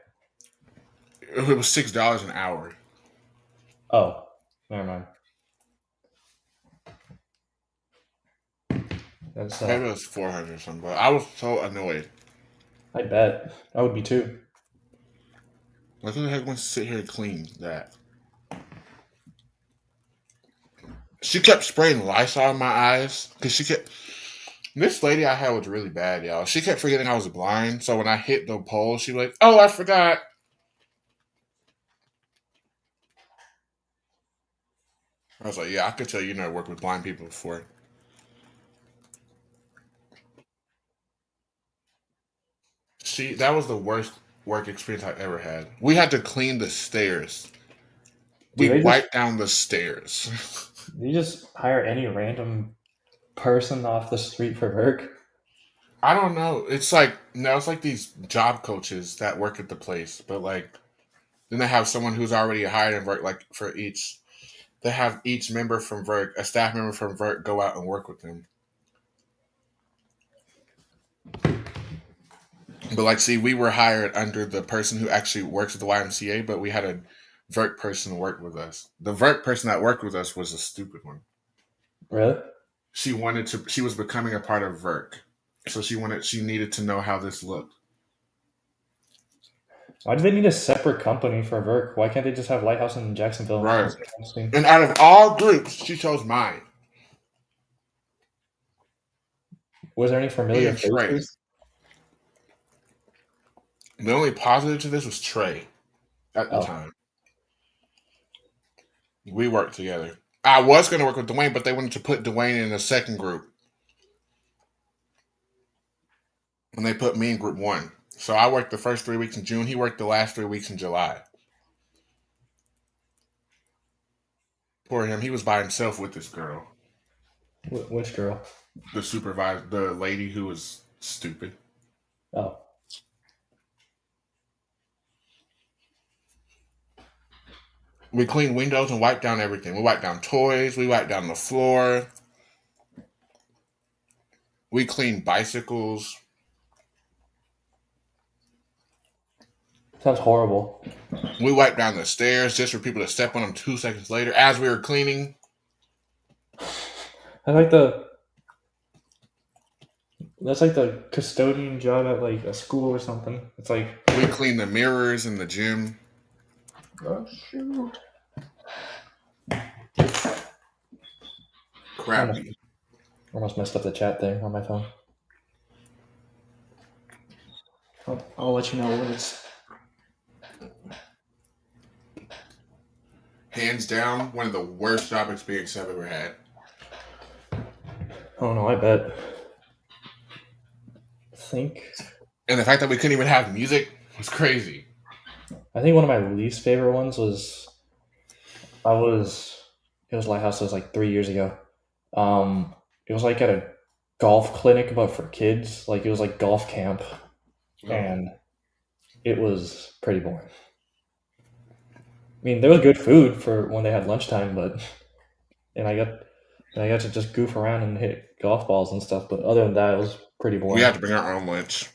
It was $6 an hour. Oh, never mind. That's Maybe it was 400 or something. But I was so annoyed. I bet I would be too. Like, who the heck wants to sit here and clean that? She kept spraying Lysol in my eyes because This lady I had was really bad, y'all. She kept forgetting I was blind, so when I hit the pole, she was like, "Oh, I forgot." I was like, "Yeah, I could tell you never worked with blind people before." That was the worst work experience I ever had. We had to clean the stairs. We wiped down the stairs. You just hire any random person off the street for work? I don't know. It's like these job coaches that work at the place, but like then they have someone who's already hired and work like for each. They have each member from Vert, a staff member from Vert, go out and work with them. But like, see, we were hired under the person who actually works at the YMCA, but we had a Vert person work with us. The Vert person that worked with us was a stupid one. Really? She was becoming a part of Vert. So she needed to know how this looked. Why do they need a separate company for work? Why can't they just have Lighthouse in Jacksonville? Right. And out of all groups, she chose mine. Was there any familiar faces? The only positive to this was Trey at the Oh. time. We worked together. I was going to work with Dwayne, but they wanted to put Dwayne in the second group. And they put me in group 1. So I worked the first 3 weeks in June. He worked the last 3 weeks in July. Poor him. He was by himself with this girl. Which girl? The supervisor, the lady who was stupid. Oh. We cleaned windows and wiped down everything. We wiped down toys. We wiped down the floor. We cleaned bicycles. Sounds horrible. We wiped down the stairs just for people to step on them 2 seconds later as we were cleaning. That's like the custodian job at like a school or something. It's like We cleaned the mirrors in the gym. oh shoot. Crappy. Almost messed up the chat thing on my phone. I'll let you know when it's Hands down, one of the worst job experiences I've ever had. oh no, I bet. And the fact that we couldn't even have music was crazy. I think one of my least favorite ones was it was Lighthouse. It was like 3 years ago. It was like at a golf clinic, but for kids. Like it was like golf camp, and it was pretty boring. I mean, there was good food for when they had lunchtime, but and I got to just goof around and hit golf balls and stuff. But other than that, it was pretty boring. We had to bring our own lunch.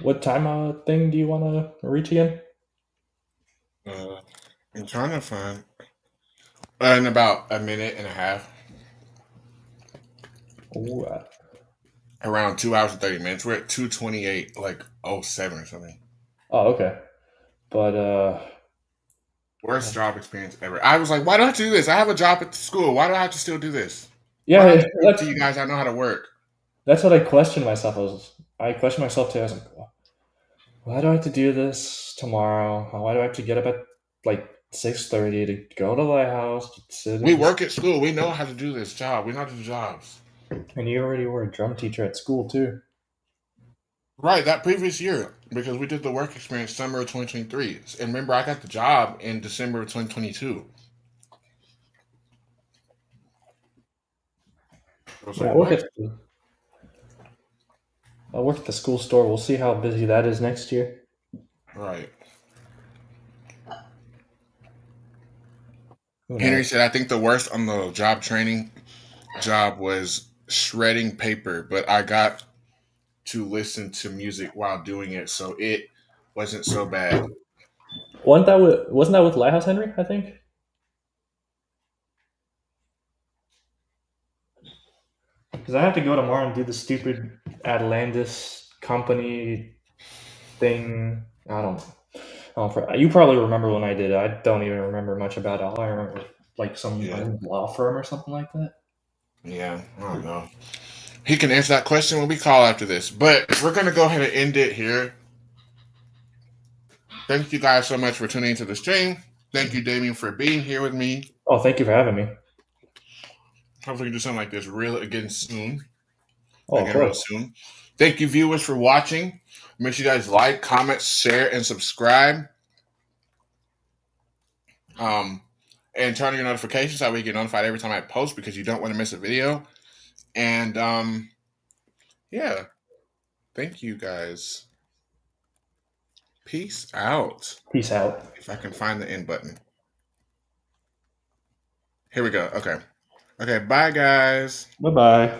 What time thing do you want to reach again? I'm trying to find. In about a minute and a half. Ooh, Around 2 hours and 30 minutes. We're at 2:28, like 07 or something. oh, okay. But Worst job experience ever. I was like, why do I have to do this? I have a job at the school. Why do I have to still do this? Why do I yeah, have to prove to you guys I know how to work. that's what I questioned myself. I questioned myself too. I was like, why do I have to do this tomorrow? Why do I have to get up at like 6:30 to go to the Lighthouse? To sit We work at school. We know how to do this job. We know how to do jobs. and you already were a drum teacher at school too. Right, that previous year, because we did the work experience summer of 2023. And remember, I got the job in December of 2022. Yeah, I work at the school store. We'll see how busy that is next year. Right. Who Henry knows? said, I think the worst on the job training job was shredding paper, but I got to listen to music while doing it, so it wasn't so bad. Wasn't that with Lighthouse Henry? I think. Because I have to go tomorrow and do the stupid Atlantis company thing. I don't know. You probably remember when I did it. I don't even remember much about it. All I remember like some law firm or something like that. Yeah, I don't know. He can answer that question when we call after this. But we're going to go ahead and end it here. Thank you guys so much for tuning into the stream. Thank you, Damien, for being here with me. Oh, thank you for having me. Hopefully we can do something like this real soon. Real soon. Thank you, viewers, for watching. Make sure you guys like, comment, share, and subscribe. And turn on your notifications so we get notified every time I post because you don't want to miss a video. And yeah. Thank you guys. Peace out. Peace out. If I can find the end button. Here we go. Okay. Okay, bye guys. Bye-bye.